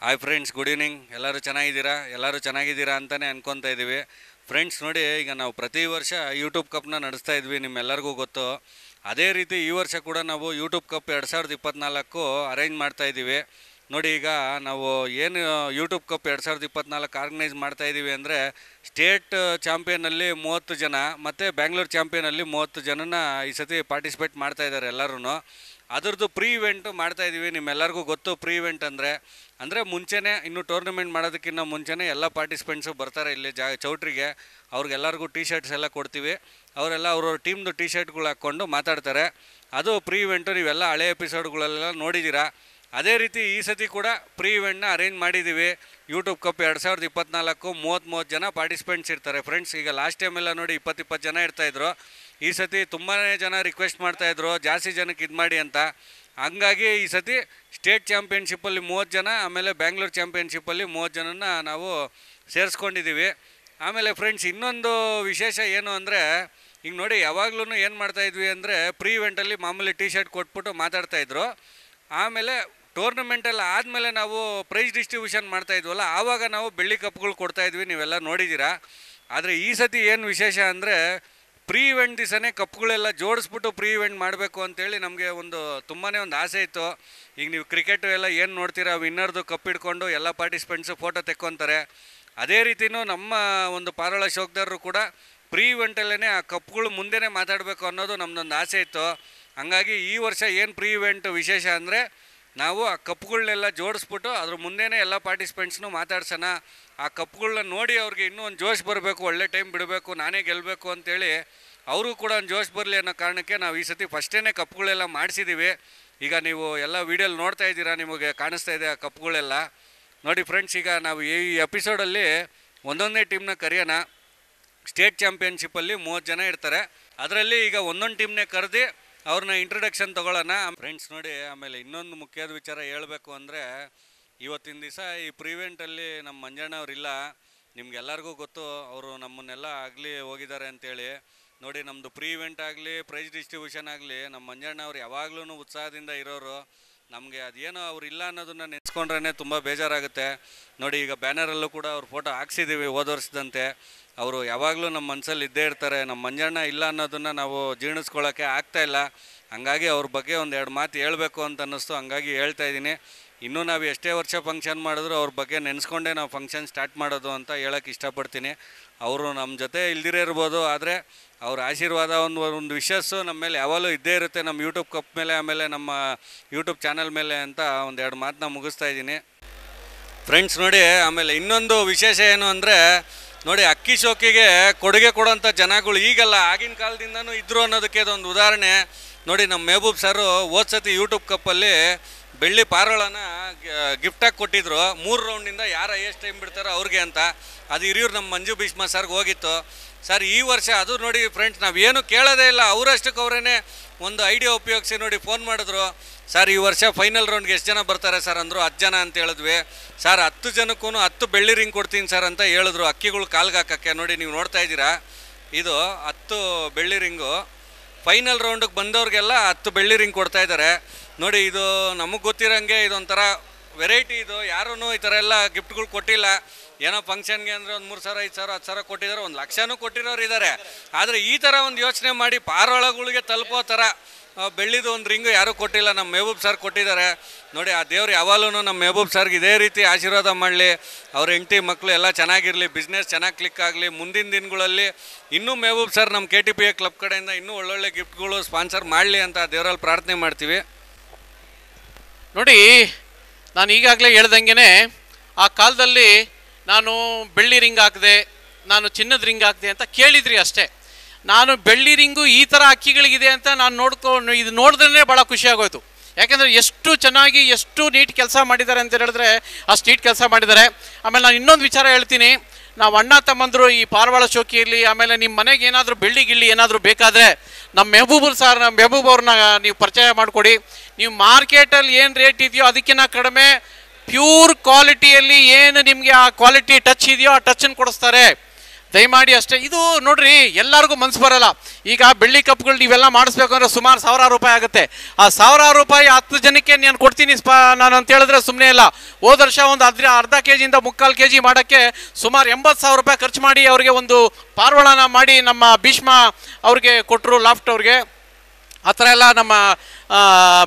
Hi friends, good evening. ಎಲ್ಲರೂ ಚೆನ್ನಾಗಿದ್ದೀರಾ ಅಂತಲೇ ಅನ್ಕೊತಾ ಇದ್ದೀವಿ. ಫ್ರೆಂಡ್ಸ್ ನೋಡಿ, ಈಗ ನಾವು ಪ್ರತಿ ವರ್ಷ ಯೂಟ್ಯೂಬ್ ಕಪ್ನ ನಡೆಸ್ತಾ ಇದ್ವಿ, ನಿಮ್ಮೆಲ್ಲರಿಗೂ ಗೊತ್ತು. ಅದೇ ರೀತಿ ಈ ವರ್ಷ ಕೂಡ ನಾವು ಯೂಟ್ಯೂಬ್ ಕಪ್ 2024 ಅರೇಂಜ್ ಮಾಡ್ತಾ ಇದ್ದೀವಿ. ನೋಡಿ, ಈಗ ನಾವು ಏನು ಯೂಟ್ಯೂಬ್ ಕಪ್ 2024 ಆರ್ಗನೈಸ್ ಮಾಡ್ತಾ ಇದ್ದೀವಿ ಅಂದರೆ, ಸ್ಟೇಟ್ ಚಾಂಪಿಯನಲ್ಲಿ 30 ಜನ ಮತ್ತು ಬ್ಯಾಂಗ್ಳೂರು ಚಾಂಪಿಯನಲ್ಲಿ 30 ಜನನ ಈ ಸತಿ ಪಾರ್ಟಿಸಿಪೇಟ್ ಮಾಡ್ತಾ ಇದ್ದಾರೆ ಎಲ್ಲರೂ. ಅದರದ್ದು ಪ್ರೀ ಇವೆಂಟು ಮಾಡ್ತಾಯಿದ್ದೀವಿ. ನಿಮ್ಮೆಲ್ಲರಿಗೂ ಗೊತ್ತು ಪ್ರೀ ಇವೆಂಟ್ ಅಂದರೆ ಮುಂಚೆನೇ, ಇನ್ನು ಟೂರ್ನಮೆಂಟ್ ಮಾಡೋದಕ್ಕಿಂತ ಮುಂಚೆನೇ ಎಲ್ಲ ಪಾರ್ಟಿಸಿಪೆಂಟ್ಸು ಬರ್ತಾರೆ ಇಲ್ಲಿ ಚೌಟ್ರಿಗೆ. ಅವ್ರಿಗೆಲ್ಲರಿಗೂ ಟಿ ಶರ್ಟ್ಸ್ ಎಲ್ಲ ಕೊಡ್ತೀವಿ. ಅವರೆಲ್ಲ ಅವ್ರವ್ರ ಟೀಮ್ದು ಟಿ ಶರ್ಟ್ಗಳು ಹಾಕ್ಕೊಂಡು ಮಾತಾಡ್ತಾರೆ. ಅದು ಪ್ರೀ ಇವೆಂಟು. ನೀವೆಲ್ಲ ಹಳೆ ಎಪಿಸೋಡ್ಗಳೆಲ್ಲ ನೋಡಿದ್ದೀರಾ. ಅದೇ ರೀತಿ ಈ ಸತಿ ಕೂಡ ಪ್ರೀ ಇವೆಂಟ್ನ ಅರೇಂಜ್ ಮಾಡಿದ್ದೀವಿ. ಯೂಟ್ಯೂಬ್ ಕಪ್ 2024 30 ಜನ ಪಾರ್ಟಿಸಿಪೆಂಟ್ಸ್ ಇರ್ತಾರೆ ಫ್ರೆಂಡ್ಸ್. ಈಗ ಲಾಸ್ಟ್ ಟೈಮೆಲ್ಲ ನೋಡಿ 20 ಜನ ಇರ್ತಾಯಿದ್ರು. ಈ ಸತಿ ತುಂಬಾ ಜನ ರಿಕ್ವೆಸ್ಟ್ ಮಾಡ್ತಾಯಿದ್ರು ಜಾಸ್ತಿ ಜನಕ್ಕೆ ಇದು ಮಾಡಿ ಅಂತ. ಹಂಗಾಗಿ ಈ ಸತಿ ಸ್ಟೇಟ್ ಚಾಂಪಿಯನ್ಶಿಪ್ಪಲ್ಲಿ 30 ಜನ, ಆಮೇಲೆ ಬ್ಯಾಂಗ್ಳೂರು ಚಾಂಪಿಯನ್ಶಿಪ್ಪಲ್ಲಿ 30 ಜನನ ನಾವು ಸೇರಿಸ್ಕೊಂಡಿದ್ದೀವಿ. ಆಮೇಲೆ ಫ್ರೆಂಡ್ಸ್, ಇನ್ನೊಂದು ವಿಶೇಷ ಏನು ಅಂದರೆ, ಈಗ ನೋಡಿ ಯಾವಾಗ್ಲೂ ಏನು ಮಾಡ್ತಾಯಿದ್ವಿ ಅಂದರೆ, ಪ್ರೀ ಇವೆಂಟಲ್ಲಿ ಮಾಮೂಲಿ ಟಿ ಶರ್ಟ್ ಕೊಟ್ಬಿಟ್ಟು ಮಾತಾಡ್ತಾಯಿದ್ರು. ಆಮೇಲೆ ಟೂರ್ನಮೆಂಟೆಲ್ಲ ಆದಮೇಲೆ ನಾವು ಪ್ರೈಸ್ ಡಿಸ್ಟ್ರಿಬ್ಯೂಷನ್ ಮಾಡ್ತಾಯಿದ್ವಲ್ಲ, ಆವಾಗ ನಾವು ಬೆಳ್ಳಿ ಕಪ್ಗಳು ಕೊಡ್ತಾಯಿದ್ವಿ, ನೀವೆಲ್ಲ ನೋಡಿದ್ದೀರಾ. ಆದರೆ ಈ ಸತಿ ಏನು ವಿಶೇಷ ಅಂದರೆ, ಪ್ರೀ ಇವೆಂಟ್ ದಿವಸನೇ ಕಪ್ಗಳೆಲ್ಲ ಜೋಡಿಸ್ಬಿಟ್ಟು ಪ್ರೀ ಇವೆಂಟ್ ಮಾಡಬೇಕು ಅಂತೇಳಿ ನಮಗೆ ತುಂಬಾ ಒಂದು ಆಸೆ ಇತ್ತು. ಈಗ ನೀವು ಕ್ರಿಕೆಟು ಎಲ್ಲ ಏನು ನೋಡ್ತೀರಾ, ವಿನ್ನರ್ದು ಕಪ್ ಹಿಡ್ಕೊಂಡು ಎಲ್ಲ ಪಾರ್ಟಿಸಿಪೆಂಟ್ಸು ಫೋಟೋ ತೆಕ್ಕೊತಾರೆ. ಅದೇ ರೀತಿಯೂ ನಮ್ಮ ಒಂದು ಪಾರೋಳ ಶೋಕ್ದಾರರು ಕೂಡ ಪ್ರೀ ಇವೆಂಟಲ್ಲೇ ಆ ಕಪ್ಗಳು ಮುಂದೆನೇ ಮಾತಾಡಬೇಕು ಅನ್ನೋದು ನಮ್ಮದೊಂದು ಆಸೆ ಇತ್ತು. ಹಂಗಾಗಿ ಈ ವರ್ಷ ಏನು ಪ್ರೀ ಇವೆಂಟ್ ವಿಶೇಷ ಅಂದರೆ, ನಾವು ಆ ಕಪ್ಗಳನ್ನೆಲ್ಲ ಜೋಡಿಸ್ಬಿಟ್ಟು ಅದ್ರ ಮುಂದೆನೇ ಎಲ್ಲ ಪಾರ್ಟಿಸಿಪೆಂಟ್ಸ್ನೂ ಮಾತಾಡ್ಸೋಣ. ಆ ಕಪ್ಗಳನ್ನ ನೋಡಿ ಅವ್ರಿಗೆ ಇನ್ನೂ ಒಂದು ಜೋಶ್ ಬರಬೇಕು, ಒಳ್ಳೆ ಟೈಮ್ ಬಿಡಬೇಕು, ನಾನೇ ಗೆಲ್ಲಬೇಕು ಅಂತೇಳಿ ಅವರು ಕೂಡ ಒಂದು ಜೋಶ್ ಬರಲಿ ಅನ್ನೋ ಕಾರಣಕ್ಕೆ ನಾವು ಈ ಸತಿ ಫಸ್ಟೇ ಕಪ್ಗಳೆಲ್ಲ ಮಾಡಿಸಿದ್ದೀವಿ. ಈಗ ನೀವು ಎಲ್ಲ ವೀಡಿಯೋಲಿ ನೋಡ್ತಾ ಇದ್ದೀರಾ, ನಿಮಗೆ ಕಾಣಿಸ್ತಾ ಇದೆ ಆ ಕಪ್ಗಳೆಲ್ಲ. ನೋಡಿ ಫ್ರೆಂಡ್ಸ್, ಈಗ ನಾವು ಈ ಎಪಿಸೋಡಲ್ಲಿ ಒಂದೊಂದೇ ಟೀಮ್ನ ಕರೆಯೋಣ. ಸ್ಟೇಟ್ ಚಾಂಪಿಯನ್ಶಿಪ್ಪಲ್ಲಿ 30 ಜನ ಇರ್ತಾರೆ. ಅದರಲ್ಲಿ ಈಗ ಒಂದೊಂದು ಟೀಮ್ನೇ ಕರೆದು ಅವ್ರನ್ನ ಇಂಟ್ರೊಡಕ್ಷನ್ ತೊಗೊಳ್ಳೋಣ ಫ್ರೆಂಡ್ಸ್. ನೋಡಿ, ಆಮೇಲೆ ಇನ್ನೊಂದು ಮುಖ್ಯವಾದ ವಿಚಾರ ಹೇಳಬೇಕು ಅಂದರೆ, ಇವತ್ತಿನ ದಿವಸ ಈ ಪ್ರಿವೆಂಟಲ್ಲಿ ನಮ್ಮ ಮಂಜಣ್ಣವ್ರಿಲ್ಲ. ನಿಮ್ಗೆಲ್ಲರಿಗೂ ಗೊತ್ತು, ಅವರು ನಮ್ಮನ್ನೆಲ್ಲ ಆಗಲಿ ಹೋಗಿದ್ದಾರೆ ಅಂತೇಳಿ. ನೋಡಿ, ನಮ್ಮದು ಪ್ರೀ ಇವೆಂಟ್ ಆಗಲಿ, ಪ್ರೈಸ್ ಡಿಸ್ಟ್ರಿಬ್ಯೂಷನ್ ಆಗಲಿ, ನಮ್ಮ ಮಂಜಣ್ಣವ್ರು ಯಾವಾಗಲೂ ಉತ್ಸಾಹದಿಂದ ಇರೋರು. ನಮಗೆ ಅದೇನೋ ಅವ್ರು ಇಲ್ಲ ಅನ್ನೋದನ್ನು ನೆನೆಸ್ಕೊಂಡ್ರೇ ತುಂಬ ಬೇಜಾರಾಗುತ್ತೆ. ನೋಡಿ, ಈಗ ಬ್ಯಾನರಲ್ಲೂ ಕೂಡ ಅವ್ರ ಫೋಟೋ ಹಾಕ್ಸಿದ್ದೀವಿ ಹೋದ ವರ್ಷದಂತೆ. ಅವರು ಯಾವಾಗಲೂ ನಮ್ಮ ಮನಸ್ಸಲ್ಲಿ ಇದ್ದೇ ಇರ್ತಾರೆ. ನಮ್ಮ ಮಂಜಣ್ಣ ಇಲ್ಲ ಅನ್ನೋದನ್ನು ನಾವು ಜೀರ್ಣಿಸ್ಕೊಳ್ಳೋಕ್ಕೆ ಆಗ್ತಾಯಿಲ್ಲ. ಹಂಗಾಗಿ ಅವ್ರ ಬಗ್ಗೆ ಒಂದೆರಡು ಮಾತು ಹೇಳಬೇಕು ಅಂತ ಅನ್ನಿಸ್ತು, ಹಂಗಾಗಿ ಹೇಳ್ತಾ ಇದ್ದೀನಿ. ಇನ್ನೂ ನಾವು ಎಷ್ಟೇ ವರ್ಷ ಫಂಕ್ಷನ್ ಮಾಡಿದ್ರು ಅವ್ರ ಬಗ್ಗೆ ನೆನೆಸ್ಕೊಂಡೇ ನಾವು ಫಂಕ್ಷನ್ ಸ್ಟಾರ್ಟ್ ಮಾಡೋದು ಅಂತ ಹೇಳೋಕ್ಕೆ ಇಷ್ಟಪಡ್ತೀನಿ. ಅವರು ನಮ್ಮ ಜೊತೆ ಇಲ್ದಿರೇ ಇರ್ಬೋದು, ಆದರೆ ಅವ್ರ ಆಶೀರ್ವಾದ ಒಂದು ವಿಶಸ್ಸು ನಮ್ಮ ಮೇಲೆ ಯಾವಾಗಲೂ ಇದ್ದೇ ಇರುತ್ತೆ, ನಮ್ಮ ಯೂಟ್ಯೂಬ್ ಕಪ್ ಮೇಲೆ, ಆಮೇಲೆ ನಮ್ಮ ಯೂಟ್ಯೂಬ್ ಚಾನಲ್ ಮೇಲೆ ಅಂತ ಒಂದೆರಡು ಮಾತನ್ನ ಮುಗಿಸ್ತಾ ಇದ್ದೀನಿ ಫ್ರೆಂಡ್ಸ್. ನೋಡಿ, ಆಮೇಲೆ ಇನ್ನೊಂದು ವಿಶೇಷ ಏನು ಅಂದರೆ, ನೋಡಿ, ಅಕ್ಕಿ ಶೋಕಿಗೆ ಕೊಡುಗೆ ಕೊಡೋಂಥ ಜನಗಳು ಈಗಲ್ಲ, ಆಗಿನ ಕಾಲದಿಂದನೂ ಇದ್ದರು ಅನ್ನೋದಕ್ಕೆ ಇದೊಂದು ಉದಾಹರಣೆ. ನೋಡಿ, ನಮ್ಮ ಮೆಹಬೂಬ್ ಸರು ಹೋದ ಸತಿ ಯೂಟ್ಯೂಬ್ ಕಪ್ಪಲ್ಲಿ ಬೆಳ್ಳಿ ಪಾರೋಳನ ಗಿಫ್ಟಾಗಿ ಕೊಟ್ಟಿದ್ರು. 3 ರೌಂಡಿಂದ ಯಾರು ಹೈಯೆಸ್ಟ್ ಟೈಮ್ ಬಿಡ್ತಾರೋ ಅವ್ರಿಗೆ ಅಂತ. ಅದು ಹಿರಿಯೂರು ನಮ್ಮ ಮಂಜು ಭೀಷ್ಮ ಸರ್ಗೆ ಹೋಗಿತ್ತು. ಸರ್, ಈ ವರ್ಷ ಅದು ನೋಡಿ ಫ್ರೆಂಡ್ಸ್, ನಾವೇನು ಕೇಳೋದೇ ಇಲ್ಲ, ಅವರಷ್ಟಕ್ಕೆ ಅವರೇ ಒಂದು ಐಡಿಯಾ ಉಪಯೋಗಿಸಿ ನೋಡಿ ಫೋನ್ ಮಾಡಿದ್ರು. ಸರ್, ಈ ವರ್ಷ ಫೈನಲ್ ರೌಂಡ್ಗೆ ಎಷ್ಟು ಜನ ಬರ್ತಾರೆ ಸರ್ ಅಂದರು. 10 ಜನ ಅಂತ ಹೇಳಿದ್ವಿ. ಸರ್, 10 ಜನಕ್ಕೂ 10 ಬೆಳ್ಳಿ ರಿಂಗ್ ಕೊಡ್ತೀನಿ ಸರ್ ಅಂತ ಹೇಳಿದ್ರು, ಅಕ್ಕಿಗಳು ಕಾಲ್ಗೆ ಹಾಕೋಕ್ಕೆ. ನೋಡಿ, ನೀವು ನೋಡ್ತಾ ಇದ್ದೀರಾ, ಇದು 10 ಬೆಳ್ಳಿ ರಿಂಗು. ಫೈನಲ್ ರೌಂಡಿಗೆ ಬಂದವ್ರಿಗೆಲ್ಲ 10 ಬೆಳ್ಳಿ ರಿಂಗ್ ಕೊಡ್ತಾಯಿದ್ದಾರೆ. ನೋಡಿ, ಇದು ನಮಗೆ ಗೊತ್ತಿರೋಂಗೆ ಇದೊಂಥರ ವೆರೈಟಿ. ಇದು ಯಾರೂ ಈ ಥರ ಎಲ್ಲ ಗಿಫ್ಟ್ಗಳು ಕೊಟ್ಟಿಲ್ಲ. ಏನೋ ಫಂಕ್ಷನ್ಗೆ ಅಂದರೆ ಒಂದು 3,000, 5,000, 10,000 ಕೊಟ್ಟಿದ್ದಾರೆ, 1 ಲಕ್ಷನೂ ಕೊಟ್ಟಿರೋರು ಇದ್ದಾರೆ. ಆದರೆ ಈ ಥರ ಒಂದು ಯೋಚನೆ ಮಾಡಿ ಪಾರೋಳಗಳಿಗೆ ತಲುಪೋ ಥರ ಬೆಳ್ಳಿದು ಒಂದು ರಿಂಗು ಯಾರೂ ಕೊಟ್ಟಿಲ್ಲ. ನಮ್ಮ ಮೆಹಬೂಬ್ ಸರ್ ಕೊಟ್ಟಿದ್ದಾರೆ. ನೋಡಿ, ಆ ದೇವ್ರು ಯಾವಾಗಲೂ ನಮ್ಮ ಮೆಹಬೂಬ್ ಸರ್ಗೆ ಇದೇ ರೀತಿ ಆಶೀರ್ವಾದ ಮಾಡಲಿ, ಅವ್ರ ಹೆಂಡತಿ ಮಕ್ಕಳು ಎಲ್ಲ ಚೆನ್ನಾಗಿರಲಿ, ಬಿಸ್ನೆಸ್ ಚೆನ್ನಾಗಿ ಕ್ಲಿಕ್ ಆಗಲಿ. ಮುಂದಿನ ದಿನಗಳಲ್ಲಿ ಇನ್ನೂ ಮೆಹಬೂಬ್ ಸರ್ ನಮ್ಮ KTPA ಕ್ಲಬ್ ಕಡೆಯಿಂದ ಇನ್ನೂ ಒಳ್ಳೊಳ್ಳೆ ಗಿಫ್ಟ್ಗಳು ಸ್ಪಾನ್ಸರ್ ಮಾಡಲಿ ಅಂತ ದೇವರಲ್ಲಿ ಪ್ರಾರ್ಥನೆ ಮಾಡ್ತೀವಿ. ನೋಡಿ, ನಾನು ಈಗಾಗಲೇ ಹೇಳ್ದಂಗೆ, ಆ ಕಾಲದಲ್ಲಿ ನಾನು ಬೆಳ್ಳಿ ರಿಂಗ್ ಹಾಕಿದೆ, ನಾನು ಚಿನ್ನದ ರಿಂಗ್ ಹಾಕಿದೆ ಅಂತ ಕೇಳಿದ್ರಿ ಅಷ್ಟೇ. ನಾನು ಬೆಳ್ಳಿ ರಿಂಗು ಈ ಥರ ಅಕ್ಕಿಗಳಿಗಿದೆ ಅಂತ ನಾನು ಇದು ನೋಡಿದ್ರೇ ಭಾಳ ಖುಷಿಯಾಗೋಯ್ತು. ಯಾಕೆಂದರೆ ಎಷ್ಟು ಚೆನ್ನಾಗಿ, ಎಷ್ಟು ನೀಟ್ ಕೆಲಸ ಮಾಡಿದ್ದಾರೆ ಅಂತ ಹೇಳಿದ್ರೆ ಅಷ್ಟು ನೀಟ್ ಕೆಲಸ ಮಾಡಿದ್ದಾರೆ. ಆಮೇಲೆ ನಾನು ಇನ್ನೊಂದು ವಿಚಾರ ಹೇಳ್ತೀನಿ. ನಾವು ಅಣ್ಣ ತಮ್ಮಂದರು ಈ ಪಾರವಾಳ ಶೋಕಿಯಲ್ಲಿ, ಆಮೇಲೆ ನಿಮ್ಮ ಮನೆಗೆ ಏನಾದರೂ ಬೆಳ್ಳಿ ಗಿಳ್ಳಿ ಏನಾದರೂ ಬೇಕಾದರೆ ನಮ್ಮ ಮೆಹಬೂಬ್ ಅವ್ರನ್ನ ನೀವು ಪರಿಚಯ ಮಾಡಿಕೊಡಿ. ನೀವು ಮಾರ್ಕೆಟಲ್ಲಿ ಏನು ರೇಟ್ ಇದೆಯೋ ಅದಕ್ಕಿಂತ ಕಡಿಮೆ ಪ್ಯೂರ್ ಕ್ವಾಲಿಟಿಯಲ್ಲಿ ಏನು ನಿಮಗೆ ಆ ಕ್ವಾಲಿಟಿ ಟಚ್ ಇದೆಯೋ ಆ ಟಚ್ಚನ್ನು ಕೊಡಿಸ್ತಾರೆ. ದಯಮಾಡಿ ಅಷ್ಟೇ. ಇದು ನೋಡ್ರಿ ಎಲ್ಲರಿಗೂ ಮನ್ಸು ಬರಲ್ಲ. ಈಗ ಬೆಳ್ಳಿ ಕಪ್ಗಳು ನೀವೆಲ್ಲ ಮಾಡಿಸ್ಬೇಕು ಅಂದರೆ ಸುಮಾರು ₹1,000 ಆಗುತ್ತೆ. ಆ ₹1,000 10 ಜನಕ್ಕೆ ನಾನು ಕೊಡ್ತೀನಿ ನಾನು ಅಂತ ಹೇಳಿದ್ರೆ ಸುಮ್ಮನೆ ಇಲ್ಲ. ಹೋದ ವರ್ಷ ಒಂದು ಅರ್ಧ ಕೆಜಿಯಿಂದ 3/4 kg ಮಾಡೋಕ್ಕೆ ಸುಮಾರು ₹80,000 ಖರ್ಚು ಮಾಡಿ ಅವರಿಗೆ ಒಂದು ಪಾರ್ವಳನ ಮಾಡಿ ನಮ್ಮ ಭೀಷ್ಮ ಅವ್ರಿಗೆ ಕೊಟ್ಟರು, ಲಾಫ್ಟ್ ಅವ್ರಿಗೆ. ಆ ಥರ ಎಲ್ಲ ನಮ್ಮ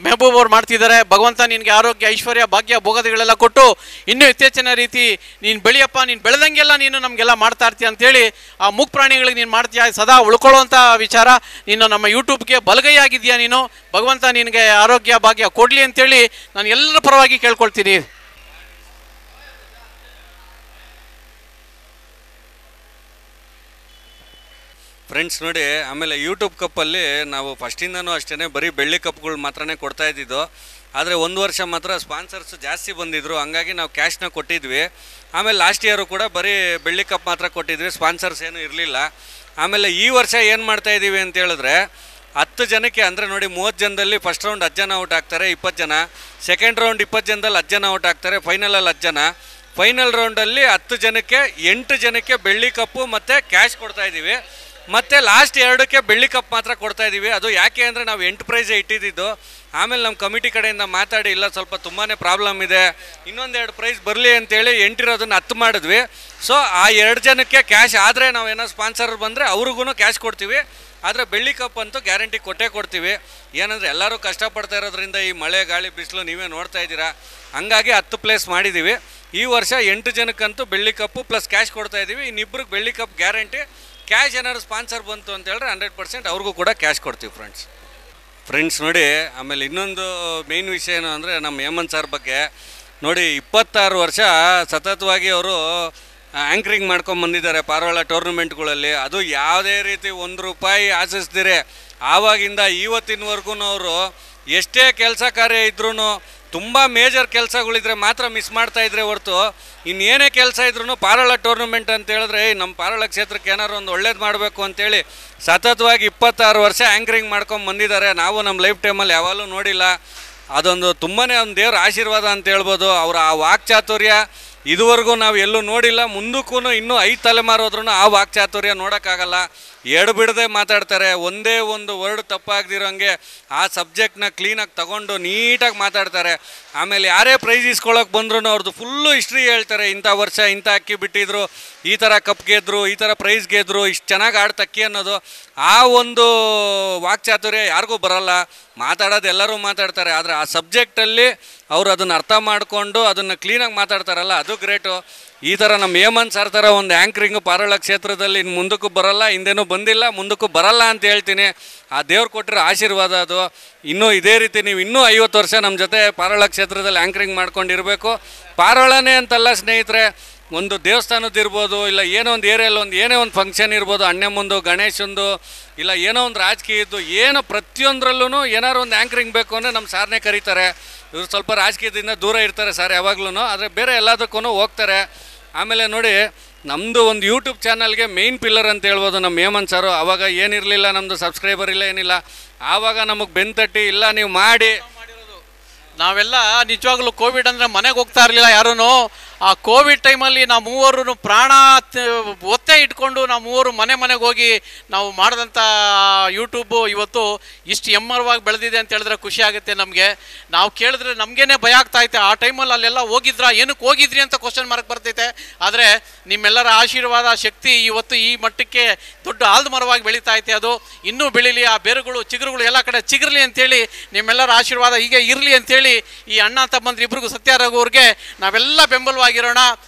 ಮೆಹಬೂಬ್ ಅವ್ರು ಮಾಡ್ತಿದ್ದಾರೆ. ಭಗವಂತ ನಿನಗೆ ಆರೋಗ್ಯ, ಐಶ್ವರ್ಯ, ಭಾಗ್ಯ, ಭೋಗದಿಗಳೆಲ್ಲ ಕೊಟ್ಟು ಇನ್ನೂ ಯಥೇಚ್ಛನ ರೀತಿ ನೀನು ಬೆಳೆಯಪ್ಪ, ನೀನು ಬೆಳೆದಂಗೆಲ್ಲ ನೀನು ನಮಗೆಲ್ಲ ಮಾಡ್ತಾ ಇರ್ತೀಯ ಅಂತೇಳಿ ಆ ಮೂಕ್ ಪ್ರಾಣಿಗಳಿಗೆ ನೀನು ಮಾಡ್ತೀಯ, ಸದಾ ಉಳ್ಕೊಳ್ಳೋವಂಥ ವಿಚಾರ. ನೀನು ನಮ್ಮ ಯೂಟ್ಯೂಬ್ಗೆ ಬಲಗೈ ಆಗಿದೆಯಾ ನೀನು. ಭಗವಂತ ನಿನಗೆ ಆರೋಗ್ಯ, ಭಾಗ್ಯ ಕೊಡಲಿ ಅಂತೇಳಿ ನಾನು ಎಲ್ಲರ ಪರವಾಗಿ ಕೇಳ್ಕೊಳ್ತೀನಿ. ಫ್ರೆಂಡ್ಸ್ ನೋಡಿ, ಆಮೇಲೆ ಯೂಟ್ಯೂಬ್ ಕಪ್ಪಲ್ಲಿ ನಾವು ಫಸ್ಟಿಂದನೂ ಅಷ್ಟೇ ಬರೀ ಬೆಳ್ಳಿ ಕಪ್ಗಳು ಮಾತ್ರನೇ ಕೊಡ್ತಾ ಇದ್ದಿದ್ದು. ಆದರೆ ಒಂದು ವರ್ಷ ಮಾತ್ರ ಸ್ಪಾನ್ಸರ್ಸ್ ಜಾಸ್ತಿ ಬಂದಿದ್ದರು, ಹಂಗಾಗಿ ನಾವು ಕ್ಯಾಶ್ನ ಕೊಟ್ಟಿದ್ವಿ. ಆಮೇಲೆ ಲಾಸ್ಟ್ ಇಯರು ಕೂಡ ಬರೀ ಬೆಳ್ಳಿ ಕಪ್ ಮಾತ್ರ ಕೊಟ್ಟಿದ್ವಿ, ಸ್ಪಾನ್ಸರ್ಸ್ ಏನೂ ಇರಲಿಲ್ಲ. ಆಮೇಲೆ ಈ ವರ್ಷ ಏನು ಮಾಡ್ತಾಯಿದ್ದೀವಿ ಅಂತ ಹೇಳಿದ್ರೆ 10 ಜನಕ್ಕೆ, ಅಂದರೆ ನೋಡಿ 30 ಜನದಲ್ಲಿ ಫಸ್ಟ್ ರೌಂಡ್ 10 ಜನ ಔಟ್ ಆಗ್ತಾರೆ, 20 ಜನ. ಸೆಕೆಂಡ್ ರೌಂಡ್ 20 ಜನದಲ್ಲಿ 10 ಜನ ಔಟ್ ಆಗ್ತಾರೆ, ಫೈನಲಲ್ಲಿ 10 ಜನ. ಫೈನಲ್ ರೌಂಡಲ್ಲಿ 10 ಜನಕ್ಕೆ 8 ಜನಕ್ಕೆ ಬೆಳ್ಳಿ ಕಪ್ಪು ಮತ್ತು ಕ್ಯಾಶ್ ಕೊಡ್ತಾಯಿದ್ದೀವಿ. ಮತ್ತು ಲಾಸ್ಟ್ 2ಕ್ಕೆ ಬೆಳ್ಳಿ ಕಪ್ ಮಾತ್ರ ಕೊಡ್ತಾಯಿದ್ದೀವಿ. ಅದು ಯಾಕೆ ಅಂದರೆ ನಾವು 8 ಪ್ರೈಸೇ ಇಟ್ಟಿದ್ದು. ಆಮೇಲೆ ನಮ್ಮ ಕಮಿಟಿ ಕಡೆಯಿಂದ ಮಾತಾಡಿ, ಇಲ್ಲ ಸ್ವಲ್ಪ ತುಂಬಾ ಪ್ರಾಬ್ಲಮ್ ಇದೆ, ಇನ್ನೊಂದು 2 ಪ್ರೈಸ್ ಬರಲಿ ಅಂತೇಳಿ 8 ಇರೋದನ್ನು 10 ಮಾಡಿದ್ವಿ. ಸೊ ಆ 2 ಜನಕ್ಕೆ ಕ್ಯಾಶ್ ಆದರೆ ನಾವೇನೋ ಸ್ಪಾನ್ಸರ್ ಬಂದರೆ ಅವ್ರಿಗೂ ಕ್ಯಾಶ್ ಕೊಡ್ತೀವಿ. ಆದರೆ ಬೆಳ್ಳಿ ಕಪ್ ಅಂತೂ ಗ್ಯಾರಂಟಿ ಕೊಟ್ಟೇ ಕೊಡ್ತೀವಿ. ಏನಂದರೆ ಎಲ್ಲರೂ ಕಷ್ಟಪಡ್ತಾ ಇರೋದ್ರಿಂದ ಈ ಮಳೆ, ಗಾಳಿ, ಬಿಸಿಲು ನೀವೇ ನೋಡ್ತಾ ಇದ್ದೀರಾ, ಹಂಗಾಗಿ 10 ಪ್ಲೇಸ್ ಮಾಡಿದ್ದೀವಿ. ಈ ವರ್ಷ 8 ಜನಕ್ಕಂತೂ ಬೆಳ್ಳಿ ಕಪ್ಪು ಪ್ಲಸ್ ಕ್ಯಾಶ್ ಕೊಡ್ತಾಯಿದ್ದೀವಿ. ಇನ್ನಿಬ್ಬರಿಗೆ ಬೆಳ್ಳಿ ಕಪ್ ಗ್ಯಾರಂಟಿ. ಕ್ಯಾಶ್ ಏನಾದ್ರು ಸ್ಪಾನ್ಸರ್ ಬಂತು ಅಂತ ಹೇಳಿದ್ರೆ 100% ಅವ್ರಿಗೂ ಕೂಡ ಕ್ಯಾಶ್ ಕೊಡ್ತೀವಿ ಫ್ರೆಂಡ್ಸ್ ನೋಡಿ. ಆಮೇಲೆ ಇನ್ನೊಂದು ಮೇನ್ ವಿಷಯ ಏನು ಅಂದರೆ ನಮ್ಮ ಹೇಮಂತ್ ಸರ್ ಬಗ್ಗೆ ನೋಡಿ, 26 ವರ್ಷ ಸತತವಾಗಿ ಅವರು ಆ್ಯಂಕರಿಂಗ್ ಮಾಡ್ಕೊಂಡು ಬಂದಿದ್ದಾರೆ ಪಾರೋಳ ಟೂರ್ನಮೆಂಟ್ಗಳಲ್ಲಿ. ಅದು ಯಾವುದೇ ರೀತಿ ₹1 ಆಶಿಸ್ದಿರೆ ಆವಾಗಿಂದ ಇವತ್ತಿನವರೆಗೂ ಅವರು ಎಷ್ಟೇ ಕೆಲಸ ಕಾರ್ಯ ಇದ್ರೂ, ತುಂಬ ಮೇಜರ್ ಕೆಲಸಗಳಿದ್ರೆ ಮಾತ್ರ ಮಿಸ್ ಮಾಡ್ತಾಯಿದ್ರೆ ಹೊರತು ಇನ್ನೇನೇ ಕೆಲಸ ಇದ್ರೂ ಪಾರೋಳ ಟೂರ್ನಮೆಂಟ್ ಅಂತ ಹೇಳಿದ್ರೆ ನಮ್ಮ ಪಾರೋಳ ಕ್ಷೇತ್ರಕ್ಕೆ ಏನಾದ್ರು ಒಂದು ಒಳ್ಳೇದು ಮಾಡಬೇಕು ಅಂತೇಳಿ ಸತತವಾಗಿ 26 ವರ್ಷ ಆ್ಯಂಕರಿಂಗ್ ಮಾಡ್ಕೊಂಡು ಬಂದಿದ್ದಾರೆ. ನಾವು ನಮ್ಮ ಲೈಫ್ ಟೈಮಲ್ಲಿ ಯಾವಾಗಲೂ ನೋಡಿಲ್ಲ. ಅದೊಂದು ತುಂಬಾ ಒಂದು ದೇವ್ರ ಆಶೀರ್ವಾದ ಅಂತ ಹೇಳ್ಬೋದು. ಅವರ ಆ ವಾಕ್ಚಾತುರ್ಯ ಇದುವರೆಗೂ ನಾವು ಎಲ್ಲೂ ನೋಡಿಲ್ಲ. ಮುಂದಕ್ಕೂ ಇನ್ನೂ 5 ತಲೆಮಾರು ಹೋದ್ರೂ ಆ ವಾಕ್ಚಾತುರ್ಯ ನೋಡೋಕ್ಕಾಗಲ್ಲ. ಬಿಡದೆ ಮಾತಾಡ್ತಾರೆ, ಒಂದೇ ಒಂದು ವರ್ಡ್ ತಪ್ಪಾಗ್ದಿರೋಂಗೆ ಆ ಸಬ್ಜೆಕ್ಟ್ನ ಕ್ಲೀನಾಗಿ ತಗೊಂಡು ನೀಟಾಗಿ ಮಾತಾಡ್ತಾರೆ. ಆಮೇಲೆ ಯಾರೇ ಪ್ರೈಸ್ ಇಸ್ಕೊಳ್ಳೋಕೆ ಬಂದ್ರೂ ಅವ್ರದ್ದು ಫುಲ್ಲು ಹಿಸ್ಟ್ರಿ ಹೇಳ್ತಾರೆ. ಇಂಥ ವರ್ಷ ಇಂಥ ಅಕ್ಕಿ ಬಿಟ್ಟಿದ್ರು, ಈ ಥರ ಕಪ್ ಗೆದ್ರು, ಈ ಥರ ಪ್ರೈಸ್ ಗೆದ್ರು, ಇಷ್ಟು ಚೆನ್ನಾಗಿ ಆಡ್ತ ಅಕ್ಕಿ ಅನ್ನೋದು ಆ ಒಂದು ವಾಕ್ಚಾತುರ್ಯ ಯಾರಿಗೂ ಬರೋಲ್ಲ. ಮಾತಾಡೋದು ಎಲ್ಲರೂ ಮಾತಾಡ್ತಾರೆ, ಆದರೆ ಆ ಸಬ್ಜೆಕ್ಟಲ್ಲಿ ಅವರು ಅದನ್ನು ಅರ್ಥ ಮಾಡಿಕೊಂಡು ಅದನ್ನು ಕ್ಲೀನಾಗಿ ಮಾತಾಡ್ತಾರಲ್ಲ, ಅದು ಗ್ರೇಟು. ಈ ಥರ ನಮ್ಮ ಹೇಮಂತ್ ಸರ್ ಥರ ಒಂದು ಆ್ಯಂಕರಿಂಗು ಪಾರೋಳ ಕ್ಷೇತ್ರದಲ್ಲಿ ಇನ್ನು ಮುಂದಕ್ಕೂ ಬರೋಲ್ಲ, ಹಿಂದೆನೂ ಬಂದಿಲ್ಲ, ಮುಂದಕ್ಕೂ ಬರಲ್ಲ ಅಂತ ಹೇಳ್ತೀನಿ. ಆ ದೇವ್ರು ಕೊಟ್ಟಿರೋ ಆಶೀರ್ವಾದ ಅದು. ಇನ್ನೂ ಇದೇ ರೀತಿ ನೀವು ಇನ್ನೂ 50 ವರ್ಷ ನಮ್ಮ ಜೊತೆ ಪಾರೋಳ ಕ್ಷೇತ್ರದಲ್ಲಿ ಆ್ಯಂಕರಿಂಗ್ ಮಾಡ್ಕೊಂಡಿರಬೇಕು. ಪಾರೋಳನೇ ಅಂತಲ್ಲ ಸ್ನೇಹಿತರೆ, ಒಂದು ದೇವಸ್ಥಾನದ್ದಿರ್ಬೋದು, ಇಲ್ಲ ಏನೋ ಒಂದು ಏರಿಯಲ್ಲಿ ಒಂದು ಏನೇ ಒಂದು ಫಂಕ್ಷನ್ ಇರ್ಬೋದು, ಅಣ್ಣಮ್ಮಂದು, ಗಣೇಶಂದು, ಇಲ್ಲ ಏನೋ ಒಂದು ರಾಜಕೀಯದ್ದು, ಏನೋ ಪ್ರತಿಯೊಂದರಲ್ಲೂ ಏನಾದ್ರು ಒಂದು ಆ್ಯಂಕರಿಂಗ್ ಬೇಕು ಅಂದರೆ ನಮ್ಮ ಸಾರನೇ ಕರೀತಾರೆ. ಇವರು ಸ್ವಲ್ಪ ರಾಜಕೀಯದಿಂದ ದೂರ ಇರ್ತಾರೆ ಸರ್ ಯಾವಾಗ್ಲೂ, ಆದರೆ ಬೇರೆ ಎಲ್ಲದಕ್ಕೂ ಹೋಗ್ತಾರೆ. ಆಮೇಲೆ ನೋಡಿ, ನಮ್ಮದು ಒಂದು ಯೂಟ್ಯೂಬ್ ಚಾನಲ್ಗೆ ಮೇಯ್ನ್ ಪಿಲ್ಲರ್ ಅಂತ ಹೇಳ್ಬೋದು ನಮ್ಮ ಹೇಮಂತ್ ಸರು. ಆವಾಗ ಏನಿರಲಿಲ್ಲ, ನಮ್ಮದು ಸಬ್ಸ್ಕ್ರೈಬರ್ ಇಲ್ಲ, ಏನಿಲ್ಲ. ಆವಾಗ ನಮಗೆ ಬೆನ್ತಟ್ಟಿ ಇಲ್ಲ ನೀವು ಮಾಡಿ ನಾವೆಲ್ಲ ನಿಜವಾಗ್ಲೂ ಕೋವಿಡ್ ಅಂದರೆ ಮನೆಗೆ ಹೋಗ್ತಾ ಇರಲಿಲ್ಲ ಯಾರೂ. ಆ ಕೋವಿಡ್ ಟೈಮಲ್ಲಿ ನಾವು ಮೂವರು ಪ್ರಾಣ ಒತ್ತೆ ಇಟ್ಕೊಂಡು ನಾವು ಮೂವರು ಮನೆಗೆ ಹೋಗಿ ನಾವು ಮಾಡಿದಂಥ ಯೂಟ್ಯೂಬು ಇವತ್ತು ಇಷ್ಟು ಎಮ್ಮರವಾಗಿ ಬೆಳೆದಿದೆ ಅಂತ ಹೇಳಿದ್ರೆ ಖುಷಿ ಆಗುತ್ತೆ ನಮಗೆ. ನಾವು ಕೇಳಿದ್ರೆ ನಮಗೇನೆ ಭಯ ಆಗ್ತಾಯಿದೆ. ಆ ಟೈಮಲ್ಲಿ ಅಲ್ಲೆಲ್ಲ ಹೋಗಿದ್ರಾ, ಏನಕ್ಕೆ ಹೋಗಿದ್ರಿ ಅಂತ ಕ್ವಶನ್ ಮಾರ್ಕ್ ಬರ್ತೈತೆ. ಆದರೆ ನಿಮ್ಮೆಲ್ಲರ ಆಶೀರ್ವಾದ, ಶಕ್ತಿ ಇವತ್ತು ಈ ಮಟ್ಟಕ್ಕೆ ದೊಡ್ಡ ಆಲ್ದ ಮರವಾಗಿ ಬೆಳೀತಾ ಐತೆ. ಅದು ಇನ್ನೂ ಬೆಳೀಲಿ, ಆ ಬೇರುಗಳು, ಚಿಗುರುಗಳು ಎಲ್ಲ ಕಡೆ ಚಿಗುರಲಿ ಅಂತೇಳಿ, ನಿಮ್ಮೆಲ್ಲರ ಆಶೀರ್ವಾದ ಹೀಗೆ ಇರಲಿ ಅಂತೇಳಿ ಈ ಅಣ್ಣ ತಮ್ಮಂದ್ರೆ ಇಬ್ಬರಿಗೂ ಸತ್ಯಾರಘುವ್ರಿಗೆ ನಾವೆಲ್ಲ ಬೆಂಬಲವಾಗಿರೋಣ.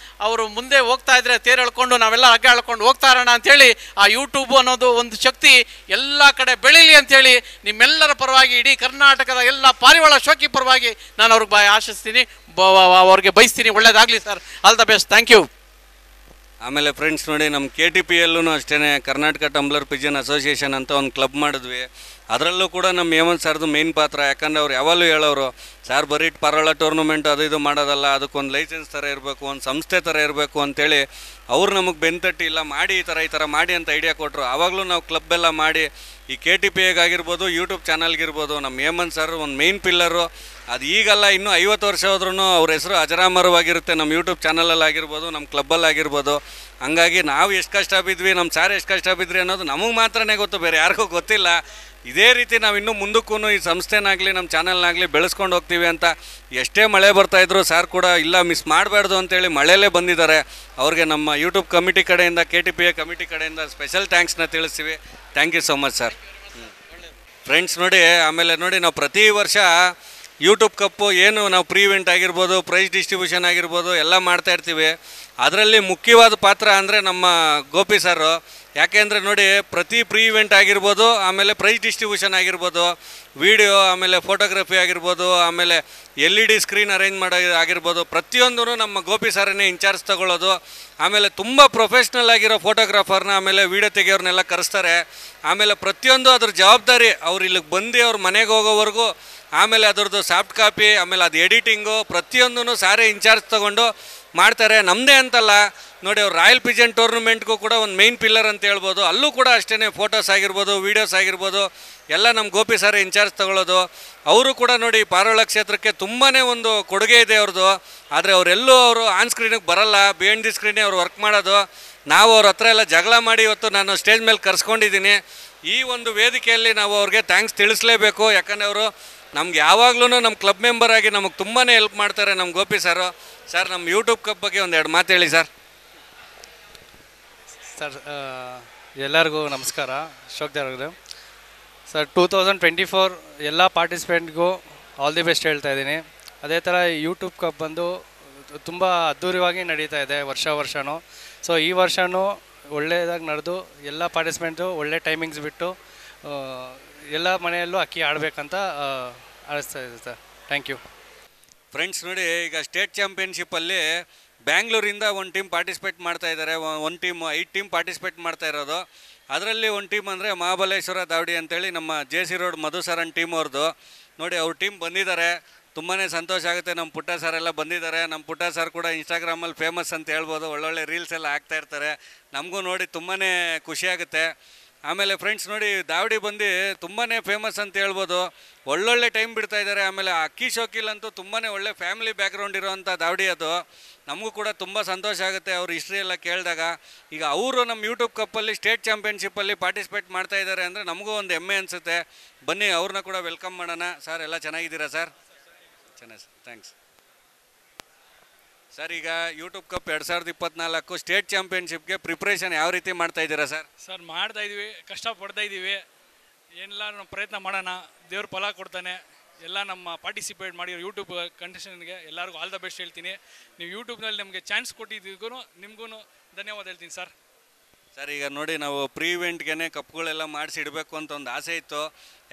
ಅವರು ಮುಂದೆ ಹೋಗ್ತಾ ಇದ್ರೆ ತೇರು ಎಳ್ಕೊಂಡು ನಾವೆಲ್ಲ ಹಗ್ಗ ಎಳ್ಕೊಂಡು ಹೋಗ್ತಾ ಇರೋಣ ಅಂಥೇಳಿ ಆ ಯೂಟ್ಯೂಬು ಅನ್ನೋದು ಒಂದು ಶಕ್ತಿ ಎಲ್ಲ ಕಡೆ ಬೆಳೀಲಿ ಅಂಥೇಳಿ ನಿಮ್ಮೆಲ್ಲರ ಪರವಾಗಿ, ಇಡೀ ಕರ್ನಾಟಕದ ಎಲ್ಲ ಪಾರಿವಾಳ ಶೋಕಿ ಪರವಾಗಿ ನಾನು ಅವ್ರಿಗೆ ಆಶಿಸ್ತೀನಿ, ಅವ್ರಿಗೆ ಬಯಸ್ತೀನಿ. ಒಳ್ಳೇದಾಗಲಿ sir, all the best, thank you. ಆಮೇಲೆ ಫ್ರೆಂಡ್ಸ್ ನೋಡಿ, ನಮ್ಮ KTPಯಲ್ಲೂ ಅಷ್ಟೇ ಕರ್ನಾಟಕ ಟಂಬ್ಲರ್ ಪಿಜನ್ ಅಸೋಸಿಯೇಷನ್ ಅಂತ ಒಂದು ಕ್ಲಬ್ ಮಾಡಿದ್ವಿ. ಅದರಲ್ಲೂ ಕೂಡ ನಮ್ಮ ಹೇಮಂತ್ ಸರ್ದು ಮೇನ್ ಪಾತ್ರ. ಯಾಕಂದರೆ ಅವ್ರು ಯಾವಾಗಲೂ ಹೇಳೋರು, ಸರ್ ಬರೀ ಪಾರೋಳ ಟೂರ್ನಮೆಂಟ್ ಅದು ಇದು ಮಾಡೋದಲ್ಲ, ಅದಕ್ಕೊಂದು ಲೈಸೆನ್ಸ್ ಥರ ಇರಬೇಕು, ಒಂದು ಸಂಸ್ಥೆ ಥರ ಇರಬೇಕು ಅಂತೇಳಿ ಅವ್ರು ನಮಗೆ ಬೆನ್ತಟ್ಟಿ ಇಲ್ಲ ಮಾಡಿ ಈ ಥರ ಮಾಡಿ ಅಂತ ಐಡಿಯಾ ಕೊಟ್ಟರು. ಆವಾಗಲೂ ನಾವು ಕ್ಲಬ್ಬೆಲ್ಲ ಮಾಡಿ ಈ KTPA ಆಗಿರ್ಬೋದು, ಯೂಟ್ಯೂಬ್ ಚಾನಲ್ಗಿರ್ಬೋದು, ನಮ್ಮ ಹೇಮಂತ್ ಸರ್ ಒಂದು ಮೇನ್ ಪಿಲ್ಲರು. ಅದು ಈಗಲ್ಲ, ಇನ್ನೂ 50 ವರ್ಷ ಹೋದ್ರೂ ಅವ್ರ ಹೆಸರು ಅಜರಾಮರವಾಗಿರುತ್ತೆ ನಮ್ಮ ಯೂಟ್ಯೂಬ್ ಚಾನಲಲ್ಲಿ ಆಗಿರ್ಬೋದು, ನಮ್ಮ ಕ್ಲಬ್ಬಲ್ಲಿ ಆಗಿರ್ಬೋದು. ಹಂಗಾಗಿ ನಾವು ಎಷ್ಟು ಕಷ್ಟ ಬಿದ್ವಿ, ನಮ್ಮ ಸಾರ್ ಎಷ್ಟು ಕಷ್ಟ ಬಿದ್ರಿ ಅನ್ನೋದು ನಮಗೆ ಮಾತ್ರನೇ ಗೊತ್ತು, ಬೇರೆ ಯಾರಿಗೂ ಗೊತ್ತಿಲ್ಲ. ಇದೇ ರೀತಿ ನಾವು ಇನ್ನೂ ಮುಂದಕ್ಕೂ ಈ ಸಂಸ್ಥೆನಾಗಲಿ ನಮ್ಮ ಚಾನಲ್ನಾಗಲಿ ಬೆಳೆಸ್ಕೊಂಡು ಹೋಗ್ತೀವಿ ಅಂತ. ಎಷ್ಟೇ ಮಳೆ ಬರ್ತಾಯಿದ್ರು ಸಾರ್ ಕೂಡ ಇಲ್ಲ ಮಿಸ್ ಮಾಡಬಾರ್ದು ಅಂತೇಳಿ ಮಳೆಯಲ್ಲೇ ಬಂದಿದ್ದಾರೆ. ಅವ್ರಿಗೆ ನಮ್ಮ ಯೂಟ್ಯೂಬ್ ಕಮಿಟಿ ಕಡೆಯಿಂದ, KTPA ಕಮಿಟಿ ಕಡೆಯಿಂದ ಸ್ಪೆಷಲ್ ಥ್ಯಾಂಕ್ಸ್ನ ತಿಳಿಸ್ತೀವಿ. Thank you so much sir. Friends ನೋಡಿ, ಆಮೇಲೆ ನೋಡಿ, ನಾವು ಪ್ರತಿ ವರ್ಷ ಯೂಟ್ಯೂಬ್ ಕಪ್ಪು ಏನು ನಾವು ಪ್ರೀ ಇವೆಂಟ್ ಆಗಿರ್ಬೋದು, ಪ್ರೈಸ್ ಡಿಸ್ಟ್ರಿಬ್ಯೂಷನ್ ಆಗಿರ್ಬೋದು ಎಲ್ಲ ಮಾಡ್ತಾಯಿರ್ತೀವಿ. ಅದರಲ್ಲಿ ಮುಖ್ಯವಾದ ಪಾತ್ರ ಅಂದರೆ ನಮ್ಮ ಗೋಪಿ ಸರು. ಯಾಕೆಂದರೆ ನೋಡಿ, ಪ್ರತಿ ಪ್ರೀ ಇವೆಂಟ್ ಆಗಿರ್ಬೋದು, ಆಮೇಲೆ ಪ್ರೈಸ್ ಡಿಸ್ಟ್ರಿಬ್ಯೂಷನ್ ಆಗಿರ್ಬೋದು, ವಿಡಿಯೋ, ಆಮೇಲೆ ಫೋಟೋಗ್ರಫಿ ಆಗಿರ್ಬೋದು, ಆಮೇಲೆ LED ಸ್ಕ್ರೀನ್ ಅರೇಂಜ್ ಮಾಡೋದು ಆಗಿರ್ಬೋದು, ಪ್ರತಿಯೊಂದೂ ನಮ್ಮ ಗೋಪಿ ಸರನ್ನೇ ಇನ್ಚಾರ್ಜ್ ತಗೊಳ್ಳೋದು. ಆಮೇಲೆ ತುಂಬ ಪ್ರೊಫೆಷ್ನಲ್ ಆಗಿರೋ ಫೋಟೋಗ್ರಾಫರ್ನ, ಆಮೇಲೆ ವೀಡಿಯೋ ತೆಗಿಯೋರ್ನೆಲ್ಲ ಕರೆಸ್ತಾರೆ. ಆಮೇಲೆ ಪ್ರತಿಯೊಂದು ಅದ್ರ ಜವಾಬ್ದಾರಿ ಅವ್ರು ಇಲ್ಲಿಗೆ ಬಂದು ಅವ್ರ ಮನೆಗೆ ಹೋಗೋವರೆಗೂ, ಆಮೇಲೆ ಅದರದ್ದು ಸಾಫ್ಟ್ ಕಾಪಿ, ಆಮೇಲೆ ಅದು ಎಡಿಟಿಂಗು, ಪ್ರತಿಯೊಂದೂ ಸಾರೇ ಇನ್ಚಾರ್ಜ್ ತೊಗೊಂಡು ಮಾಡ್ತಾರೆ. ನಮ್ಮದೇ ಅಂತಲ್ಲ ನೋಡಿ, ಅವ್ರು ರಾಯಲ್ ಪಿಜನ್ ಟೂರ್ನಮೆಂಟ್ಗೂ ಕೂಡ ಒಂದು ಮೇನ್ ಪಿಲ್ಲರ್ ಅಂತ ಹೇಳ್ಬೋದು. ಅಲ್ಲೂ ಕೂಡ ಅಷ್ಟೇ ಫೋಟೋಸ್ ಆಗಿರ್ಬೋದು, ವೀಡಿಯೋಸ್ ಆಗಿರ್ಬೋದು ಎಲ್ಲ ನಮ್ಮ ಗೋಪಿ ಸಾರೇ ಇನ್ಚಾರ್ಜ್ ತಗೊಳ್ಳೋದು. ಅವರು ಕೂಡ ನೋಡಿ ಪಾರೋಳ ಕ್ಷೇತ್ರಕ್ಕೆ ತುಂಬಾ ಒಂದು ಕೊಡುಗೆ ಇದೆ ಅವ್ರದ್ದು. ಆದರೆ ಅವರೆಲ್ಲೂ ಅವರು ಆನ್ ಸ್ಕ್ರೀನಿಗೆ ಬರಲ್ಲ, ಬಿಹೈಂಡ್ ದಿ ಸ್ಕ್ರೀನೇ ಅವ್ರು ವರ್ಕ್ ಮಾಡೋದು. ನಾವು ಅವ್ರ ಹತ್ರ ಎಲ್ಲ ಜಗಳ ಮಾಡಿ ಇವತ್ತು ನಾನು ಸ್ಟೇಜ್ ಮೇಲೆ ಕರ್ಸ್ಕೊಂಡಿದ್ದೀನಿ. ಈ ಒಂದು ವೇದಿಕೆಯಲ್ಲಿ ನಾವು ಅವ್ರಿಗೆ ಥ್ಯಾಂಕ್ಸ್ ತಿಳಿಸ್ಲೇಬೇಕು. ಯಾಕಂದರೆ ಅವರು ನಮ್ಗೆ ಯಾವಾಗಲೂ ನಮ್ಮ ಕ್ಲಬ್ ಮೆಂಬರ್ ಆಗಿ ನಮಗೆ ತುಂಬಾ ಹೆಲ್ಪ್ ಮಾಡ್ತಾರೆ ನಮ್ಮ ಗೋಪಿ ಸರು. ಸರ್, ನಮ್ಮ ಯೂಟ್ಯೂಬ್ ಕಪ್ ಬಗ್ಗೆ ಒಂದೆರಡು ಮಾತು ಹೇಳಿ ಸರ್. ಸರ್, ಎಲ್ಲರಿಗೂ ನಮಸ್ಕಾರ. ಅಶೋಕ್ದವ್ರಿಗೆ ಸರ್, 2024 ಎಲ್ಲ ಪಾರ್ಟಿಸಿಪೆಂಟ್ಗೂ ಆಲ್ ದಿ ಬೆಸ್ಟ್ ಹೇಳ್ತಾ ಇದ್ದೀನಿ. ಅದೇ ಥರ ಯೂಟ್ಯೂಬ್ ಕಪ್ ಬಂದು ತುಂಬ ಅದ್ಧೂರಿಯಾಗಿ ನಡೀತಾ ಇದೆ ವರ್ಷವೂ. ಸೊ ಈ ವರ್ಷವೂ ಒಳ್ಳೆಯದಾಗಿ ನಡೆದು ಎಲ್ಲ ಪಾರ್ಟಿಸಿಪೆಂಟು ಒಳ್ಳೆ ಟೈಮಿಂಗ್ಸ್ ಬಿಟ್ಟು ಎಲ್ಲ ಮನೆಯಲ್ಲೂ ಅಕ್ಕಿ ಆಡಬೇಕಂತ ಅನಿಸ್ತಾ ಇದೆ ಸರ್. Thank you. ಫ್ರೆಂಡ್ಸ್ ನೋಡಿ, ಈಗ ಸ್ಟೇಟ್ ಚಾಂಪಿಯನ್ಶಿಪ್ಪಲ್ಲಿ ಬ್ಯಾಂಗ್ಳೂರಿಂದ ಒಂದು ಟೀಮ್ ಪಾರ್ಟಿಸಿಪೇಟ್ ಮಾಡ್ತಾ ಇದ್ದಾರೆ. ಒಂದು ಟೀಮ್ 5 ಟೀಮ್ ಪಾರ್ಟಿಸಿಪೇಟ್ ಮಾಡ್ತಾ ಇರೋದು. ಅದರಲ್ಲಿ ಒಂದು ಟೀಮ್ ಅಂದರೆ ಮಹಾಬಲೇಶ್ವರ ದಾವಡಿ ಅಂತೇಳಿ ನಮ್ಮ JC ರೋಡ್ ಮಧುಸರನ್ ಟೀಮ್ ಅವ್ರದ್ದು. ನೋಡಿ, ಅವ್ರ ಟೀಮ್ ಬಂದಿದ್ದಾರೆ. ತುಂಬಾ ಸಂತೋಷ ಆಗುತ್ತೆ. ನಮ್ಮ ಪುಟ್ಟ ಸರ್ ಎಲ್ಲ ಬಂದಿದ್ದಾರೆ. ನಮ್ಮ ಪುಟ್ಟ ಸರ್ ಕೂಡ ಇನ್ಸ್ಟಾಗ್ರಾಮಲ್ಲಿ ಫೇಮಸ್ ಅಂತ ಹೇಳ್ಬೋದು. ಒಳ್ಳೊಳ್ಳೆ ರೀಲ್ಸ್ ಎಲ್ಲ ಹಾಕ್ತಾ ಇರ್ತಾರೆ. ನಮಗೂ ನೋಡಿ ತುಂಬಾ ಖುಷಿಯಾಗುತ್ತೆ. ಆಮೇಲೆ ಫ್ರೆಂಡ್ಸ್ ನೋಡಿ, ದಾವಡಿ ಬಂದು ತುಂಬಾ ಫೇಮಸ್ ಅಂತ ಹೇಳ್ಬೋದು. ಒಳ್ಳೊಳ್ಳೆ ಟೈಮ್ ಬಿಡ್ತಾ ಇದ್ದಾರೆ. ಆಮೇಲೆ ಅಕ್ಕಿ ಶೋಕಿಲ್ ಅಂತೂ ತುಂಬಾ ಒಳ್ಳೆ ಫ್ಯಾಮಿಲಿ ಬ್ಯಾಕ್ಗ್ರೌಂಡ್ ಇರೋವಂಥ ದಾವಡಿ ಅದು. ನಮಗೂ ಕೂಡ ತುಂಬ ಸಂತೋಷ ಆಗುತ್ತೆ ಅವ್ರ ಹಿಸ್ಟ್ರಿ ಎಲ್ಲ ಕೇಳಿದಾಗ. ಈಗ ಅವರು ನಮ್ಮ ಯೂಟ್ಯೂಬ್ ಕಪ್ಪಲ್ಲಿ ಸ್ಟೇಟ್ ಚಾಂಪಿಯನ್ಶಿಪ್ಪಲ್ಲಿ ಪಾರ್ಟಿಸಿಪೇಟ್ ಮಾಡ್ತಾ ಇದ್ದಾರೆ ಅಂದರೆ ನಮಗೂ ಒಂದು ಹೆಮ್ಮೆ ಅನಿಸುತ್ತೆ. ಬನ್ನಿ, ಅವ್ರನ್ನ ಕೂಡ ವೆಲ್ಕಮ್ ಮಾಡೋಣ. ಸರ್, ಎಲ್ಲ ಚೆನ್ನಾಗಿದ್ದೀರಾ ಸರ್? ಚೆನ್ನಾಗಿ ಸರ್, ಥ್ಯಾಂಕ್ಸ್ ಸರ್. ಈಗ ಯೂಟ್ಯೂಬ್ ಕಪ್ 2024 ಸ್ಟೇಟ್ ಚಾಂಪಿಯನ್ಶಿಪ್ಗೆ ಪ್ರಿಪ್ರೇಷನ್ ಯಾವ ರೀತಿ ಮಾಡ್ತಾ ಇದ್ದೀರಾ ಸರ್? ಸರ್, ಮಾಡ್ತಾಯಿದ್ದೀವಿ, ಕಷ್ಟಪಡ್ತಾ ಇದ್ದೀವಿ. ಏನೆಲ್ಲ ನಾವು ಪ್ರಯತ್ನ ಮಾಡೋಣ, ದೇವ್ರ ಫಲ ಕೊಡ್ತಾನೆ. ಎಲ್ಲ ನಮ್ಮ ಪಾರ್ಟಿಸಿಪೇಟ್ ಮಾಡಿರೋ ಯೂಟ್ಯೂಬ್ ಕಂಟೆಸ್ಟೆಂಟ್ಗೆ ಎಲ್ಲರಿಗೂ ಆಲ್ ದ ಬೆಸ್ಟ್ ಹೇಳ್ತೀನಿ. ನೀವು ಯೂಟ್ಯೂಬ್ನಲ್ಲಿ ನಮಗೆ ಚಾನ್ಸ್ ಕೊಟ್ಟಿದ್ದಕ್ಕೂ ನಿಮಗೂ ಧನ್ಯವಾದ ಹೇಳ್ತೀನಿ ಸರ್. ಸರ್, ಈಗ ನೋಡಿ, ನಾವು ಪ್ರೀ ಇವೆಂಟ್ಗೆ ಕಪ್ಗಳೆಲ್ಲ ಮಾಡಿಸಿ ಇಡಬೇಕು ಅಂತ ಒಂದು ಆಸೆ ಇತ್ತು.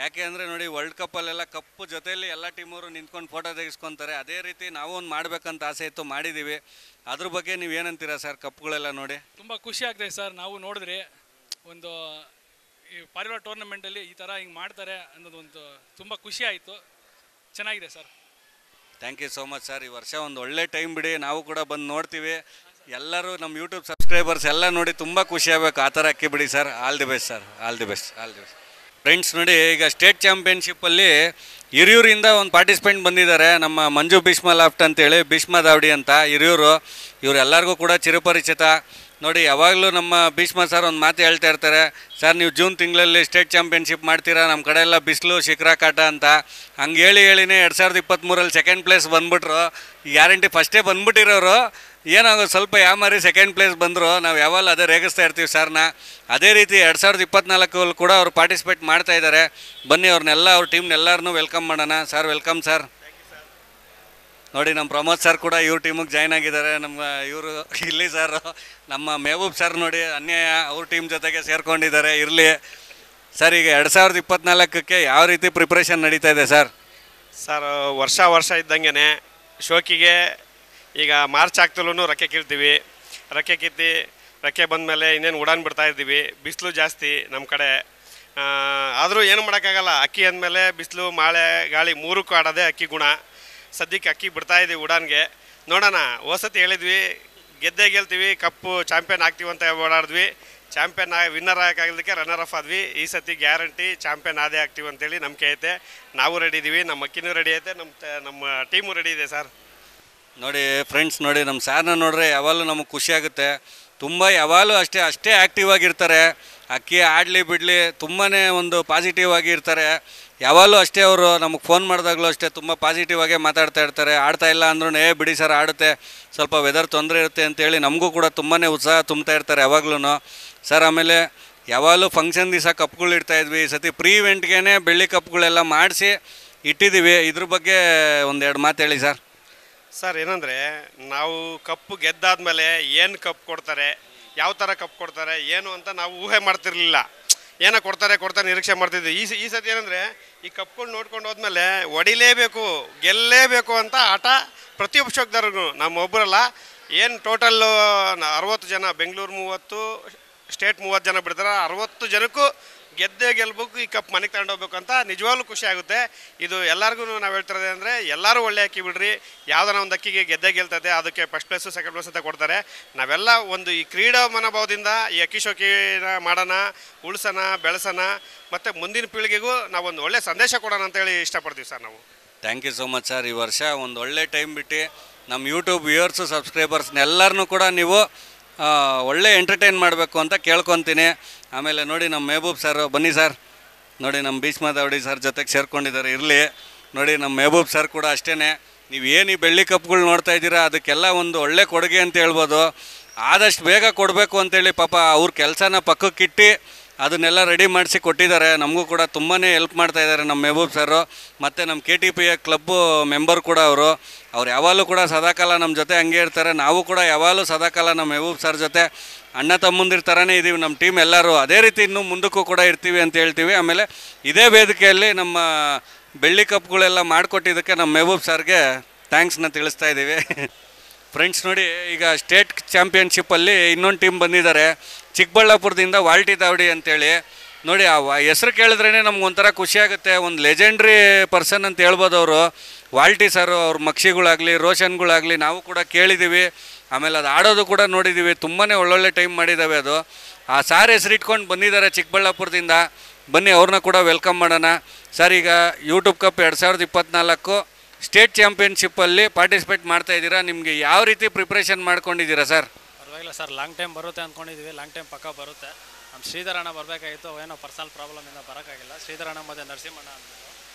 ಯಾಕೆ ಅಂದರೆ ನೋಡಿ, ವರ್ಲ್ಡ್ ಕಪ್ಪಲ್ಲೆಲ್ಲ ಕಪ್ಪು ಜೊತೆಯಲ್ಲಿ ಎಲ್ಲ ಟೀಮವರು ನಿಂತ್ಕೊಂಡು ಫೋಟೋ ತೆಗೆಸ್ಕೊತಾರೆ. ಅದೇ ರೀತಿ ನಾವು ಒಂದು ಮಾಡಬೇಕಂತ ಆಸೆ ಇತ್ತು, ಮಾಡಿದ್ದೀವಿ. ಅದ್ರ ಬಗ್ಗೆ ನೀವು ಏನಂತೀರಾ ಸರ್? ಕಪ್ಗಳೆಲ್ಲ ನೋಡಿ ತುಂಬ ಖುಷಿ ಆಗ್ತದೆ ಸರ್. ನಾವು ನೋಡಿದ್ರೆ ಒಂದು ಈ ಪಾರಿವಾಳ ಟೂರ್ನಮೆಂಟಲ್ಲಿ ಈ ಥರ ಹಿಂಗೆ ಮಾಡ್ತಾರೆ ಅನ್ನೋದು ಒಂದು ತುಂಬ ಖುಷಿ ಆಯಿತು. ಚೆನ್ನಾಗಿದೆ sir. Thank you so much sir. ಈ ವರ್ಷ ಒಂದು ಒಳ್ಳೆ ಟೈಮ್ ಬಿಡಿ, ನಾವು ಕೂಡ ಬಂದು ನೋಡ್ತೀವಿ. ಎಲ್ಲರೂ ನಮ್ಮ ಯೂಟ್ಯೂಬ್ ಸಬ್ಸ್ಕ್ರೈಬರ್ಸ್ ಎಲ್ಲ ನೋಡಿ ತುಂಬ ಖುಷಿ ಆಗಬೇಕು. ಆ ಥರ ಅಕ್ಕಿ ಬಿಡಿ sir. All the best sir. All the best. All the best. Friends ನೋಡಿ, ಈಗ ಸ್ಟೇಟ್ ಚಾಂಪಿಯನ್ಶಿಪ್ಪಲ್ಲಿ ಹಿರಿಯೂರಿಂದ ಒಂದು ಪಾರ್ಟಿಸಿಪೆಂಟ್ ಬಂದಿದ್ದಾರೆ. ನಮ್ಮ ಮಂಜು ಭೀಷ್ಮ ಲಾಫ್ಟ್ ಅಂತೇಳಿ, ಭೀಷ್ಮ ದಾವಡಿ ಅಂತ ಹಿರಿಯೂರು. ಇವರೆಲ್ಲರಿಗೂ ಕೂಡ ಚಿರಪರಿಚಿತ. ನೋಡಿ, ಯಾವಾಗಲೂ ನಮ್ಮ ಭೀಷ್ಮ ಸರ್ ಒಂದು ಮಾತು ಹೇಳ್ತಾ ಇರ್ತಾರೆ, ಸರ್ ನೀವು ಜೂನ್ ತಿಂಗಳಲ್ಲಿ ಸ್ಟೇಟ್ ಚಾಂಪಿಯನ್ಶಿಪ್ ಮಾಡ್ತೀರಾ, ನಮ್ಮ ಕಡೆ ಎಲ್ಲ ಬಿಸಿಲು ಶಿಖರ ಕಾಟ ಅಂತ. ಹಂಗೆ ಹೇಳಿನೇ 2023 ಸೆಕೆಂಡ್ ಪ್ಲೇಸ್ ಬಂದುಬಿಟ್ರು. ಗ್ಯಾರಂಟಿ ಫಸ್ಟೇ ಬಂದುಬಿಟ್ಟಿರೋರು. ಏನಾಗೋದು ಸ್ವಲ್ಪ ಯಾಮಾರಿ ಸೆಕೆಂಡ್ ಪ್ಲೇಸ್ ಬಂದರು. ನಾವು ಯಾವಾಗಲೂ ಅದೇ ರೇಗಿಸ್ತಾ ಇರ್ತೀವಿ ಸರ್ನ. ಅದೇ ರೀತಿ 2024 ಕೂಡ ಅವ್ರು ಪಾರ್ಟಿಸಿಪೇಟ್ ಮಾಡ್ತಾ ಇದ್ದಾರೆ. ಬನ್ನಿ, ಅವ್ರನ್ನೆಲ್ಲ ಅವ್ರ ಟೀಮ್ನೆಲ್ಲರನ್ನೂ ವೆಲ್ಕಮ್ ಮಾಡೋಣ. Sir, welcome sir. ನೋಡಿ, ನಮ್ಮ ಪ್ರಮೋದ್ ಸರ್ ಕೂಡ ಇವ್ರ ಟೀಮಿಗೆ ಜಾಯ್ನ್ ಆಗಿದ್ದಾರೆ. ನಮ್ಮ ಇವರು ಇಲ್ಲಿ ಸರ್, ನಮ್ಮ ಮೆಹಬೂಬ್ ಸರ್ ನೋಡಿ ಅನ್ಯಾಯ ಅವ್ರ ಟೀಮ್ ಜೊತೆಗೆ ಸೇರ್ಕೊಂಡಿದ್ದಾರೆ. ಇರಲಿ ಸರ್. ಈಗ 2024ಕ್ಕೆ ಯಾವ ರೀತಿ ಪ್ರಿಪ್ರೇಷನ್ ನಡೀತಾ ಇದೆ ಸರ್? ಸರ್, ವರ್ಷ ಇದ್ದಂಗೆ ಶೋಕಿಗೆ ಈಗ ಮಾರ್ಚ್ ಆಗ್ತಲೂ ರೆಕ್ಕೆ ಕಿರ್ತೀವಿ. ರೆಕ್ಕೆ ಕಿತ್ತಿ ರೆಕ್ಕೆ ಬಂದಮೇಲೆ ಇನ್ನೇನು ಉಡಾನ್ ಬಿಡ್ತಾ ಇದ್ದೀವಿ. ಬಿಸಿಲು ಜಾಸ್ತಿ ನಮ್ಮ ಕಡೆ. ಆದರೂ ಏನು ಮಾಡೋಕ್ಕಾಗಲ್ಲ. ಅಕ್ಕಿ ಅಂದಮೇಲೆ ಬಿಸಿಲು ಮಳೆ ಗಾಳಿ ಮೂರಕ್ಕೂ ಆಡೋದೇ ಅಕ್ಕಿ ಗುಣ. ಸದ್ಯಕ್ಕೆ ಅಕ್ಕಿ ಬಿಡ್ತಾಯಿದ್ದೀವಿ ಉಡಾನ್ಗೆ. ನೋಡೋಣ, ಹೋಸತಿ ಹೇಳಿದ್ವಿ ಗೆದ್ದೇ ಗೆಲ್ತೀವಿ, ಕಪ್ಪು ಚಾಂಪಿಯನ್ ಆಗ್ತೀವಿ ಅಂತ ಓಡಾಡಿದ್ವಿ. ಚಾಂಪಿಯನ್ ವಿನ್ನರ್ ಆಗೋದಕ್ಕೆ ರನ್ನರ್ ಆಫ್ ಆದ್ವಿ. ಈ ಸತಿ ಗ್ಯಾರಂಟಿ ಚಾಂಪಿಯನ್ ಆದೇ ಆಗ್ತೀವಿ ಅಂತೇಳಿ ನಂಬಿಕೆ ಐತೆ. ನಾವು ರೆಡಿ ಇದ್ದೀವಿ, ನಮ್ಮ ಅಕ್ಕಿನೂ ರೆಡಿ ಐತೆ, ನಮ್ಮ ಟೀಮು ರೆಡಿ ಇದೆ ಸರ್. ನೋಡಿ ಫ್ರೆಂಡ್ಸ್, ನೋಡಿ ನಮ್ಮ ಸಾರ್ನ ನೋಡ್ರೆ ಯಾವಾಗಲೂ ನಮಗೆ ಖುಷಿಯಾಗುತ್ತೆ. ತುಂಬ ಯಾವಾಗಲೂ ಅಷ್ಟೇ ಆ್ಯಕ್ಟಿವ್ ಆಗಿರ್ತಾರೆ. ಅಕ್ಕಿ ಆಡಲಿ ಬಿಡಲಿ ತುಂಬಾ ಒಂದು ಪಾಸಿಟಿವ್ ಆಗಿ ಇರ್ತಾರೆ. ಯಾವಾಗಲೂ ಅಷ್ಟೇ ಅವರು ನಮಗೆ ಫೋನ್ ಮಾಡಿದಾಗಲೂ ಅಷ್ಟೇ ತುಂಬ ಪಾಸಿಟಿವ್ ಆಗೇ ಮಾತಾಡ್ತಾ ಇರ್ತಾರೆ. ಆಡ್ತಾ ಇಲ್ಲ ಅಂದ್ರೂ ಬಿಡಿ ಸರ್ ಆಡುತ್ತೆ, ಸ್ವಲ್ಪ ವೆದರ್ ತೊಂದರೆ ಇರುತ್ತೆ ಅಂತೇಳಿ ನಮಗೂ ಕೂಡ ತುಂಬಾ ಉತ್ಸಾಹ ತುಂಬ್ತಾ ಇರ್ತಾರೆ ಯಾವಾಗ್ಲೂ ಸರ್. ಆಮೇಲೆ ಯಾವಾಗಲೂ ಫಂಕ್ಷನ್ ದಿವಸ ಕಪ್ಗಳು ಇಡ್ತಾಯಿದ್ವಿ. ಈ ಸತಿ ಪ್ರೀ ಇವೆಂಟ್ಗೆ ಬೆಳ್ಳಿ ಕಪ್ಗಳೆಲ್ಲ ಮಾಡಿಸಿ ಇಟ್ಟಿದ್ದೀವಿ. ಇದ್ರ ಬಗ್ಗೆ ಒಂದೆರಡು ಮಾತು ಹೇಳಿ ಸರ್. ಸರ್ ಏನಂದರೆ, ನಾವು ಕಪ್ಪು ಗೆದ್ದಾದ್ಮೇಲೆ ಏನು ಕಪ್ ಕೊಡ್ತಾರೆ, ಯಾವ ಥರ ಕಪ್ ಕೊಡ್ತಾರೆ ಏನು ಅಂತ ನಾವು ಊಹೆ ಮಾಡ್ತಿರ್ಲಿಲ್ಲ. ಏನೋ ಕೊಡ್ತಾರೆ ನಿರೀಕ್ಷೆ ಮಾಡ್ತಿದ್ವಿ. ಈ ಸತಿ ಏನಂದರೆ, ಈ ಕಪ್ಕೊಂಡು ನೋಡ್ಕೊಂಡು ಹೋದ್ಮೇಲೆ ಹೊಡಿಲೇಬೇಕು, ಗೆಲ್ಲೇಬೇಕು ಅಂತ ಆಟ ಪ್ರತಿಯೊಬ್ಬ ಶೋಕ್ದಾರರು. ನಮ್ಮ ಒಬ್ಬರಲ್ಲ, ಏನು ಟೋಟಲ್ಲು 60 ಜನ, ಬೆಂಗಳೂರು 30, ಸ್ಟೇಟ್ 30 ಜನ ಬಿಡ್ತಾರೆ. 60 ಜನಕ್ಕೂ ಗೆದ್ದೇ ಗೆಲ್ಬೇಕು, ಈ ಕಪ್ ಮನೆಗೆ ತಗೊಂಡೋಗ್ಬೇಕು ಅಂತ ನಿಜವಾಗ್ಲೂ ಖುಷಿ ಆಗುತ್ತೆ. ಇದು ಎಲ್ಲರಿಗೂ ನಾವು ಹೇಳ್ತಿರೋದು ಅಂದರೆ, ಎಲ್ಲರೂ ಒಳ್ಳೆ ಅಕ್ಕಿ ಬಿಡ್ರಿ. ಯಾವುದೋ ಒಂದು ಅಕ್ಕಿಗೆ ಗೆದ್ದೇ ಗೆಲ್ತದೆ, ಅದಕ್ಕೆ ಫಸ್ಟ್ ಪ್ಲೇಸು ಸೆಕೆಂಡ್ ಪ್ಲೇಸ್ ಅಂತ ಕೊಡ್ತಾರೆ. ನಾವೆಲ್ಲ ಒಂದು ಈ ಕ್ರೀಡಾ ಮನೋಭಾವದಿಂದ ಈ ಅಕ್ಕಿ ಶೋಕಿನ ಮಾಡೋಣ, ಉಳಿಸೋಣ, ಬೆಳೆಸೋಣ, ಮತ್ತು ಮುಂದಿನ ಪೀಳಿಗೆಗೂ ನಾವೊಂದು ಒಳ್ಳೆ ಸಂದೇಶ ಕೊಡೋಣ ಅಂತೇಳಿ ಇಷ್ಟಪಡ್ತೀವಿ ಸರ್ ನಾವು. Thank you so much sir. ಈ ವರ್ಷ ಒಂದು ಒಳ್ಳೆ ಟೈಮ್ ಬಿಟ್ಟು ನಮ್ಮ ಯೂಟ್ಯೂಬ್ ವ್ಯೂವರ್ಸು ಸಬ್ಸ್ಕ್ರೈಬರ್ಸ್ನೆಲ್ಲರನ್ನೂ ಕೂಡ ನೀವು ಒಳ್ಳೆ ಎಂಟರ್ಟೈನ್ ಮಾಡಬೇಕು ಅಂತ ಕೇಳ್ಕೊತೀನಿ. ಆಮೇಲೆ ನೋಡಿ ನಮ್ಮ ಮೆಹಬೂಬ್ ಸರ್, ಬನ್ನಿ ಸರ್. ನೋಡಿ ನಮ್ಮ ಭೀಷ್ಮದವಡಿ ಸರ್ ಜೊತೆಗೆ ಸೇರ್ಕೊಂಡಿದ್ದಾರೆ, ಇರಲಿ. ನೋಡಿ ನಮ್ಮ ಮೆಹಬೂಬ್ ಸರ್ ಕೂಡ ಅಷ್ಟೇ. ನೀವು ಏನು ಈ ಬೆಳ್ಳಿ ಕಪ್ಗಳು ನೋಡ್ತಾ ಇದ್ದೀರಾ, ಅದಕ್ಕೆಲ್ಲ ಒಂದು ಒಳ್ಳೆ ಕೊಡುಗೆ ಅಂತ ಹೇಳ್ಬೋದು. ಆದಷ್ಟು ಬೇಗ ಕೊಡಬೇಕು ಅಂತೇಳಿ ಪಾಪ ಅವ್ರ ಕೆಲಸನ ಪಕ್ಕಕ್ಕಿಟ್ಟು ಅದನ್ನೆಲ್ಲ ರೆಡಿ ಮಾಡಿಸಿ ಕೊಟ್ಟಿದ್ದಾರೆ. ನಮಗೂ ಕೂಡ ತುಂಬಾ ಹೆಲ್ಪ್ ಮಾಡ್ತಾ ಇದ್ದಾರೆ ನಮ್ಮ ಮೆಹಬೂಬ್ ಸರು. ಮತ್ತು ನಮ್ಮ KTPA ಕ್ಲಬ್ಬು ಮೆಂಬರ್ ಕೂಡ ಅವ್ರು ಯಾವಾಗಲೂ ಕೂಡ ಸದಾಕಾಲ ನಮ್ಮ ಜೊತೆ ಹಂಗೆ ಇರ್ತಾರೆ. ನಾವು ಕೂಡ ಯಾವಾಗಲೂ ಸದಾಕಾಲ ನಮ್ಮ ಮೆಹಬೂಬ್ ಸರ್ ಜೊತೆ ಅಣ್ಣ ತಮ್ಮಂದಿರ ಥರನೇ ಇದ್ದೀವಿ. ನಮ್ಮ ಟೀಮ್ ಎಲ್ಲರೂ ಅದೇ ರೀತಿ ಇನ್ನೂ ಮುಂದಕ್ಕೂ ಕೂಡ ಇರ್ತೀವಿ ಅಂತ ಹೇಳ್ತೀವಿ. ಆಮೇಲೆ ಇದೇ ವೇದಿಕೆಯಲ್ಲಿ ನಮ್ಮ ಬೆಳ್ಳಿ ಕಪ್ಗಳೆಲ್ಲ ಮಾಡಿಕೊಟ್ಟಿದ್ದಕ್ಕೆ ನಮ್ಮ ಮೆಹಬೂಬ್ ಸರ್ಗೆ ಥ್ಯಾಂಕ್ಸ್ನ ತಿಳಿಸ್ತಾ ಇದ್ದೀವಿ. ಫ್ರೆಂಡ್ಸ್ ನೋಡಿ, ಈಗ ಸ್ಟೇಟ್ ಚಾಂಪಿಯನ್ಶಿಪ್ಪಲ್ಲಿ ಇನ್ನೊಂದು ಟೀಮ್ ಬಂದಿದ್ದಾರೆ ಚಿಕ್ಕಬಳ್ಳಾಪುರದಿಂದ, ವಾಲ್ಟಿ ದಾವಡಿ ಅಂತೇಳಿ. ನೋಡಿ ಆ ಹೆಸರು ಕೇಳಿದ್ರೇ ನಮ್ಗೊಂಥರ ಖುಷಿಯಾಗುತ್ತೆ. ಒಂದು ಲೆಜೆಂಡ್ರಿ ಪರ್ಸನ್ ಅಂತ ಹೇಳ್ಬೋದು ಅವರು. ವಾಲ್ಟಿ ಸರು ಅವ್ರ ಮಕ್ಷಿಗಳಾಗಲಿ ರೋಷನ್ಗಳಾಗಲಿ ನಾವು ಕೂಡ ಕೇಳಿದ್ದೀವಿ. ಆಮೇಲೆ ಅದು ಆಡೋದು ಕೂಡ ನೋಡಿದ್ದೀವಿ. ತುಂಬಾ ಒಳ್ಳೊಳ್ಳೆ ಟೈಮ್ ಮಾಡಿದ್ದಾವೆ ಅದು. ಆ ಸಾರ್ ಹೆಸರಿಟ್ಕೊಂಡು ಬಂದಿದ್ದಾರೆ ಚಿಕ್ಕಬಳ್ಳಾಪುರದಿಂದ. ಬನ್ನಿ ಅವ್ರನ್ನ ಕೂಡ ವೆಲ್ಕಮ್ ಮಾಡೋಣ. ಸರ್, ಈಗ ಯೂಟ್ಯೂಬ್ ಕಪ್ 2024 ಸ್ಟೇಟ್ ಚಾಂಪಿಯನ್ಶಿಪ್ಪಲ್ಲಿ ಪಾರ್ಟಿಸಿಪೇಟ್ ಮಾಡ್ತಾ ಇದ್ದೀರಾ. ನಿಮಗೆ ಯಾವ ರೀತಿ ಪ್ರಿಪ್ರೇಷನ್ ಮಾಡ್ಕೊಂಡಿದ್ದೀರಾ ಸರ್? ಪರವಾಗಿಲ್ಲ ಸರ್, ಲಾಂಗ್ ಟೈಮ್ ಬರುತ್ತೆ ಅಂದ್ಕೊಂಡಿದ್ದೀವಿ. ಲಾಂಗ್ ಟೈಮ್ ಪಕ್ಕ ಬರುತ್ತೆ. ನಮ್ಮ ಶ್ರೀಧರಣ್ಣ ಬರಬೇಕಾಗಿತ್ತು, ಏನೋ ಪರ್ಸನಲ್ ಪ್ರಾಬ್ಲಮಿಂದ ಬರೋಕ್ಕಾಗಿಲ್ಲ. ಶ್ರೀಧರಣ್ಣ ಮತ್ತು ನರಸಿಂಹಣ್ಣ ಅಂದ್ಬಿಟ್ಟು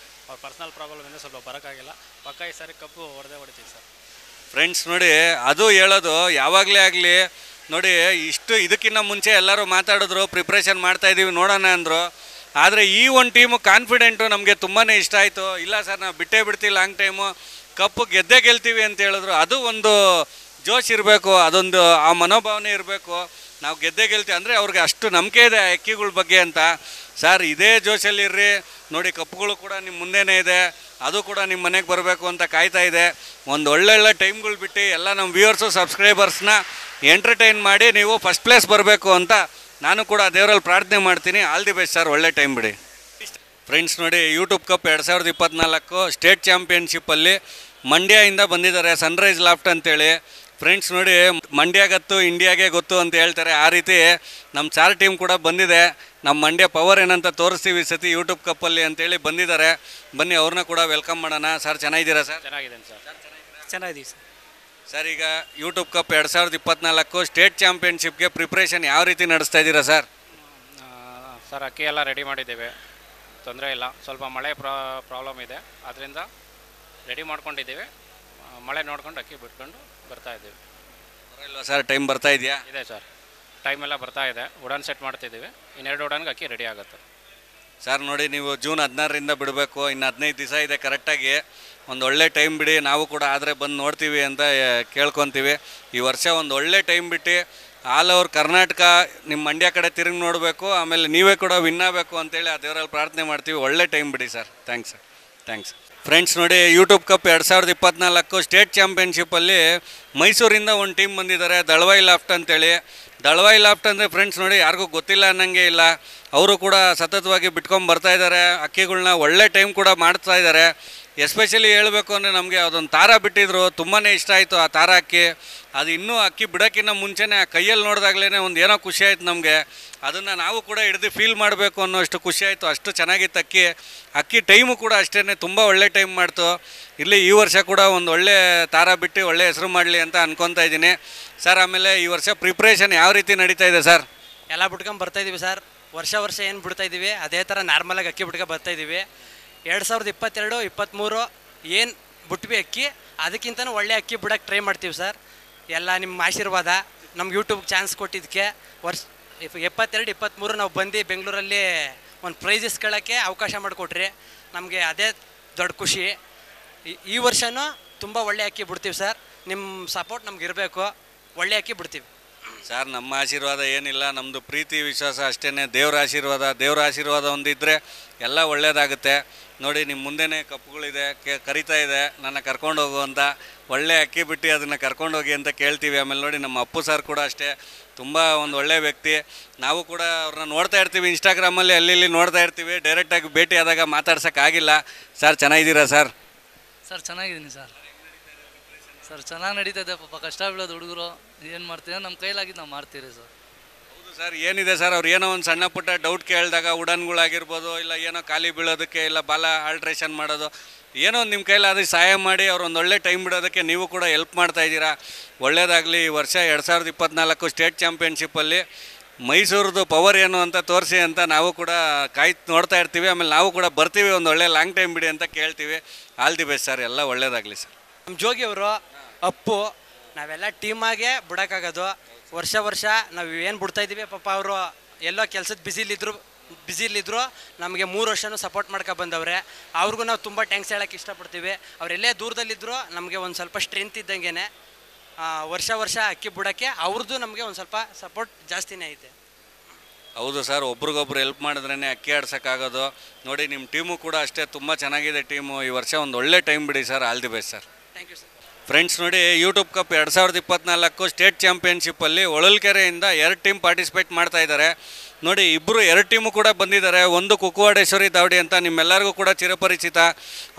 ಅವ್ರ ಪರ್ಸನಲ್ ಪ್ರಾಬ್ಲಮಿಂದ ಸ್ವಲ್ಪ ಬರೋಕ್ಕಾಗಿಲ್ಲ. ಪಕ್ಕ ಈ ಸಾರಿ ಕಪ್ಪು ಹೊಡಿತೀವಿ ಸರ್. ಫ್ರೆಂಡ್ಸ್ ನೋಡಿ, ಅದು ಹೇಳೋದು ಯಾವಾಗಲೇ ಆಗಲಿ ನೋಡಿ, ಇದಕ್ಕಿಂತ ಮುಂಚೆ ಎಲ್ಲರೂ ಮಾತಾಡಿದ್ರು, ಪ್ರಿಪ್ರೇಷನ್ ಮಾಡ್ತಾಯಿದ್ದೀವಿ ನೋಡೋಣ ಅಂದರು. ಆದರೆ ಈ ಒಂದು ಟೀಮು ಕಾನ್ಫಿಡೆಂಟು ನಮಗೆ ತುಂಬಾ ಇಷ್ಟ ಆಯಿತು. ಇಲ್ಲ ಸರ್, ನಾವು ಬಿಟ್ಟೇ ಬಿಡ್ತೀವಿ, ಲಾಂಗ್ ಟೈಮು ಕಪ್ಪು ಗೆದ್ದೇ ಗೆಲ್ತೀವಿ ಅಂತ ಹೇಳಿದ್ರು. ಅದು ಒಂದು ಜೋಶ್ ಇರಬೇಕು, ಅದೊಂದು ಆ ಮನೋಭಾವನೆ ಇರಬೇಕು. ನಾವು ಗೆದ್ದೇ ಗೆಲ್ತೀವಿ ಅಂದರೆ ಅವ್ರಿಗೆ ಅಷ್ಟು ನಂಬಿಕೆ ಇದೆ ಅಕ್ಕಿಗಳ ಬಗ್ಗೆ ಅಂತ. ಸರ್, ಇದೇ ಜೋಶಲ್ಲಿರ್ರಿ. ನೋಡಿ, ಕಪ್ಪುಗಳು ಕೂಡ ನಿಮ್ಮ ಮುಂದೆನೇ ಇದೆ, ಅದು ಕೂಡ ನಿಮ್ಮ ಮನೆಗೆ ಬರಬೇಕು ಅಂತ ಕಾಯ್ತಾ ಇದೆ. ಒಂದು ಒಳ್ಳೊಳ್ಳೆ ಟೈಮ್ಗಳು ಬಿಟ್ಟು ಎಲ್ಲ ನಮ್ಮ ವ್ಯೂವರ್ಸು ಸಬ್ಸ್ಕ್ರೈಬರ್ಸ್ನ ಎಂಟರ್ಟೈನ್ ಮಾಡಿ ನೀವು ಫಸ್ಟ್ ಪ್ಲೇಸ್ ಬರಬೇಕು ಅಂತ ನಾನು ಕೂಡ ದೇವರಲ್ಲಿ ಪ್ರಾರ್ಥನೆ ಮಾಡ್ತೀನಿ. ಆಲ್ ದಿ ಬೆಸ್ಟ್ ಸರ್, ಒಳ್ಳೆ ಟೈಮ್ ಬಿಡಿ. ಫ್ರೆಂಡ್ಸ್ ನೋಡಿ, ಯೂಟ್ಯೂಬ್ ಕಪ್ 2024 ಸ್ಟೇಟ್ ಚಾಂಪಿಯನ್ಶಿಪ್ಪಲ್ಲಿ ಮಂಡ್ಯದಿಂದ ಬಂದಿದ್ದಾರೆ, ಸನ್ರೈಸ್ ಲಾಫ್ಟ್ ಅಂತೇಳಿ. ಫ್ರೆಂಡ್ಸ್ ನೋಡಿ, ಮಂಡ್ಯಗತ್ತು ಇಂಡಿಯಾಗೆ ಗೊತ್ತು ಅಂತ ಹೇಳ್ತಾರೆ. ಆ ರೀತಿ ನಮ್ಮ ಸಾರ್ ಟೀಮ್ ಕೂಡ ಬಂದಿದೆ. ನಮ್ಮ ಮಂಡ್ಯ ಪವರ್ ಏನಂತ ತೋರಿಸ್ತೀವಿ ಈ ಸತಿ ಯೂಟ್ಯೂಬ್ ಕಪ್ಪಲ್ಲಿ ಅಂತೇಳಿ ಬಂದಿದ್ದಾರೆ. ಬನ್ನಿ ಅವ್ರನ್ನ ಕೂಡ ವೆಲ್ಕಮ್ ಮಾಡೋಣ. ಸರ್, ಚೆನ್ನಾಗಿದ್ದೀರಾ ಸರ್? ಚೆನ್ನಾಗಿದ್ದೇನೆ ಸರ್. ಚೆನ್ನಾಗಿದ್ದೀವಿ ಸರ್. ಸರ್, ಈಗ ಯೂಟ್ಯೂಬ್ ಕಪ್ 2024 ಸ್ಟೇಟ್ ಚಾಂಪಿಯನ್ಶಿಪ್ಗೆ ಪ್ರಿಪ್ರೇಷನ್ ಯಾವ ರೀತಿ ನಡೆಸ್ತಾ ಇದ್ದೀರಾ ಸರ್? ಸರ್, ಅಕ್ಕಿ ಎಲ್ಲ ರೆಡಿ ಮಾಡಿದ್ದೇವೆ, ತೊಂದರೆ ಇಲ್ಲ. ಸ್ವಲ್ಪ ಮಳೆ ಪ್ರಾಬ್ಲಮ್ ಇದೆ, ಅದರಿಂದ ರೆಡಿ ಮಾಡ್ಕೊಂಡಿದ್ದೀವಿ. ಮಳೆ ನೋಡ್ಕೊಂಡು ಅಕ್ಕಿ ಬಿಟ್ಕೊಂಡು ಬರ್ತಾ ಇದ್ದೀವಿ. ಬರಲ್ವಾ ಸರ್? ಟೈಮ್ ಬರ್ತಾ ಇದೆಯಾ? ಇದೆ ಸರ್, ಟೈಮೆಲ್ಲ ಬರ್ತಾ ಇದೆ. ಉಡಾನ್ ಸೆಟ್ ಮಾಡ್ತಿದ್ದೀವಿ. ಇನ್ನೆರಡು ಉಡಾನ್ಗೆ ಅಕ್ಕಿ ರೆಡಿ ಆಗುತ್ತೆ. ಸರ್ ನೋಡಿ, ನೀವು ಜೂನ್ 16ರಿಂದ ಬಿಡಬೇಕು, ಇನ್ನು 15 ದಿವಸ ಇದೆ ಕರೆಕ್ಟಾಗಿ. ಒಂದು ಒಳ್ಳೆ ಟೈಮ್ ಬಿಡಿ, ನಾವು ಕೂಡ ಆದರೆ ಬಂದು ನೋಡ್ತೀವಿ ಅಂತ ಕೇಳ್ಕೊತೀವಿ. ಈ ವರ್ಷ ಒಂದು ಒಳ್ಳೆ ಟೈಮ್ ಬಿಟ್ಟು ಆಲ್ ಓವರ್ ಕರ್ನಾಟಕ ನಿಮ್ಮ ಮಂಡ್ಯ ಕಡೆ ತಿರುಗಿ ನೋಡಬೇಕು. ಆಮೇಲೆ ನೀವೇ ಕೂಡ ವಿನ್ ಆಗಬೇಕು ಅಂತೇಳಿ ಆ ದೇವರಲ್ಲಿ ಪ್ರಾರ್ಥನೆ ಮಾಡ್ತೀವಿ. ಒಳ್ಳೆ ಟೈಮ್ ಬಿಡಿ sir. Thanks sir, thanks. Friends ನೋಡಿ, ಯೂಟ್ಯೂಬ್ ಕಪ್ 2024 ಸ್ಟೇಟ್ ಚಾಂಪಿಯನ್ಶಿಪ್ಪಲ್ಲಿ ಮೈಸೂರಿಂದ ಒಂದು ಟೀಮ್ ಬಂದಿದ್ದಾರೆ, ದಳವಾಯಿ ಲಾಫ್ಟ್ ಅಂತೇಳಿ. ದಳವಾಯಿ ಲಾಫ್ಟ್ ಅಂದರೆ ಫ್ರೆಂಡ್ಸ್ ನೋಡಿ ಯಾರಿಗೂ ಗೊತ್ತಿಲ್ಲ ಅನ್ನಂಗೆ ಇಲ್ಲ. ಅವರು ಕೂಡ ಸತತವಾಗಿ ಬಿಟ್ಕೊಂಡು ಬರ್ತಾ ಇದ್ದಾರೆ, ಅಕ್ಕಿಗಳ್ನ ಒಳ್ಳೆ ಟೈಮ್ ಕೂಡ ಮಾಡ್ತಾ ಇದ್ದಾರೆ. ಎಸ್ಪೆಷಲಿ ಹೇಳಬೇಕು ಅಂದರೆ ನಮಗೆ ಅದೊಂದು ತಾರ ಬಿಟ್ಟಿದ್ರು, ತುಂಬಾ ಇಷ್ಟ ಆಯಿತು ಆ ತಾರ ಅಕ್ಕಿ. ಅದು ಇನ್ನೂ ಅಕ್ಕಿ ಬಿಡೋಕ್ಕಿಂತ ಮುಂಚೆನೇ ಆ ಕೈಯಲ್ಲಿ ನೋಡಿದಾಗಲೇ ಒಂದು ಏನೋ ಖುಷಿ ಆಯ್ತು ನಮಗೆ. ಅದನ್ನು ನಾವು ಕೂಡ ಹಿಡಿದು ಫೀಲ್ ಮಾಡಬೇಕು ಅನ್ನೋ ಅಷ್ಟು ಖುಷಿ ಆಯಿತು. ಅಷ್ಟು ಚೆನ್ನಾಗಿತ್ತು ಅಕ್ಕಿ ಟೈಮು ಕೂಡ ಅಷ್ಟೇ ತುಂಬ ಒಳ್ಳೆ ಟೈಮ್ ಮಾಡ್ತು. ಇಲ್ಲಿ ಈ ವರ್ಷ ಕೂಡ ಒಂದು ಒಳ್ಳೆ ತಾರ ಬಿಟ್ಟು ಒಳ್ಳೆ ಹೆಸರು ಮಾಡಲಿ ಅಂತ ಅನ್ಕೊತಾ ಇದ್ದೀನಿ ಸರ್. ಆಮೇಲೆ ಈ ವರ್ಷ ಪ್ರಿಪ್ರೇಷನ್ ಯಾವ ರೀತಿ ನಡೀತಾ ಇದೆ ಸರ್? ಎಲ್ಲ ಬಿಟ್ಕೊಂಡು ಬರ್ತಾಯಿದ್ದೀವಿ ಸರ್. ವರ್ಷ ಏನು ಬಿಡ್ತಾಯಿದ್ದೀವಿ ಅದೇ ಥರ ನಾರ್ಮಲಾಗಿ ಅಕ್ಕಿ ಬಿಟ್ಕೊಂಡು ಬರ್ತಾಯಿದ್ದೀವಿ. 2022, 23 ಏನು ಬಿಟ್ವಿ ಅಕ್ಕಿ, ಅದಕ್ಕಿಂತನೂ ಒಳ್ಳೆ ಅಕ್ಕಿ ಬಿಡೋಕ್ಕೆ ಟ್ರೈ ಮಾಡ್ತೀವಿ ಸರ್. ಎಲ್ಲ ನಿಮ್ಮ ಆಶೀರ್ವಾದ, ನಮ್ಗೆ ಯೂಟ್ಯೂಬ್ ಚಾನ್ಸ್ ಕೊಟ್ಟಿದ್ದಕ್ಕೆ. 22, 23 ನಾವು ಬಂದು ಬೆಂಗಳೂರಲ್ಲಿ ಒಂದು ಪ್ರೈಸಸ್ ಕೇಳೋಕ್ಕೆ ಅವಕಾಶ ಮಾಡಿಕೊಟ್ರಿ, ನಮಗೆ ಅದೇ ದೊಡ್ಡ ಖುಷಿ. ಈ ವರ್ಷವೂ ತುಂಬ ಒಳ್ಳೆ ಅಕ್ಕಿ ಬಿಡ್ತೀವಿ ಸರ್. ನಿಮ್ಮ ಸಪೋರ್ಟ್ ನಮ್ಗೆ ಇರಬೇಕು, ಒಳ್ಳೆ ಅಕ್ಕಿ ಬಿಡ್ತೀವಿ ಸರ್. ನಮ್ಮ ಆಶೀರ್ವಾದ ಏನಿಲ್ಲ, ನಮ್ಮದು ಪ್ರೀತಿ ವಿಶ್ವಾಸ ಅಷ್ಟೇ. ದೇವರ ಆಶೀರ್ವಾದ ಒಂದಿದ್ದರೆ ಎಲ್ಲ ಒಳ್ಳೆಯದಾಗುತ್ತೆ. ನೋಡಿ, ನಿಮ್ಮ ಮುಂದೆನೇ ಕಪ್ಪುಗಳಿದೆ, ಕರಿತಾ ಇದೆ ನನ್ನ ಕರ್ಕೊಂಡು ಹೋಗು ಅಂತ. ಒಳ್ಳೆ ಅಕ್ಕಿ ಬಿಟ್ಟು ಅದನ್ನು ಕರ್ಕೊಂಡೋಗಿ ಅಂತ ಕೇಳ್ತೀವಿ. ಆಮೇಲೆ ನೋಡಿ, ನಮ್ಮ ಅಪ್ಪು ಸರ್ ಕೂಡ ಅಷ್ಟೇ ತುಂಬ ಒಂದು ಒಳ್ಳೆಯ ವ್ಯಕ್ತಿ. ನಾವು ಕೂಡ ಅವ್ರನ್ನ ನೋಡ್ತಾ ಇರ್ತೀವಿ, ಇನ್ಸ್ಟಾಗ್ರಾಮಲ್ಲಿ ಅಲ್ಲಿ ನೋಡ್ತಾ ಇರ್ತೀವಿ. ಡೈರೆಕ್ಟಾಗಿ ಭೇಟಿ ಆದಾಗ ಮಾತಾಡ್ಸೋಕ್ಕಾಗಿಲ್ಲ. ಸರ್ ಚೆನ್ನಾಗಿದ್ದೀರಾ ಸರ್? ಸರ್ ಚೆನ್ನಾಗಿದ್ದೀನಿ ಸರ್. ಚೆನ್ನಾಗಿ ನಡೀತದೆ. ಪಾಪ ಕಷ್ಟ ಬೀಳೋದು ಹುಡುಗರು, ಏನು ಮಾಡ್ತೀವಿ ನಮ್ಮ ಕೈಲಾಗಿದ್ದು ನಾವು ಮಾಡ್ತೀರಿ ಸರ್. ಹೌದು ಸರ್. ಏನಿದೆ ಸರ್, ಅವ್ರು ಏನೋ ಒಂದು ಸಣ್ಣ ಪುಟ್ಟ ಡೌಟ್ ಕೇಳಿದಾಗ ಉಡನ್ಗಳಾಗಿರ್ಬೋದು, ಇಲ್ಲ ಏನೋ ಖಾಲಿ ಬೀಳೋದಕ್ಕೆ, ಇಲ್ಲ ಬಾಲ ಆಲ್ಟ್ರೇಷನ್ ಮಾಡೋದು, ಏನೋ ನಿಮ್ಮ ಕೈಲಾದ್ರೆ ಸಹಾಯ ಮಾಡಿ ಅವ್ರು ಒಂದು ಒಳ್ಳೆ ಟೈಮ್ ಬಿಡೋದಕ್ಕೆ ನೀವು ಕೂಡ ಹೆಲ್ಪ್ ಮಾಡ್ತಾಯಿದ್ದೀರಾ. ಒಳ್ಳೆಯದಾಗಲಿ. ಈ ವರ್ಷ 2024 ಸ್ಟೇಟ್ ಚಾಂಪಿಯನ್ಶಿಪ್ಪಲ್ಲಿ ಮೈಸೂರದು ಪವರ್ ಏನು ಅಂತ ತೋರಿಸಿ ಅಂತ ನಾವು ಕೂಡ ನೋಡ್ತಾ ಇರ್ತೀವಿ. ಆಮೇಲೆ ನಾವು ಕೂಡ ಬರ್ತೀವಿ, ಒಂದು ಒಳ್ಳೆ ಲಾಂಗ್ ಟೈಮ್ ಬಿಡಿ ಅಂತ ಕೇಳ್ತೀವಿ. ಆಲ್ ದಿ ಬೆಸ್ಟ್ ಸರ್, ಎಲ್ಲ ಒಳ್ಳೆಯದಾಗಲಿ ಸರ್. ನಮ್ಮ ಜೋಗಿಯವರು, ಅಪ್ಪು, ನಾವೆಲ್ಲ ಟೀಮಾಗೆ ಬಿಡೋಕ್ಕಾಗೋದು. ವರ್ಷ ನಾವು ಏನು ಬಿಡ್ತಾಯಿದ್ದೀವಿ. ಪಾಪ ಅವರು ಎಲ್ಲೋ ಕೆಲಸದ ಬ್ಯುಸಿಲಿದ್ರು ನಮಗೆ 3 ವರ್ಷನೂ ಸಪೋರ್ಟ್ ಮಾಡ್ಕೊ ಬಂದವ್ರೆ. ಅವ್ರಿಗೂ ನಾವು ತುಂಬ ಟ್ಯಾಂಕ್ಸ್ ಹೇಳೋಕ್ಕೆ ಇಷ್ಟಪಡ್ತೀವಿ. ಅವರೆಲ್ಲೇ ದೂರದಲ್ಲಿದ್ದರು ನಮಗೆ ಒಂದು ಸ್ವಲ್ಪ ಸ್ಟ್ರೆಂತ್ ಇದ್ದಂಗೆ. ವರ್ಷ ಅಕ್ಕಿ ಬಿಡೋಕ್ಕೆ ಅವ್ರದ್ದು ನಮಗೆ ಒಂದು ಸ್ವಲ್ಪ ಸಪೋರ್ಟ್ ಜಾಸ್ತಿನೇ ಐತೆ. ಹೌದು ಸರ್, ಒಬ್ರಿಗೊಬ್ರು ಹೆಲ್ಪ್ ಮಾಡಿದ್ರೇ ಅಕ್ಕಿ ಆಡ್ಸೋಕ್ಕಾಗೋದು. ನೋಡಿ, ನಿಮ್ಮ ಟೀಮು ಕೂಡ ಅಷ್ಟೇ ತುಂಬ ಚೆನ್ನಾಗಿದೆ ಟೀಮು. ಈ ವರ್ಷ ಒಂದು ಒಳ್ಳೆ ಟೈಮ್ ಬಿಡಿ sir. All the best sir. Thank you sir. Friends ನೋಡಿ, ಯೂಟ್ಯೂಬ್ ಕಪ್ 2024 ಸ್ಟೇಟ್ ಚಾಂಪಿಯನ್ಶಿಪ್ಪಲ್ಲಿ ಹೊಳಲ್ಕೆರೆಯಿಂದ 2 ಟೀಮ್ ಪಾರ್ಟಿಸಿಪೇಟ್ ಮಾಡ್ತಾ ಇದ್ದಾರೆ. ನೋಡಿ, 2 ಟೀಮು ಕೂಡ ಬಂದಿದ್ದಾರೆ. ಒಂದು ಕುಕ್ಕುವಾಡೇಶ್ವರಿ ದಾವಡಿ ಅಂತ ನಿಮ್ಮೆಲ್ಲರಿಗೂ ಕೂಡ ಚಿರಪರಿಚಿತ.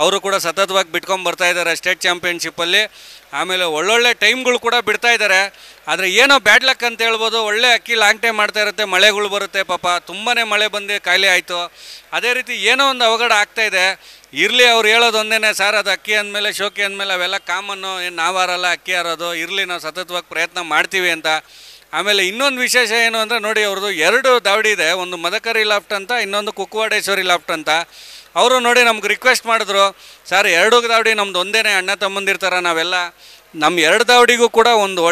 ಅವರು ಕೂಡ ಸತತವಾಗಿ ಬಿಟ್ಕೊಂಡು ಬರ್ತಾ ಇದ್ದಾರೆ ಸ್ಟೇಟ್ ಚಾಂಪಿಯನ್ಶಿಪ್ಪಲ್ಲಿ. ಆಮೇಲೆ ಒಳ್ಳೊಳ್ಳೆ ಟೈಮ್ಗಳು ಕೂಡ ಬಿಡ್ತಾ ಇದ್ದಾರೆ. ಆದರೆ ಏನೋ ಬ್ಯಾಡ್ ಲಕ್ ಅಂತ ಹೇಳ್ಬೋದು. ಒಳ್ಳೆ ಅಕ್ಕಿ ಲಾಂಗ್ ಟೈಮ್ ಮಾಡ್ತಾ ಇರುತ್ತೆ, ಮಳೆಗಳು ಬರುತ್ತೆ. ಪಾಪ ತುಂಬಾ ಮಳೆ ಬಂದು ಕಾಯಿಲೆ ಆಯಿತು. ಅದೇ ರೀತಿ ಏನೋ ಒಂದು ಅವಘಡ ಆಗ್ತಾಯಿದೆ. ಇರಲಿ, ಅವ್ರು ಹೇಳೋದು ಒಂದೇ ಸರ್, ಅದು ಅಕ್ಕಿ ಅಂದಮೇಲೆ ಶೋಕಿ ಅಂದಮೇಲೆ ಅವೆಲ್ಲ ಕಾಮನ್ನು, ಏನು ನಾವಾರಲ್ಲ ಅಕ್ಕಿ ಹಾರೋದು. ಇರಲಿ, ನಾವು ಸತತವಾಗಿ ಪ್ರಯತ್ನ ಮಾಡ್ತೀವಿ ಅಂತ. ಆಮೇಲೆ ಇನ್ನೊಂದು ವಿಶೇಷ ಏನು ಅಂದರೆ ನೋಡಿ, ಅವ್ರದ್ದು 2 ದಾವಡಿ ಇದೆ. ಒಂದು ಮದಕರಿ ಲಾಫ್ಟ್ ಅಂತ, ಇನ್ನೊಂದು ಕುಕ್ಕುವಾಡೇಶ್ವರಿ ಲಾಫ್ಟ್ ಅಂತ. ಅವರು ನೋಡಿ ನಮ್ಗೆ ರಿಕ್ವೆಸ್ಟ್ ಮಾಡಿದ್ರು, ಸರ್ 2 ದಾವಡಿ ನಮ್ದು ಒಂದೇ, ಅಣ್ಣ ತಮ್ಮಂದಿರ್ತಾರ ನಾವೆಲ್ಲ, ನಮ್ಮ 2 ದಾವಡಿಗೂ ಕೂಡ ಒಂದು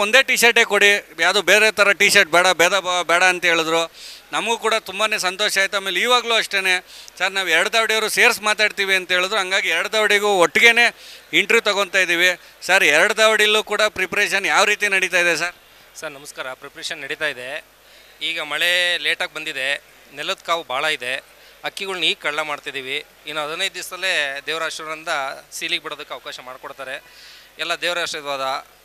ಒಂದೇ ಟಿ ಶರ್ಟೇ ಕೊಡಿ, ಯಾವುದು ಬೇರೆ ಥರ ಟಿ ಶರ್ಟ್ ಬೇಡ, ಭೇದ ಭಾವ ಬೇಡ ಅಂತ ಹೇಳಿದ್ರು. ನಮಗೂ ಕೂಡ ತುಂಬಾ ಸಂತೋಷ ಆಯಿತು. ಆಮೇಲೆ ಇವಾಗಲೂ ಅಷ್ಟೇ, ಸರ್ ನಾವು 2 ದಾವಡಿಯವರು ಸೇರಿಸಿ ಮಾತಾಡ್ತೀವಿ ಅಂತ ಹೇಳಿದ್ರು. ಹಂಗಾಗಿ 2 ದಾವಡಿಗೂ ಒಟ್ಟಿಗೆ ಇಂಟರ್ವ್ಯೂ ತೊಗೊತಾ ಇದ್ದೀವಿ. ಸರ್ 2 ದಾವಡಿಲೂ ಕೂಡ ಪ್ರಿಪ್ರೇಷನ್ ಯಾವ ರೀತಿ ನಡೀತಾ ಇದೆ ಸರ್? ಸರ್ ನಮಸ್ಕಾರ. ಪ್ರಿಪ್ರೇಷನ್ ನಡೀತಾ ಇದೆ. ಈಗ ಮಳೆ ಲೇಟಾಗಿ ಬಂದಿದೆ, ನೆಲದ ಕಾವು ಭಾಳ ಇದೆ. ಅಕ್ಕಿಗಳ್ನ ಈಗ ಕಳ್ಳ ಮಾಡ್ತಿದ್ದೀವಿ. ಇನ್ನು 15 ದಿವಸದಲ್ಲೇ ದೇವರ ಆಶೀರ್ವಾದದಿಂದ ಸೀಲಿಗೆ ಬಿಡೋದಕ್ಕೆ ಅವಕಾಶ ಮಾಡಿಕೊಡ್ತಾರೆ. ಎಲ್ಲ ದೇವರ ಆಶೀರ್ವಾದ.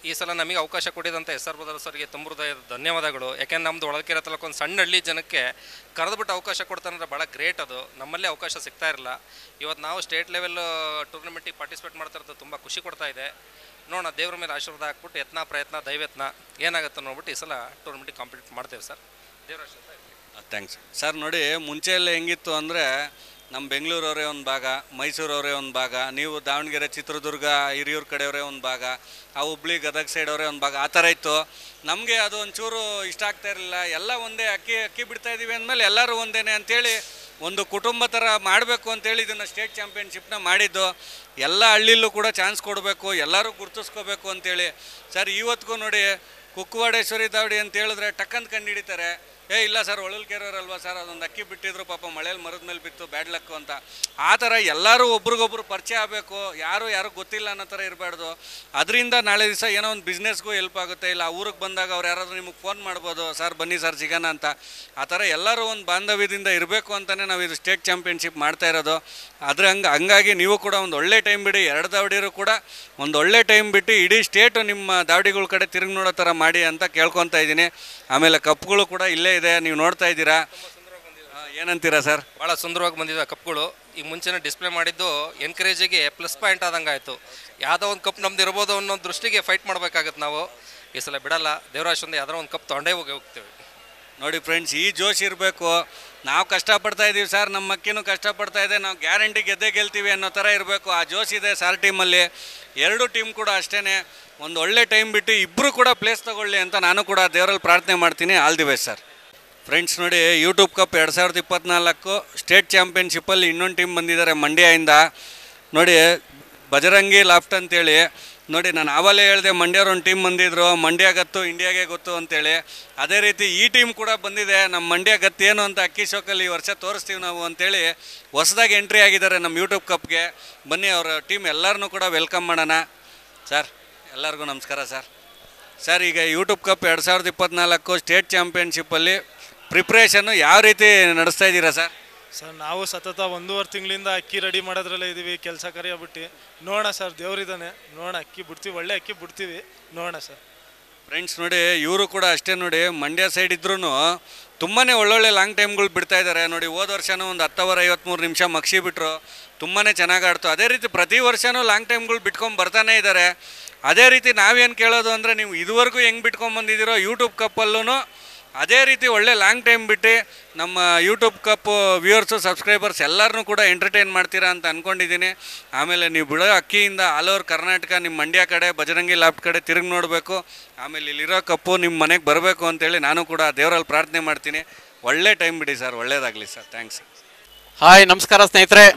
ಈ ಸಲ ನಮಗೆ ಅವಕಾಶ ಕೊಟ್ಟಿದ್ದಂಥ SR ಬ್ರದರ್ಸ್ ಅವರಿಗೆ ತುಂಬ ಹೃದಯದ ಧನ್ಯವಾದಗಳು. ಯಾಕೆಂದ್ರೆ ನಮ್ಮದು ಹೊಳಲ್ಕೆರೆ ತಾಲೂಕು ಒಂದು ಸಣ್ಣ ಹಳ್ಳಿ ಜನಕ್ಕೆ ಕರೆದುಬಿಟ್ಟು ಅವಕಾಶ ಕೊಡ್ತಾರೆ ಅಂದರೆ ಭಾಳ ಗ್ರೇಟ್. ಅದು ನಮ್ಮಲ್ಲೇ ಅವಕಾಶ ಸಿಗ್ತಾ ಇರಲ್ಲ. ಇವತ್ತು ನಾವು ಸ್ಟೇಟ್ ಲೆವೆಲ್ ಟೂರ್ನಮೆಂಟಿಗೆ ಪಾರ್ಟಿಸಿಪೇಟ್ ಮಾಡ್ತಾ ಇರೋದು ತುಂಬ ಖುಷಿ ಕೊಡ್ತಾ ಇದೆ. ನೋಡೋಣ, ದೇವ್ರ ಮೇಲೆ ಆಶೀರ್ವಾದ ಹಾಕ್ಬಿಟ್ಟು ಯತ್ನ ಪ್ರಯತ್ನ ದೈವತ್ನ ಏನಾಗುತ್ತೆ ನೋಡ್ಬಿಟ್ಟು ಈ ಸಲ ಟೂರ್ನಮೆಂಟಿಗೆ ಕಾಂಪಿಟೇಟ್ ಮಾಡ್ತೇವೆ ಸರ್. ದೇವರ ಆಶೀರ್ವಾದ. Thanks sir. ನೋಡಿ, ಮುಂಚೆ ಎಲ್ಲ ಹೆಂಗಿತ್ತು ಅಂದರೆ ನಮ್ಮ ಬೆಂಗಳೂರವರೇ ಒಂದು ಭಾಗ, ಮೈಸೂರವರೇ ಒಂದು ಭಾಗ, ನೀವು ದಾವಣಗೆರೆ, ಚಿತ್ರದುರ್ಗ, ಹಿರಿಯೂರು ಕಡೆಯವರೇ ಒಂದು ಭಾಗ, ಆ ಹುಬ್ಳಿ ಗದಗ ಸೈಡವರೇ ಒಂದು ಭಾಗ, ಆ ಥರ ಇತ್ತು. ನಮಗೆ ಅದು ಒಂಚೂರು ಇಷ್ಟ ಆಗ್ತಾ ಇರಲಿಲ್ಲ. ಎಲ್ಲ ಒಂದೇ ಅಕ್ಕಿ ಬಿಡ್ತಾ ಇದ್ದೀವಿ ಅಂದಮೇಲೆ ಎಲ್ಲರೂ ಒಂದೇ ಅಂಥೇಳಿ ಒಂದು ಕುಟುಂಬ ಥರ ಮಾಡಬೇಕು ಅಂತೇಳಿ ಇದನ್ನು ಸ್ಟೇಟ್ ಚಾಂಪಿಯನ್ಶಿಪ್ನ ಮಾಡಿದ್ದು. ಎಲ್ಲ ಹಳ್ಳಿಲೂ ಕೂಡ ಚಾನ್ಸ್ ಕೊಡಬೇಕು, ಎಲ್ಲರೂ ಗುರ್ತಿಸ್ಕೋಬೇಕು ಅಂತೇಳಿ. ಸರ್ ಇವತ್ತಿಗೂ ನೋಡಿ, ಕುಕ್ಕುವಾಡೇಶ್ವರಿ ದಾವಡಿ ಅಂತ ಹೇಳಿದ್ರೆ ಟಕ್ಕಂತ ಕಂಡು ಹಿಡಿತಾರೆ. ಇಲ್ಲ ಸರ್ ಹೊಳಲ್ಕೆರೆಯವರಲ್ವಾ ಸರ್ ಅದೊಂದು ಅಕ್ಕಿ ಬಿಟ್ಟಿದ್ರು ಪಾಪ ಮಳೇಲಿ ಮರದ ಮೇಲೆ ಬಿತ್ತು ಬ್ಯಾಡ್ ಲಕ್ಕು ಅಂತ. ಆ ಥರ ಎಲ್ಲರೂ ಒಬ್ರಿಗೊಬ್ರು ಪರಿಚಯ ಆಗಬೇಕು, ಯಾರು ಗೊತ್ತಿಲ್ಲ ಅನ್ನೋ ಥರ ಇರಬಾರ್ದು. ಅದರಿಂದ ನಾಳೆ ದಿವಸ ಏನೋ ಒಂದು ಬಿಸ್ನೆಸ್ಗೂ ಹೆಲ್ಪ್ ಆಗುತ್ತೆ. ಇಲ್ಲ ಊರಿಗೆ ಬಂದಾಗ ಅವ್ರು ಯಾರಾದರೂ ನಿಮಗೆ ಫೋನ್ ಮಾಡ್ಬೋದು, ಸರ್ ಬನ್ನಿ ಸರ್ ಸಿಗೋಣ ಅಂತ. ಆ ಥರ ಎಲ್ಲರೂ ಒಂದು ಬಾಂಧವ್ಯದಿಂದ ಇರಬೇಕು ಅಂತಲೇ ನಾವು ಇದು ಸ್ಟೇಟ್ ಚಾಂಪಿಯನ್ಶಿಪ್ ಮಾಡ್ತಾ ಇರೋದು. ಹಂಗಾಗಿ ನೀವು ಕೂಡ ಒಂದು ಒಳ್ಳೆ ಟೈಮ್ ಬಿಡಿ, 2 ದಾವಡಿರು ಕೂಡ ಒಂದು ಒಳ್ಳೆ ಟೈಮ್ ಬಿಟ್ಟು ಇಡೀ ಸ್ಟೇಟು ನಿಮ್ಮ ದಾವಡಿಗಳ ಕಡೆ ತಿರುಗಿ ನೋಡೋ ಥರ ಮಾಡಿ ಅಂತ ಕೇಳ್ಕೊತಾ ಇದ್ದೀನಿ. ಆಮೇಲೆ ಕಪ್ಗಳು ಕೂಡ ಇಲ್ಲೇ ಇದೆ, ನೀವು ನೋಡ್ತಾ ಇದ್ದೀರಾ. ಏನಂತೀರಾ ಸರ್? ಭಾಳ ಸುಂದರವಾಗಿ ಬಂದಿದೆ ಕಪ್ಗಳು. ಈಗ ಮುಂಚೆನೇ ಡಿಸ್ಪ್ಲೇ ಮಾಡಿದ್ದು ಎನ್ಕರೇಜಿಗೆ ಪ್ಲಸ್ ಪಾಯಿಂಟ್ ಆದಂಗೆ ಆಯಿತು. ಯಾವುದೋ ಒಂದು ಕಪ್ ನಮ್ದು ಇರ್ಬೋದು ಅನ್ನೋ ದೃಷ್ಟಿಗೆ ಫೈಟ್ ಮಾಡಬೇಕಾಗತ್ತೆ ನಾವು. ಈ ಸಲ ಬಿಡಲ್ಲ, ದೇವರಾಶಿಂದ ಯಾವ್ದಾರ ಒಂದು ಕಪ್ ತೊಗೊಂಡೇ ಹೋಗ್ತೇವೆ. ನೋಡಿ ಫ್ರೆಂಡ್ಸ್, ಈ ಜೋಶ್ ಇರಬೇಕು. ನಾವು ಕಷ್ಟಪಡ್ತಾ ಇದ್ದೀವಿ ಸರ್, ನಮ್ಮ ಅಕ್ಕಿನೂ ಕಷ್ಟಪಡ್ತಾ ಇದೆ, ನಾವು ಗ್ಯಾರಂಟಿ ಗೆಲ್ತೀವಿ ಅನ್ನೋ ಥರ ಇರಬೇಕು. ಆ ಜೋಶ್ ಇದೆ ಸಾರ್ ಟೀಮಲ್ಲಿ. 2 ಟೀಮ್ ಕೂಡ ಅಷ್ಟೇ ಒಂದು ಒಳ್ಳೆ ಟೈಮ್ ಬಿಟ್ಟು ಇಬ್ಬರು ಕೂಡ ಪ್ಲೇಸ್ ತೊಗೊಳ್ಳಿ ಅಂತ ನಾನು ಕೂಡ ದೇವರಲ್ಲಿ ಪ್ರಾರ್ಥನೆ ಮಾಡ್ತೀನಿ. All the best sir. Friends ನೋಡಿ, ಯೂಟ್ಯೂಬ್ ಕಪ್ 2024 ಸ್ಟೇಟ್ ಚಾಂಪಿಯನ್ಶಿಪ್ಪಲ್ಲಿ ಇನ್ನೊಂದು ಟೀಮ್ ಬಂದಿದ್ದಾರೆ ಮಂಡ್ಯದಿಂದ. ನೋಡಿ ಬಜರಂಗಿ ಲಾಫ್ಟ್ ಅಂತೇಳಿ. ನೋಡಿ ನಾನು ಆವಾಗಲೇ ಹೇಳಿದೆ ಮಂಡ್ಯವ್ರು ಒಂದು ಟೀಮ್ ಬಂದಿದ್ರು, ಮಂಡ್ಯ ಗತ್ತು ಇಂಡಿಯಾಗೆ ಗೊತ್ತು ಅಂತೇಳಿ. ಅದೇ ರೀತಿ ಈ ಟೀಮ್ ಕೂಡ ಬಂದಿದೆ. ನಮ್ಮ ಮಂಡ್ಯ ಗತ್ತು ಏನು ಅಂತ ಅಕ್ಕಿ ಶೋಕಲ್ಲಿ ಈ ವರ್ಷ ತೋರಿಸ್ತೀವಿ ನಾವು ಅಂತೇಳಿ ಹೊಸದಾಗಿ ಎಂಟ್ರಿ ಆಗಿದ್ದಾರೆ ನಮ್ಮ ಯೂಟ್ಯೂಬ್ ಕಪ್ಗೆ. ಬನ್ನಿ ಅವರ ಟೀಮ್ ಎಲ್ಲರನ್ನೂ ಕೂಡ ವೆಲ್ಕಮ್ ಮಾಡೋಣ. ಸರ್ ಎಲ್ಲರಿಗೂ ನಮಸ್ಕಾರ ಸರ್. ಈಗ ಯೂಟ್ಯೂಬ್ ಕಪ್ 2024 ಸ್ಟೇಟ್ ಚಾಂಪಿಯನ್ಶಿಪ್ಪಲ್ಲಿ ಪ್ರಿಪ್ರೇಷನ್ನು ಯಾವ ರೀತಿ ನಡೆಸ್ತಾ ಇದ್ದೀರಾ ಸರ್? ಸರ್ ನಾವು ಸತತ 1.5 ತಿಂಗಳಿಂದ ಅಕ್ಕಿ ರೆಡಿ ಮಾಡೋದ್ರಲ್ಲೇ ಇದ್ದೀವಿ, ಕೆಲಸ ಕರಿಯಾಬಿಟ್ಟು. ನೋಡೋಣ ಸರ್, ದೇವರಿದ್ದಾನೆ, ನೋಡೋಣ, ಅಕ್ಕಿ ಬಿಡ್ತೀವಿ, ಒಳ್ಳೆ ಅಕ್ಕಿ ಬಿಡ್ತೀವಿ, ನೋಡೋಣ ಸರ್. ಫ್ರೆಂಡ್ಸ್ ನೋಡಿ, ಇವರು ಕೂಡ ಅಷ್ಟೇ ನೋಡಿ, ಮಂಡ್ಯ ಸೈಡ್ ಇದ್ರೂ ತುಂಬಾ ಒಳ್ಳೊಳ್ಳೆ ಲಾಂಗ್ ಟೈಮ್ಗಳು ಬಿಡ್ತಾ ಇದ್ದಾರೆ. ನೋಡಿ ಹೋದ ವರ್ಷನೂ ಒಂದು 10 ಓವರ್ 53 ನಿಮಿಷ ಮಕ್ಷಿ ಬಿಟ್ಟರು, ತುಂಬಾ ಚೆನ್ನಾಗಿ ಆಡ್ತು. ಅದೇ ರೀತಿ ಪ್ರತಿ ವರ್ಷವೂ ಲಾಂಗ್ ಟೈಮ್ಗಳು ಬಿಟ್ಕೊಂಡು ಬರ್ತಾನೆ ಇದ್ದಾರೆ. ಅದೇ ರೀತಿ ನಾವೇನು ಕೇಳೋದು ಅಂದರೆ, ನೀವು ಇದುವರೆಗೂ ಹೆಂಗೆ ಬಿಟ್ಕೊಂಡ್ಬಂದಿದ್ದೀರೋ ಯೂಟ್ಯೂಬ್ ಕಪ್ಪಲ್ಲೂ ಅದೇ ರೀತಿ ಒಳ್ಳೆ ಲಾಂಗ್ ಟೈಮ್ ಬಿಟ್ಟು ನಮ್ಮ ಯೂಟ್ಯೂಬ್ ಕಪ್ ವ್ಯೂವರ್ಸು ಸಬ್ಸ್ಕ್ರೈಬರ್ಸ್ ಎಲ್ಲರನ್ನೂ ಕೂಡ ಎಂಟರ್ಟೈನ್ ಮಾಡ್ತೀರಾ ಅಂತ ಅಂದ್ಕೊಂಡಿದ್ದೀನಿ. ಆಮೇಲೆ ನೀವು ಬಿಡೋ ಅಕ್ಕಿಯಿಂದ ಆಲ್ ಓವರ್ ಕರ್ನಾಟಕ ನಿಮ್ಮ ಮಂಡ್ಯ ಕಡೆ ಬಜರಂಗಿ ಲಾಫ್ಟ್ ಕಡೆ ತಿರುಗಿ ನೋಡಬೇಕು. ಆಮೇಲೆ ಇಲ್ಲಿರೋ ಕಪ್ಪು ನಿಮ್ಮ ಮನೆಗೆ ಬರಬೇಕು ಅಂತೇಳಿ ನಾನು ಕೂಡ ದೇವರಲ್ಲಿ ಪ್ರಾರ್ಥನೆ ಮಾಡ್ತೀನಿ. ಒಳ್ಳೆ ಟೈಮ್ ಬಿಡಿ ಸರ್, ಒಳ್ಳೇದಾಗಲಿ ಸರ್. ಥ್ಯಾಂಕ್ಸ್. ಹಾಯ್, ನಮಸ್ಕಾರ ಸ್ನೇಹಿತರೆ.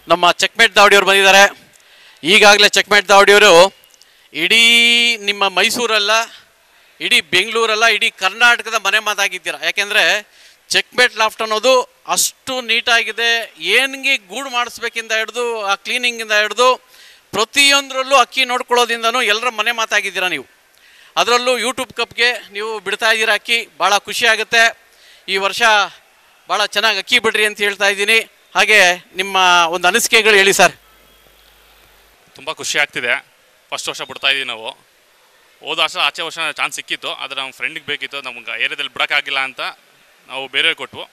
ನಮ್ಮ ಚೆಕ್ಮೇಟ್ ದಾವಡಿಯವರು ಬಂದಿದ್ದಾರೆ. ಈಗಾಗಲೇ ಚೆಕ್ಮೇಟ್ ದಾವಡಿಯವರು ಇಡೀ ನಿಮ್ಮ ಮೈಸೂರಲ್ಲ, ಇಡೀ ಬೆಂಗಳೂರಲ್ಲ, ಇಡೀ ಕರ್ನಾಟಕದ ಮನೆ ಮಾತಾಗಿದ್ದೀರ. ಯಾಕೆಂದರೆ ಚೆಕ್ಮೇಟ್ ಲಾಫ್ಟ್ ಅನ್ನೋದು ಅಷ್ಟು ನೀಟಾಗಿದೆ. ಏನಿಗೆ ಗೂಡು ಮಾಡಿಸ್ಬೇಕಿಂದ ಹಿಡಿದು ಆ ಕ್ಲೀನಿಂಗಿಂದ ಹಿಡಿದು ಪ್ರತಿಯೊಂದರಲ್ಲೂ ಅಕ್ಕಿ ನೋಡ್ಕೊಳ್ಳೋದ್ರಿಂದನೂ ಎಲ್ಲರ ಮನೆ ಮಾತಾಗಿದ್ದೀರ ನೀವು. ಅದರಲ್ಲೂ ಯೂಟ್ಯೂಬ್ ಕಪ್ಗೆ ನೀವು ಬಿಡ್ತಾ ಇದ್ದೀರ ಅಕ್ಕಿ, ಭಾಳ ಖುಷಿ ಆಗುತ್ತೆ. ಈ ವರ್ಷ ಭಾಳ ಚೆನ್ನಾಗಿ ಅಕ್ಕಿ ಬಿಡ್ರಿ ಅಂತ ಹೇಳ್ತಾ ಇದ್ದೀನಿ. ಹಾಗೆ ನಿಮ್ಮ ಒಂದು ಅನಿಸಿಕೆಗಳು ಹೇಳಿ ಸರ್. ತುಂಬ ಖುಷಿ ಆಗ್ತಿದೆ. ಫಸ್ಟ್ ವರ್ಷ ಬಿಡ್ತಾ ಇದ್ದೀವಿ ನಾವು. ಹೋದ ವರ್ಷ ಆಚೆ ವರ್ಷ ಚಾನ್ಸ್ ಸಿಕ್ಕಿತ್ತು, ಆದರೆ ನಮ್ಮ ಫ್ರೆಂಡಿಗೆ ಬೇಕಿತ್ತು, ನಮ್ಗೆ ಏರಿಯಾದಲ್ಲಿ ಬಿಡೋಕ್ಕಾಗಿಲ್ಲ ಅಂತ ನಾವು ಬೇರೆ ಕೊಟ್ವು.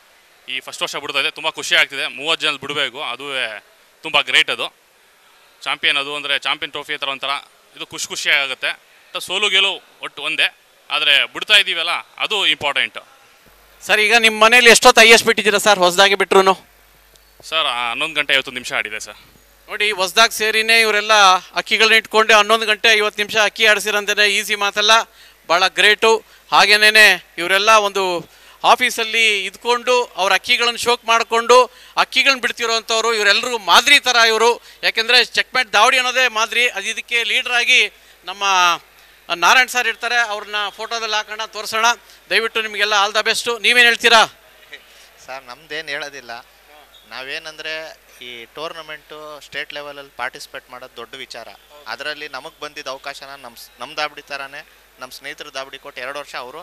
ಈ ಫಸ್ಟ್ ವರ್ಷ ಬಿಡ್ತಾ ಇದೆ, ತುಂಬ ಖುಷಿ ಆಗ್ತಿದೆ. 30 ಜನ ಬಿಡಬೇಕು, ಅದುವೇ ತುಂಬ ಗ್ರೇಟ್. ಅದು ಚಾಂಪಿಯನ್, ಅದು ಅಂದರೆ ಚಾಂಪಿಯನ್ ಟ್ರೋಫಿ ಥರ ಒಂಥರ ಇದು ಖುಷಿ ಆಗುತ್ತೆ. ಸೋಲು ಗೆಲುವು ಒಟ್ಟು ಒಂದೇ, ಆದರೆ ಬಿಡ್ತಾ ಇದ್ದೀವಲ್ಲ ಅದು ಇಂಪಾರ್ಟೆಂಟು. ಸರ್ ಈಗ ನಿಮ್ಮ ಮನೇಲಿ ಎಷ್ಟೊತ್ತು ಐ ಎಸ್ ಬಿಟ್ಟಿದ್ದೀರಾ ಸರ್ ಹೊಸದಾಗಿ ಬಿಟ್ರು? ಸರ್ 11 ಗಂಟೆ 50 ನಿಮಿಷ ಆಡಿದೆ ಸರ್. ನೋಡಿ ಹೊಸದಾಗಿ ಸೇರಿನೇ ಇವರೆಲ್ಲ ಅಕ್ಕಿಗಳನ್ನ ಇಟ್ಕೊಂಡೆ 11 ಗಂಟೆ 50 ನಿಮಿಷ ಅಕ್ಕಿ ಆಡಿಸಿರಂತೆ ಈಸಿ ಮಾತಲ್ಲ, ಭಾಳ ಗ್ರೇಟು. ಹಾಗೇನೇ ಇವರೆಲ್ಲ ಒಂದು ಆಫೀಸಲ್ಲಿ ಇದ್ಕೊಂಡು ಅವ್ರ ಅಕ್ಕಿಗಳನ್ನು ಶೋಕ್ ಮಾಡಿಕೊಂಡು ಅಕ್ಕಿಗಳನ್ನ ಬಿಡ್ತಿರೋವಂಥವ್ರು ಇವರೆಲ್ಲರಿಗೂ ಮಾದರಿ ಥರ ಇವರು. ಯಾಕೆಂದರೆ ಚೆಕ್ಮೇಟ್ ದಾವಡಿ ಅನ್ನೋದೇ ಮಾದರಿ. ಅದು ಇದಕ್ಕೆ ಲೀಡ್ರಾಗಿ ನಮ್ಮ ನಾರಾಯಣ್ ಸರ್ ಇರ್ತಾರೆ, ಅವ್ರನ್ನ ಫೋಟೋದಲ್ಲಿ ಹಾಕೋಣ, ತೋರಿಸೋಣ. ದಯವಿಟ್ಟು ನಿಮಗೆಲ್ಲ ಆಲ್ ದ ಬೆಸ್ಟು. ನೀವೇನು ಹೇಳ್ತೀರಾ ಸರ್? ನಮ್ದೇನು ಹೇಳೋದಿಲ್ಲ. ನಾವೇನಂದರೆ ಈ ಟೂರ್ನಮೆಂಟು ಸ್ಟೇಟ್ ಲೆವೆಲಲ್ಲಿ ಪಾರ್ಟಿಸಿಪೇಟ್ ಮಾಡೋದು ದೊಡ್ಡ ವಿಚಾರ. ಅದರಲ್ಲಿ ನಮಗೆ ಬಂದಿದ್ದ ಅವಕಾಶನ ನಮ್ಮ ದಾಬಡಿ ಥರನೇ ನಮ್ಮ ಸ್ನೇಹಿತರು ದಾಬಡಿ ಕೊಟ್ಟು 2 ವರ್ಷ ಅವರು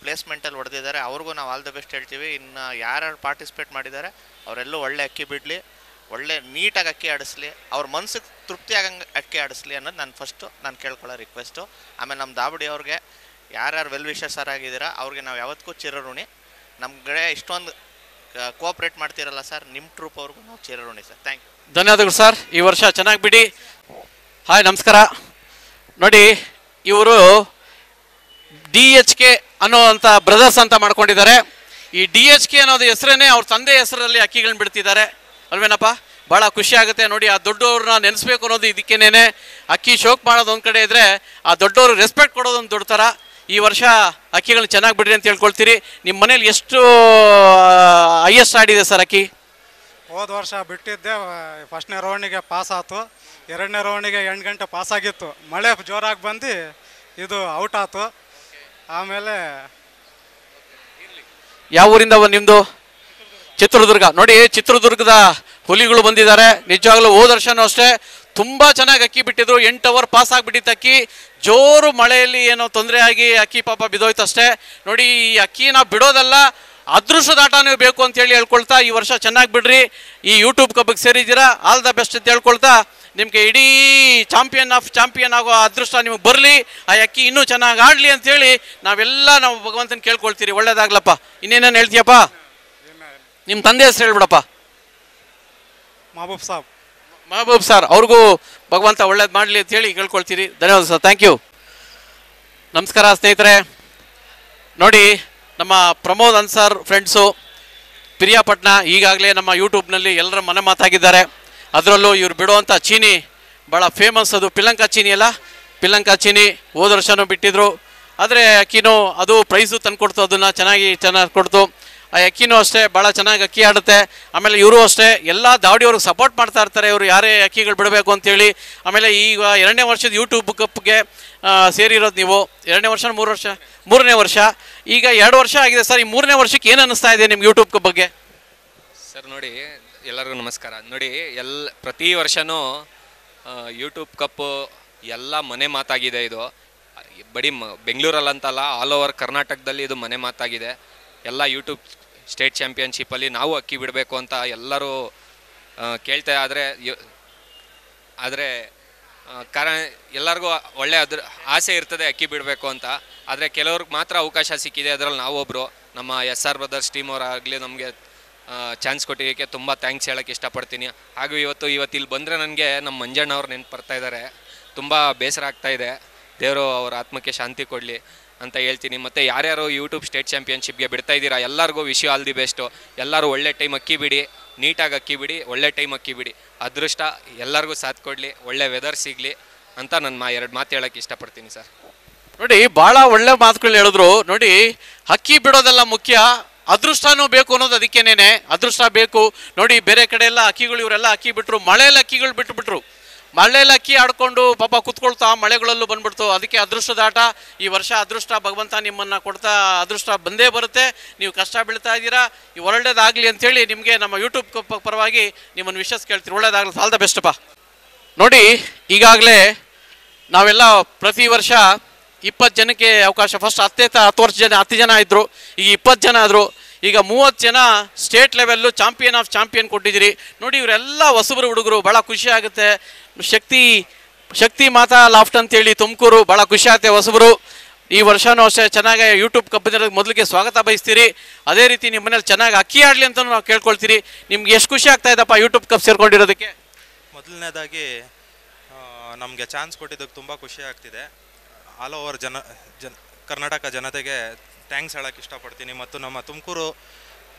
ಪ್ಲೇಸ್ಮೆಂಟಲ್ಲಿ ಹೊಡೆದಿದ್ದಾರೆ. ಅವ್ರಿಗೂ ನಾವು ಆಲ್ ದ ಬೆಸ್ಟ್ ಹೇಳ್ತೀವಿ. ಇನ್ನು ಯಾರ್ಯಾರು ಪಾರ್ಟಿಸಿಪೇಟ್ ಮಾಡಿದ್ದಾರೆ ಅವರೆಲ್ಲೂ ಒಳ್ಳೆ ಅಕ್ಕಿ ಬಿಡಲಿ, ಒಳ್ಳೆ ನೀಟಾಗಿ ಅಕ್ಕಿ ಆಡಿಸ್ಲಿ, ಅವ್ರ ಮನ್ಸಿಗೆ ತೃಪ್ತಿ ಆಗಂಗೆ ಅಕ್ಕಿ ಆಡಿಸ್ಲಿ ಅನ್ನೋದು ನಾನು ಕೇಳ್ಕೊಳ್ಳೋ ರಿಕ್ವೆಸ್ಟು. ಆಮೇಲೆ ನಮ್ಮ ದಾಬಡಿ ಅವ್ರಿಗೆ ಯಾರ್ಯಾರು ವೆಲ್ ವಿಶರ್ಸರ್ ಆಗಿದ್ದೀರಾ ಅವ್ರಿಗೆ ನಾವು ಯಾವತ್ತಿಗೂ ಚಿರಋಣಿ. ನಮ್ಮ ಕಡೆ ಇಷ್ಟೊಂದು ಕೋಆಪ್ರೇಟ್ ಮಾಡ್ತಿರಲ್ಲ ಸರ್, ನಿಮ್ಮ ಟ್ರೂಪ್ ಅವ್ರಿಗೂ ನಾವು ಚಿರಋಣಿ ಸರ್. Thank you. ಧನ್ಯವಾದಗಳು ಸರ್. ಈ ವರ್ಷ ಚೆನ್ನಾಗಿ ಬಿಡಿ. ಹಾಯ್, ನಮಸ್ಕಾರ. ನೋಡಿ ಇವರು DHK ಅನ್ನೋವಂಥ ಬ್ರದರ್ಸ್ ಅಂತ ಮಾಡ್ಕೊಂಡಿದ್ದಾರೆ. ಈ DHK ಅನ್ನೋದು ಹೆಸರೇನೆ ಅವ್ರ ತಂದೆ ಹೆಸರಲ್ಲಿ ಅಕ್ಕಿಗಳನ್ನ ಬಿಡ್ತಿದ್ದಾರೆ ಅಲ್ವೇನಪ್ಪ? ಭಾಳ ಖುಷಿ ಆಗುತ್ತೆ ನೋಡಿ. ಆ ದೊಡ್ಡವ್ರನ್ನ ನೆನೆಸ್ಬೇಕು ಅನ್ನೋದು ಇದಕ್ಕೇನೆ. ಅಕ್ಕಿ ಶೋಕ್ ಮಾಡೋದು ಒಂದು ಕಡೆ ಇದ್ದರೆ ಆ ದೊಡ್ಡವರು ರೆಸ್ಪೆಕ್ಟ್ ಕೊಡೋದೊಂದು ದೊಡ್ಡ ಥರ. ಈ ವರ್ಷ ಅಕ್ಕಿಗಳನ್ನ ಚೆನ್ನಾಗಿ ಬಿಡ್ರಿ ಅಂತ ಹೇಳ್ಕೊಳ್ತೀರಿ. ನಿಮ್ಮ ಮನೇಲಿ ಎಷ್ಟು ಹೈಯೆಸ್ಟ್ ಆಡಿದೆ ಸರ್ ಅಕ್ಕಿ? ಹೋದ ವರ್ಷ ಬಿಟ್ಟಿದ್ದೆ, ಫಸ್ಟ್ನೇ ರೌಂಡಿಗೆ ಪಾಸ್ ಆಯ್ತು, 2ನೇ ರೌಂಡಿಗೆ 8 ಗಂಟೆ ಪಾಸ್ ಆಗಿತ್ತು. ಮಳೆ ಜೋರಾಗಿ ಬಂದು ಇದು ಔಟ್ ಆಯ್ತು. ಆಮೇಲೆ ಯಾವ ಊರಿಂದ ನಿಮ್ಮದು? ಚಿತ್ರದುರ್ಗ. ನೋಡಿ, ಚಿತ್ರದುರ್ಗದ ಹುಲಿಗಳು ಬಂದಿದ್ದಾರೆ. ನಿಜವಾಗ್ಲೂ ಹೋದ ವರ್ಷನೂ ಅಷ್ಟೇ ತುಂಬ ಚೆನ್ನಾಗಿ ಅಕ್ಕಿ ಬಿಟ್ಟಿದ್ರು. 8 ಅವರ್ ಪಾಸ್ ಆಗಿಬಿಟ್ಟಿತ್ತು ಅಕ್ಕಿ. ಜೋರು ಮಳೆಯಲ್ಲಿ ಏನೋ ತೊಂದರೆ ಆಗಿ ಅಕ್ಕಿ ಪಾಪ ಬಿದ್ದೋಯ್ತು ಅಷ್ಟೇ. ನೋಡಿ, ಈ ಅಕ್ಕಿನ ಬಿಡೋದಲ್ಲ, ಅದೃಷ್ಟದಾಟ ನೀವು ಬೇಕು ಅಂತೇಳಿ ಹೇಳ್ಕೊಳ್ತಾ ಈ ವರ್ಷ ಚೆನ್ನಾಗಿ ಬಿಡ್ರಿ. ಈ ಯೂಟ್ಯೂಬ್ ಕಬ್ಬಿಗೆ ಸೇರಿದ್ದೀರಾ, ಆಲ್ ದ ಬೆಸ್ಟ್ ಅಂತ ಹೇಳ್ಕೊಳ್ತಾ ನಿಮಗೆ ಇಡೀ ಚಾಂಪಿಯನ್ ಆಗೋ ಅದೃಷ್ಟ ನಿಮಗೆ ಬರಲಿ. ಆ ಅಕ್ಕಿ ಇನ್ನೂ ಚೆನ್ನಾಗಿ ಆಡಲಿ ಅಂತೇಳಿ ನಾವು ಭಗವಂತನ ಕೇಳ್ಕೊಳ್ತೀರಿ. ಒಳ್ಳೇದಾಗ್ಲಪ್ಪ. ಇನ್ನೇನೇನು ಹೇಳ್ತೀಯಪ್ಪ? ನಿಮ್ಮ ತಂದೆ ಹೆಸರು ಹೇಳ್ಬಿಡಪ್ಪ. ಮಹಬೂಬ್ ಸರ್. ಅವ್ರಿಗೂ ಭಗವಂತ ಒಳ್ಳೇದು ಮಾಡಲಿ ಅಂತ ಹೇಳಿ ಕೇಳ್ಕೊಳ್ತೀರಿ. ಧನ್ಯವಾದ ಸರ್. Thank you. ನಮಸ್ಕಾರ ಸ್ನೇಹಿತರೆ. ನೋಡಿ, ನಮ್ಮ ಪ್ರಮೋದ್ ಅನ್ಸರ್ ಫ್ರೆಂಡ್ಸು ಪಿರಿಯಾಪಟ್ಟಣ ಈಗಾಗಲೇ ನಮ್ಮ ಯೂಟ್ಯೂಬ್ನಲ್ಲಿ ಎಲ್ಲರ ಮನೆ ಮಾತಾಗಿದ್ದಾರೆ. ಅದರಲ್ಲೂ ಇವ್ರು ಬಿಡುವಂಥ ಚೀನಿ ಭಾಳ ಫೇಮಸ್. ಅದು ಪಿಲಂಕಾ ಚೀನಿ ಅಲ್ಲ, ಪಿಲಂಕಾ ಚೀನಿ ಹೋದ ವರ್ಷನೂ ಬಿಟ್ಟಿದ್ರು. ಆದರೆ ಅಕ್ಕಿನೂ ಅದು ಪ್ರೈಸು ತಂದುಕೊಡ್ತು, ಅದನ್ನು ಚೆನ್ನಾಗಿ ಕೊಡ್ತು. ಆ ಅಕ್ಕಿನೂ ಅಷ್ಟೇ ಭಾಳ ಚೆನ್ನಾಗಿ ಅಕ್ಕಿ ಆಡುತ್ತೆ. ಆಮೇಲೆ ಇವರು ಅಷ್ಟೇ ಎಲ್ಲ ದಾವಡಿಯವ್ರಿಗೆ ಸಪೋರ್ಟ್ ಮಾಡ್ತಾ ಇರ್ತಾರೆ, ಇವರು ಯಾರೇ ಅಕ್ಕಿಗಳು ಬಿಡಬೇಕು ಅಂತೇಳಿ. ಆಮೇಲೆ ಈಗ 2ನೇ ವರ್ಷದ ಯೂಟ್ಯೂಬ್ ಕಪ್ಗೆ ಸೇರಿರೋದು ನೀವು. 2ನೇ ವರ್ಷ 3 ವರ್ಷ? 3ನೇ ವರ್ಷ. ಈಗ 2 ವರ್ಷ ಆಗಿದೆ ಸರ್. ಈ 3ನೇ ವರ್ಷಕ್ಕೆ ಏನು ಅನ್ನಿಸ್ತಾ ಇದೆ ನಿಮ್ಗೆ ಯೂಟ್ಯೂಬ್ ಕಪ್ ಬಗ್ಗೆ? ಸರ್ ನೋಡಿ, ಎಲ್ಲರಿಗೂ ನಮಸ್ಕಾರ. ನೋಡಿ, ಪ್ರತಿ ವರ್ಷವೂ ಯೂಟ್ಯೂಬ್ ಕಪ್ಪು ಎಲ್ಲ ಮನೆ ಮಾತಾಗಿದೆ. ಇದು ಬರೀ ಬೆಂಗಳೂರಲ್ಲಂತಲ್ಲ, ಆಲ್ ಓವರ್ ಕರ್ನಾಟಕದಲ್ಲಿ ಇದು ಮನೆ ಮಾತಾಗಿದೆ. ಎಲ್ಲ ಯೂಟ್ಯೂಬ್ ಸ್ಟೇಟ್ ಚಾಂಪಿಯನ್ಶಿಪ್ಪಲ್ಲಿ ನಾವು ಅಕ್ಕಿ ಬಿಡಬೇಕು ಅಂತ ಎಲ್ಲರೂ ಕೇಳ್ತಾ ಆದರೆ ಕಾರಣ ಎಲ್ಲರಿಗೂ ಒಳ್ಳೆ ಆಸೆ ಇರ್ತದೆ ಅಕ್ಕಿ ಬಿಡಬೇಕು ಅಂತ. ಆದರೆ ಕೆಲವ್ರಿಗೆ ಮಾತ್ರ ಅವಕಾಶ ಸಿಕ್ಕಿದೆ. ಅದರಲ್ಲಿ ನಾವೊಬ್ಬರು, ನಮ್ಮ SR ಬ್ರದರ್ಸ್ ಟೀಮ್ ಅವರಾಗಲಿ ನಮಗೆ ಚಾನ್ಸ್ ಕೊಟ್ಟಿದ್ದಕ್ಕೆ ತುಂಬ ಥ್ಯಾಂಕ್ಸ್ ಹೇಳೋಕ್ಕೆ ಇಷ್ಟಪಡ್ತೀನಿ. ಹಾಗೂ ಇವತ್ತು ಇಲ್ಲಿ ಬಂದರೆ ನನಗೆ ನಮ್ಮ ಮಂಜಣ್ಣವ್ರು ನೆನಪು ಬರ್ತಾ ಇದ್ದಾರೆ. ತುಂಬ ಬೇಸರ ಆಗ್ತಾಯಿದೆ. ದೇವರು ಅವರ ಆತ್ಮಕ್ಕೆ ಶಾಂತಿ ಕೊಡಲಿ ಅಂತ ಹೇಳ್ತೀನಿ. ಮತ್ತು ಯಾರ್ಯಾರು ಯೂಟ್ಯೂಬ್ ಸ್ಟೇಟ್ ಚಾಂಪಿಯನ್ಶಿಪ್ಗೆ ಬಿಡ್ತಾ ಇದ್ದೀರಾ ಎಲ್ಲರಿಗೂ ವಿಶ್ ಆಲ್ ದಿ ಬೆಸ್ಟು. ಎಲ್ಲರೂ ಒಳ್ಳೆ ಟೈಮ್ ಅಕ್ಕಿ ಬಿಡಿ, ನೀಟಾಗಿ ಅಕ್ಕಿ ಬಿಡಿ, ಒಳ್ಳೆ ಟೈಮ್ ಅಕ್ಕಿ ಬಿಡಿ. ಅದೃಷ್ಟ ಎಲ್ಲರಿಗೂ ಸಾಥ್ ಕೊಡಲಿ, ಒಳ್ಳೆ ವೆದರ್ ಸಿಗಲಿ ಅಂತ ನಾನು 2 ಮಾತು ಹೇಳೋಕ್ಕೆ ಇಷ್ಟಪಡ್ತೀನಿ ಸರ್. ನೋಡಿ, ಭಾಳ ಒಳ್ಳೆ ಮಾತುಗಳು ಹೇಳಿದ್ರು. ನೋಡಿ, ಅಕ್ಕಿ ಬಿಡೋದೆಲ್ಲ ಮುಖ್ಯ, ಅದೃಷ್ಟನೂ ಬೇಕು ಅನ್ನೋದು ಅದಕ್ಕೇನೇನೆ. ಅದೃಷ್ಟ ಬೇಕು. ನೋಡಿ, ಬೇರೆ ಕಡೆ ಎಲ್ಲ ಅಕ್ಕಿಗಳು ಇವರೆಲ್ಲ ಅಕ್ಕಿ ಬಿಟ್ಟರು, ಮಳೆಯಲ್ಲಿ ಅಕ್ಕಿಗಳು ಬಿಟ್ಟುಬಿಟ್ರು. ಮಳೆಯಲ್ಲಿ ಅಕ್ಕಿ ಆಡ್ಕೊಂಡು ಪಾಪ ಕುತ್ಕೊಳ್ತಾ ಮಳೆಗಳಲ್ಲೂ ಬಂದ್ಬಿಡ್ತು. ಅದಕ್ಕೆ ಅದೃಷ್ಟದಾಟ. ಈ ವರ್ಷ ಅದೃಷ್ಟ ಭಗವಂತ ನಿಮ್ಮನ್ನು ಕೊಡ್ತಾ ಅದೃಷ್ಟ ಬಂದೇ ಬರುತ್ತೆ. ನೀವು ಕಷ್ಟ ಬೀಳ್ತಾ ಇದ್ದೀರಾ, ಈ ಒಳ್ಳೆಯದಾಗಲಿ ಅಂಥೇಳಿ ನಿಮಗೆ ನಮ್ಮ ಯೂಟ್ಯೂಬ್ ಪರವಾಗಿ ನಿಮ್ಮನ್ನು ವಿಶ್ವಾಸ ಕೇಳ್ತೀರಿ. ಒಳ್ಳೇದಾಗಲಿ. ಆಲ್ ದ ಬೆಸ್ಟಪ್ಪ. ನೋಡಿ, ಈಗಾಗಲೇ ನಾವೆಲ್ಲ ಪ್ರತಿ ವರ್ಷ 20 ಜನಕ್ಕೆ ಅವಕಾಶ. ಫಸ್ಟ್ 10 ಜನ ಇದ್ದರು, ಈಗ 20 ಜನ ಆದರು. ಈಗ 30 ಜನ ಸ್ಟೇಟ್ ಲೆವೆಲ್ಲು ಚಾಂಪಿಯನ್ ಕೊಟ್ಟಿದ್ದೀರಿ. ನೋಡಿ, ಇವರೆಲ್ಲ ಹೊಸಬರು ಹುಡುಗರು. ಭಾಳ ಖುಷಿ ಆಗುತ್ತೆ. ಶಕ್ತಿ ಮಾತಾ ಲಾಫ್ಟ್ ಅಂತೇಳಿ ತುಮಕೂರು, ಭಾಳ ಖುಷಿ ಆಗುತ್ತೆ ಹೊಸಬರು. ಈ ವರ್ಷವೂ ಅಷ್ಟೇ ಚೆನ್ನಾಗಿ ಯೂಟ್ಯೂಬ್ ಕಪ್ಪಿನ ಮೊದಲಿಗೆ ಸ್ವಾಗತ ಬಯಸ್ತೀರಿ. ಅದೇ ರೀತಿ ನಿಮ್ಮ ಮನೇಲಿ ಚೆನ್ನಾಗಿ ಅಕ್ಕಿ ಆಡಲಿ ಅಂತ ನಾವು ಕೇಳ್ಕೊಳ್ತೀರಿ. ನಿಮ್ಗೆ ಎಷ್ಟು ಖುಷಿ ಆಗ್ತಾ ಇದ್ದಪ್ಪ ಯೂಟ್ಯೂಬ್ ಕಪ್ ಸೇರ್ಕೊಂಡಿರೋದಕ್ಕೆ? ಮೊದಲನೇದಾಗಿ ನಮಗೆ ಚಾನ್ಸ್ ಕೊಟ್ಟಿದ್ದಕ್ಕೆ ತುಂಬ ಖುಷಿ ಆಗ್ತಿದೆ. ಆಲ್ ಓವರ್ ಕರ್ನಾಟಕ ಜನತೆಗೆ ಥ್ಯಾಂಕ್ಸ್ ಹೇಳೋಕ್ಕೆ ಇಷ್ಟಪಡ್ತೀನಿ. ಮತ್ತು ನಮ್ಮ ತುಮಕೂರು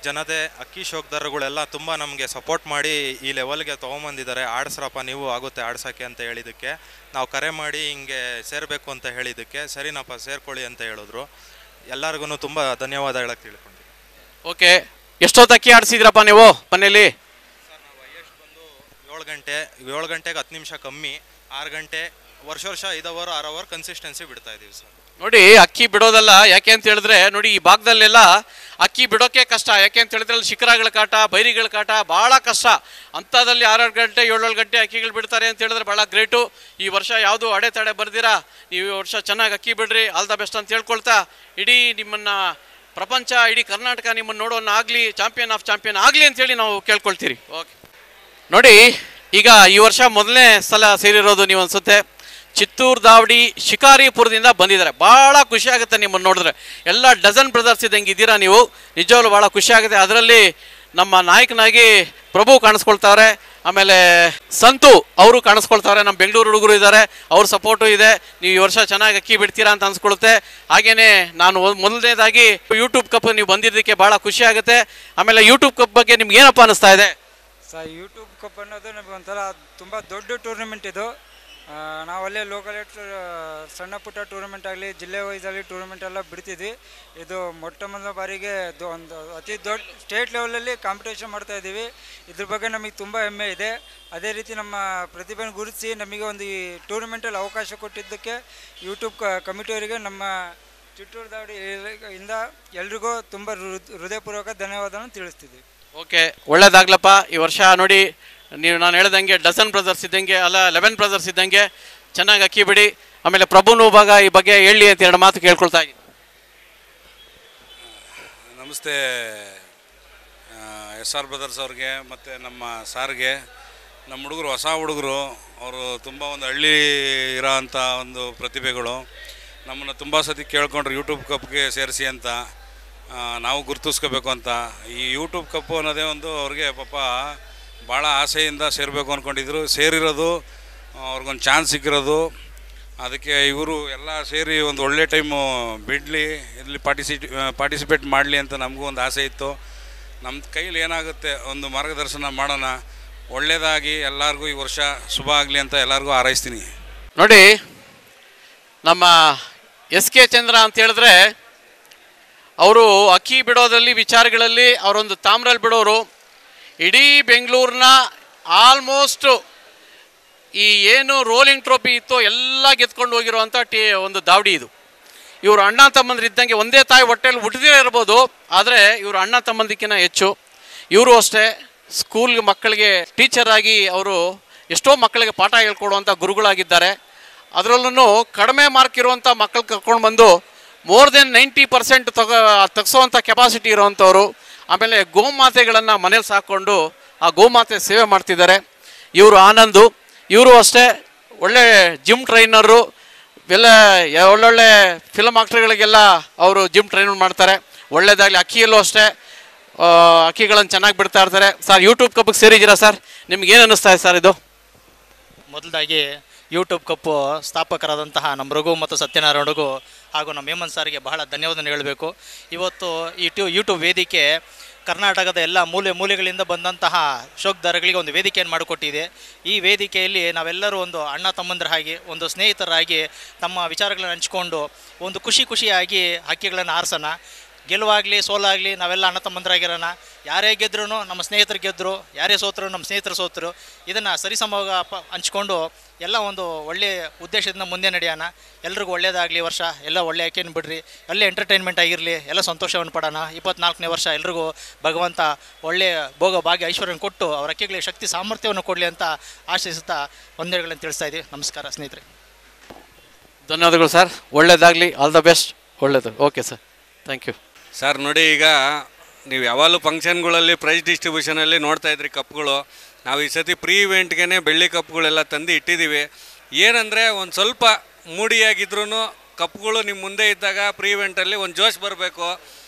ಜನತೆ, ಅಕ್ಕಿ ಶೋಕ್ದಾರಗಳೆಲ್ಲ ತುಂಬ ನಮಗೆ ಸಪೋರ್ಟ್ ಮಾಡಿ ಈ ಲೆವೆಲ್ಗೆ ತೊಗೊಂಬಂದಿದ್ದಾರೆ. ಆಡಿಸ್ರಪ್ಪ ನೀವು, ಆಗುತ್ತೆ ಆಡ್ಸೋಕ್ಕೆ ಅಂತ ಹೇಳಿದ್ದಕ್ಕೆ, ನಾವು ಕರೆ ಮಾಡಿ ಹಿಂಗೆ ಸೇರಬೇಕು ಅಂತ ಹೇಳಿದ್ದಕ್ಕೆ ಸರಿನಪ್ಪ ಸೇರ್ಕೊಳ್ಳಿ ಅಂತ ಹೇಳಿದ್ರು. ಎಲ್ಲರಿಗೂ ತುಂಬ ಧನ್ಯವಾದ ಹೇಳಕ್ಕೆ ತಿಳ್ಕೊಂಡಿದ್ದೀನಿ. ಓಕೆ, ಎಷ್ಟೊತ್ತು ಅಕ್ಕಿ ಆಡಿಸಿದ್ರಪ್ಪ ನೀವು ಮನೇಲಿ? ಸರ್, ನಾವು ಹೈಯೆಸ್ಟ್ ಬಂದು 7 ಗಂಟೆಗೆ 10 ನಿಮಿಷ ಕಮ್ಮಿ, 6 ಗಂಟೆ, ವರ್ಷ 5 ಅವರ್ 6 ಅವರ್ ಕನ್ಸಿಸ್ಟೆನ್ಸಿ ಬಿಡ್ತಾ ಇದ್ದೀವಿ ಸರ್. ನೋಡಿ, ಅಕ್ಕಿ ಬಿಡೋದಲ್ಲ. ಯಾಕೆ ಅಂತ ಹೇಳಿದ್ರೆ, ನೋಡಿ, ಈ ಭಾಗದಲ್ಲೆಲ್ಲ ಅಕ್ಕಿ ಬಿಡೋಕ್ಕೆ ಕಷ್ಟ. ಯಾಕೆ ಅಂತ ಹೇಳಿದ್ರೆ ಅಲ್ಲಿ ಶಿಖರಗಳ ಕಾಟ, ಬೈರಿಗಳ ಕಾಟ ಭಾಳ ಕಷ್ಟ. ಅಂಥದ್ದಲ್ಲಿ 6 ಗಂಟೆ 7 ಗಂಟೆ ಅಕ್ಕಿಗಳು ಬಿಡ್ತಾರೆ ಅಂತ ಹೇಳಿದ್ರೆ ಭಾಳ ಗ್ರೇಟು. ಈ ವರ್ಷ ಯಾವುದು ಅಡೆತಡೆ ಬರ್ದಿರಾ, ನೀವು ಈ ವರ್ಷ ಚೆನ್ನಾಗಿ ಅಕ್ಕಿ ಬಿಡ್ರಿ. ಆಲ್ ದ ಬೆಸ್ಟ್ ಅಂತ ಹೇಳ್ಕೊಳ್ತಾ, ಇಡೀ ನಿಮ್ಮನ್ನು ಪ್ರಪಂಚ, ಇಡೀ ಕರ್ನಾಟಕ ನಿಮ್ಮನ್ನು ನೋಡೋಣ ಆಗಲಿ, ಚಾಂಪಿಯನ್ ಆಗಲಿ ಅಂತೇಳಿ ನಾವು ಕೇಳ್ಕೊಳ್ತೀರಿ. ಓಕೆ. ನೋಡಿ, ಈಗ ಈ ವರ್ಷ ಮೊದಲನೇ ಸಲ ಸೇರಿರೋದು ನೀವು ಅನಿಸುತ್ತೆ. ಚಿತ್ತೂರು ದಾವಡಿ ಶಿಕಾರಿಪುರದಿಂದ ಬಂದಿದ್ದಾರೆ. ಭಾಳ ಖುಷಿ ಆಗುತ್ತೆ ನಿಮ್ಮನ್ನು ನೋಡಿದ್ರೆ. ಎಲ್ಲ ಡಜನ್ ಬ್ರದರ್ಸ್ ಇದ್ದಂಗೆ ಇದ್ದೀರಾ ನೀವು. ನಿಜವಾಗ್ಲೂ ಭಾಳ ಖುಷಿ ಆಗುತ್ತೆ. ಅದರಲ್ಲಿ ನಮ್ಮ ನಾಯಕನಾಗಿ ಪ್ರಭು ಕಾಣಿಸ್ಕೊಳ್ತಾರೆ, ಆಮೇಲೆ ಸಂತು ಅವರು ಕಾಣಿಸ್ಕೊಳ್ತಾರೆ. ನಮ್ಮ ಬೆಂಗಳೂರು ಹುಡುಗರು ಇದ್ದಾರೆ, ಅವ್ರ ಸಪೋರ್ಟು ಇದೆ. ನೀವು ಈ ವರ್ಷ ಚೆನ್ನಾಗಿ ಅಕ್ಕಿ ಬಿಡ್ತೀರಾ ಅಂತ ಅನ್ಸ್ಕೊಳುತ್ತೆ. ಹಾಗೆಯೇ ನಾನು ಮೊದಲನೇದಾಗಿ ಯೂಟ್ಯೂಬ್ ಕಪ್ ನೀವು ಬಂದಿದ್ದಕ್ಕೆ ಭಾಳ ಖುಷಿ ಆಗುತ್ತೆ. ಆಮೇಲೆ ಯೂಟ್ಯೂಬ್ ಕಪ್ ಬಗ್ಗೆ ನಿಮ್ಗೆ ಏನಪ್ಪ ಅನ್ನಿಸ್ತಾ ಇದೆ? ಸರ್, ಯೂಟ್ಯೂಬ್ ಕಪ್ ಅನ್ನೋದು ನಮಗೆ ಒಂಥರ ತುಂಬ ದೊಡ್ಡ ಟೂರ್ನಮೆಂಟ್ ಇದು. ನಾವಲ್ಲೇ ಲೋಕಲ್ ಸಣ್ಣ ಪುಟ್ಟ ಟೂರ್ನಮೆಂಟ್ ಆಗಲಿ, ಜಿಲ್ಲೆ ವೈಸಲ್ಲಿ ಟೂರ್ನಮೆಂಟ್ ಎಲ್ಲ ಬಿಡ್ತಿದ್ವಿ. ಇದು ಮೊದಲ ಬಾರಿಗೆ ಒಂದು ಅತಿ ದೊಡ್ಡ ಸ್ಟೇಟ್ ಲೆವೆಲಲ್ಲಿ ಕಾಂಪಿಟೇಷನ್ ಮಾಡ್ತಾ ಇದ್ದೀವಿ. ಇದ್ರ ಬಗ್ಗೆ ನಮಗೆ ತುಂಬ ಹೆಮ್ಮೆ ಇದೆ. ಅದೇ ರೀತಿ ನಮ್ಮ ಪ್ರತಿಭೆನ ಗುರುತಿಸಿ ನಮಗೆ ಒಂದು ಈ ಟೂರ್ನಮೆಂಟಲ್ಲಿ ಅವಕಾಶ ಕೊಟ್ಟಿದ್ದಕ್ಕೆ ಯೂಟ್ಯೂಬ್ ಕಮಿಟಿಯವರಿಗೆ ನಮ್ಮ ಚಿಟ್ಟೂರು ದಾವಡಿ ಇಂದ ಎಲ್ರಿಗೂ ತುಂಬ ಹೃದಯಪೂರ್ವಕ ಧನ್ಯವಾದವನ್ನು ತಿಳಿಸ್ತಿದ್ದೀವಿ. ಓಕೆ, ಒಳ್ಳೇದಾಗ್ಲಪ್ಪ. ಈ ವರ್ಷ ನೋಡಿ ನೀವು ನಾನು ಹೇಳ್ದಂಗೆ ಡಜನ್ ಬ್ರದರ್ಸ್ ಇದ್ದಂಗೆ ಅಲ್ಲ 11 ಬ್ರದರ್ಸ್ ಇದ್ದಂಗೆ ಚೆನ್ನಾಗಿ ಅಕ್ಕಿ ಬಿಡಿ. ಆಮೇಲೆ ಪ್ರಭುನು ಭಾಗ ಈ ಬಗ್ಗೆ ಹೇಳಿ ಅಂತ 2 ಮಾತು ಕೇಳ್ಕೊಳ್ತಾ ಇದ್ದೀನಿ. ನಮಸ್ತೆ SR ಬ್ರದರ್ಸ್ ಅವ್ರಿಗೆ ಮತ್ತು ನಮ್ಮ ಸಾರ್ಗೆ. ನಮ್ಮ ಹುಡುಗರು ಹೊಸ ಹುಡುಗರು, ಅವರು ತುಂಬ ಒಂದು ಹಳ್ಳಿ ಇರೋ ಅಂಥ ಒಂದು ಪ್ರತಿಭೆಗಳು. ನಮ್ಮನ್ನು ತುಂಬ ಸತಿ ಕೇಳ್ಕೊಂಡ್ರು ಯೂಟ್ಯೂಬ್ ಕಪ್ಗೆ ಸೇರಿಸಿ ಅಂತ, ನಾವು ಗುರುತಿಸ್ಕೋಬೇಕು ಅಂತ. ಈ ಯೂಟ್ಯೂಬ್ ಕಪ್ಪು ಅನ್ನೋದೇ ಒಂದು ಅವ್ರಿಗೆ ಪಾಪ ಭಾಳ ಆಸೆಯಿಂದ ಸೇರಬೇಕು ಅಂದ್ಕೊಂಡಿದ್ರು. ಸೇರಿರೋದು ಅವ್ರಿಗೊಂದು ಚಾನ್ಸ್ ಸಿಕ್ಕಿರೋದು. ಅದಕ್ಕೆ ಇವರು ಎಲ್ಲ ಸೇರಿ ಒಂದು ಒಳ್ಳೆ ಟೈಮು ಬಿಡಲಿ, ಇಲ್ಲಿ ಪಾರ್ಟಿಸಿಪೇಟ್ ಮಾಡಲಿ ಅಂತ ನಮಗೂ ಒಂದು ಆಸೆ ಇತ್ತು. ನಮ್ಮ ಕೈಲಿ ಏನಾಗುತ್ತೆ ಒಂದು ಮಾರ್ಗದರ್ಶನ ಮಾಡೋಣ, ಒಳ್ಳೆಯದಾಗಿ ಎಲ್ಲರಿಗೂ ಈ ವರ್ಷ ಶುಭ ಆಗಲಿ ಅಂತ ಎಲ್ಲರಿಗೂ ಹಾರೈಸ್ತೀನಿ. ನೋಡಿ, ನಮ್ಮ SK ಚಂದ್ರ ಅಂತ ಹೇಳಿದ್ರೆ ಅವರು ಅಕ್ಕಿ ಬಿಡೋದ್ರಲ್ಲಿ ವಿಚಾರಗಳಲ್ಲಿ ಅವರೊಂದು ತಾಮ್ರಲ್ಲಿ ಬಿಡೋರು. ಇಡೀ ಬೆಂಗಳೂರಿನ ಆಲ್ಮೋಸ್ಟ್ ಈ ಏನು ರೋಲಿಂಗ್ ಟ್ರೋಫಿ ಇತ್ತು ಎಲ್ಲ ಗೆದ್ಕೊಂಡು ಹೋಗಿರುವಂಥ ಒಂದು ದಾವಡಿ ಇದು. ಇವರು ಅಣ್ಣ ತಮ್ಮಂದ್ರು ಇದ್ದಂಗೆ, ಒಂದೇ ತಾಯಿ ಹೊಟ್ಟೆಯಲ್ಲಿ ಹುಟ್ಟಿದೇ ಇರ್ಬೋದು, ಆದರೆ ಇವರು ಅಣ್ಣ ತಮ್ಮಂದಿಕ್ಕಿಂತ ಹೆಚ್ಚು. ಇವರು ಅಷ್ಟೇ ಸ್ಕೂಲ್ ಮಕ್ಕಳಿಗೆ ಟೀಚರ್ ಆಗಿ ಅವರು ಎಷ್ಟೋ ಮಕ್ಕಳಿಗೆ ಪಾಠ ಹೇಳ್ಕೊಡುವಂಥ ಗುರುಗಳಾಗಿದ್ದಾರೆ. ಅದರಲ್ಲೂ ಕಡಿಮೆ ಮಾರ್ಕ್ ಇರುವಂಥ ಮಕ್ಕಳು ಕರ್ಕೊಂಡು ಬಂದು ಮೋರ್ ದೆನ್ 90% ತೆಗೆಸೋವಂಥ ಕೆಪಾಸಿಟಿ ಇರೋವಂಥವ್ರು. ಆಮೇಲೆ ಗೋಮಾತೆಗಳನ್ನು ಮನೇಲಿ ಸಾಕ್ಕೊಂಡು ಆ ಗೋಮಾತೆ ಸೇವೆ ಮಾಡ್ತಿದ್ದಾರೆ. ಇವರು ಆನಂದು, ಇವರು ಅಷ್ಟೇ ಒಳ್ಳೆ ಜಿಮ್ ಟ್ರೈನರು. ಒಳ್ಳೊಳ್ಳೆ ಫಿಲಮ್ ಆಕ್ಟರ್ಗಳಿಗೆಲ್ಲ ಅವರು ಜಿಮ್ ಟ್ರೈನ್ ಮಾಡ್ತಾರೆ. ಒಳ್ಳೆಯದಾಗಲಿ. ಅಕ್ಕಿಯಲ್ಲೂ ಅಷ್ಟೇ ಅಕ್ಕಿಗಳನ್ನು ಚೆನ್ನಾಗಿ ಬಿಡ್ತಾ ಇರ್ತಾರೆ. ಸರ್, ಯೂಟ್ಯೂಬ್ ಕಪ್ಪಿಗೆ ಸೇರಿದ್ದೀರಾ ಸರ್, ನಿಮ್ಗೇನು ಅನ್ನಿಸ್ತಾ ಇದೆ ಸರ್ ಇದು? ಮೊದಲಾಗಿ ಯೂಟ್ಯೂಬ್ ಕಪ್ಪು ಸ್ಥಾಪಕರಾದಂತಹ ನಮ್ಮ ರಘು ಮತ್ತು ಸತ್ಯನಾರಾಯಣಗೂ ಹಾಗೂ ನಮ್ಮ ಹೇಮಂತ್ ಸಾರಿಗೆ ಬಹಳ ಧನ್ಯವಾದ ಹೇಳಬೇಕು. ಇವತ್ತು ಯೂಟ್ಯೂಬ್ ವೇದಿಕೆ ಕರ್ನಾಟಕದ ಎಲ್ಲ ಮೂಲೆಗಳಿಂದ ಬಂದಂತಹ ಶೋಕ್ದಾರಗಳಿಗೆ ಒಂದು ವೇದಿಕೆಯನ್ನು ಮಾಡಿಕೊಟ್ಟಿದೆ. ಈ ವೇದಿಕೆಯಲ್ಲಿ ನಾವೆಲ್ಲರೂ ಒಂದು ಅಣ್ಣ ತಮ್ಮಂದರಾಗಿ, ಒಂದು ಸ್ನೇಹಿತರಾಗಿ ತಮ್ಮ ವಿಚಾರಗಳನ್ನು ಹಂಚ್ಕೊಂಡು ಒಂದು ಖುಷಿಯಾಗಿ ಹಕ್ಕಿಗಳನ್ನು ಆರಿಸೋಣ. ಗೆಲುವಾಗಲಿ ಸೋಲಾಗಲಿ ನಾವೆಲ್ಲ ಅಣ್ಣ ತಮ್ಮಂದರಾಗಿರೋಣ. ಯಾರೇ ಗೆದ್ರೂ ನಮ್ಮ ಸ್ನೇಹಿತರು ಗೆದ್ದರು, ಯಾರೇ ಸೋತರು ನಮ್ಮ ಸ್ನೇಹಿತರು ಸೋತರು. ಇದನ್ನು ಸರಿಸಮವಾಗಿ ಹಂಚ್ಕೊಂಡು ಎಲ್ಲ ಒಂದು ಒಳ್ಳೆಯ ಉದ್ದೇಶದಿಂದ ಮುಂದೆ ನಡೆಯೋಣ. ಎಲ್ರಿಗೂ ಒಳ್ಳೆಯದಾಗಲಿ. ವರ್ಷ ಎಲ್ಲ ಒಳ್ಳೆ ಆಯ್ಕೆಯನ್ನು ಬಿಡ್ರಿ, ಒಳ್ಳೆ ಎಂಟರ್ಟೈನ್ಮೆಂಟ್ ಆಗಿರಲಿ, ಎಲ್ಲ ಸಂತೋಷವನ್ನು ಪಡೋಣ. 24ನೇ ವರ್ಷ ಎಲ್ರಿಗೂ ಭಗವಂತ ಒಳ್ಳೆಯ ಭೋಗ ಭಾಗ್ಯ ಐಶ್ವರ್ಯವನ್ನು ಕೊಟ್ಟು ಅವರ ಅಕ್ಕಿಗಳಿಗೆ ಶಕ್ತಿ ಸಾಮರ್ಥ್ಯವನ್ನು ಕೊಡಲಿ ಅಂತ ಆಶಿಸುತ್ತಾ ವಂದನೆಗಳನ್ನು ತಿಳಿಸ್ತಾ ಇದ್ದೀವಿ. ನಮಸ್ಕಾರ ಸ್ನೇಹಿತರೆ. ಧನ್ಯವಾದಗಳು ಸರ್, ಒಳ್ಳೆಯದಾಗಲಿ, ಆಲ್ ದ ಬೆಸ್ಟ್. ಒಳ್ಳೆಯದು. Okay sir, thank you. Sir ನೋಡಿ, ಈಗ ನೀವು ಯಾವಾಗಲೂ ಫಂಕ್ಷನ್ಗಳಲ್ಲಿ ಪ್ರೈಸ್ ಡಿಸ್ಟ್ರಿಬ್ಯೂಷನಲ್ಲಿ ನೋಡ್ತಾ ಇದ್ರಿ ಕಪ್ಗಳು. ನಾವು ಈ ಸತಿ ಪ್ರೀ ಇವೆಂಟ್ಗೆ ಬೆಳ್ಳಿ ಕಪ್ಗಳೆಲ್ಲ ತಂದು ಇಟ್ಟಿದ್ದೀವಿ. ಏನಂದರೆ ಒಂದು ಸ್ವಲ್ಪ ಮೂಡಿಯಾಗಿದ್ರೂ ಕಪ್ಗಳು ನಿಮ್ಮ ಮುಂದೆ ಇದ್ದಾಗ ಪ್ರೀ ಇವೆಂಟಲ್ಲಿ ಒಂದು ಜೋಶ್ ಬರಬೇಕು.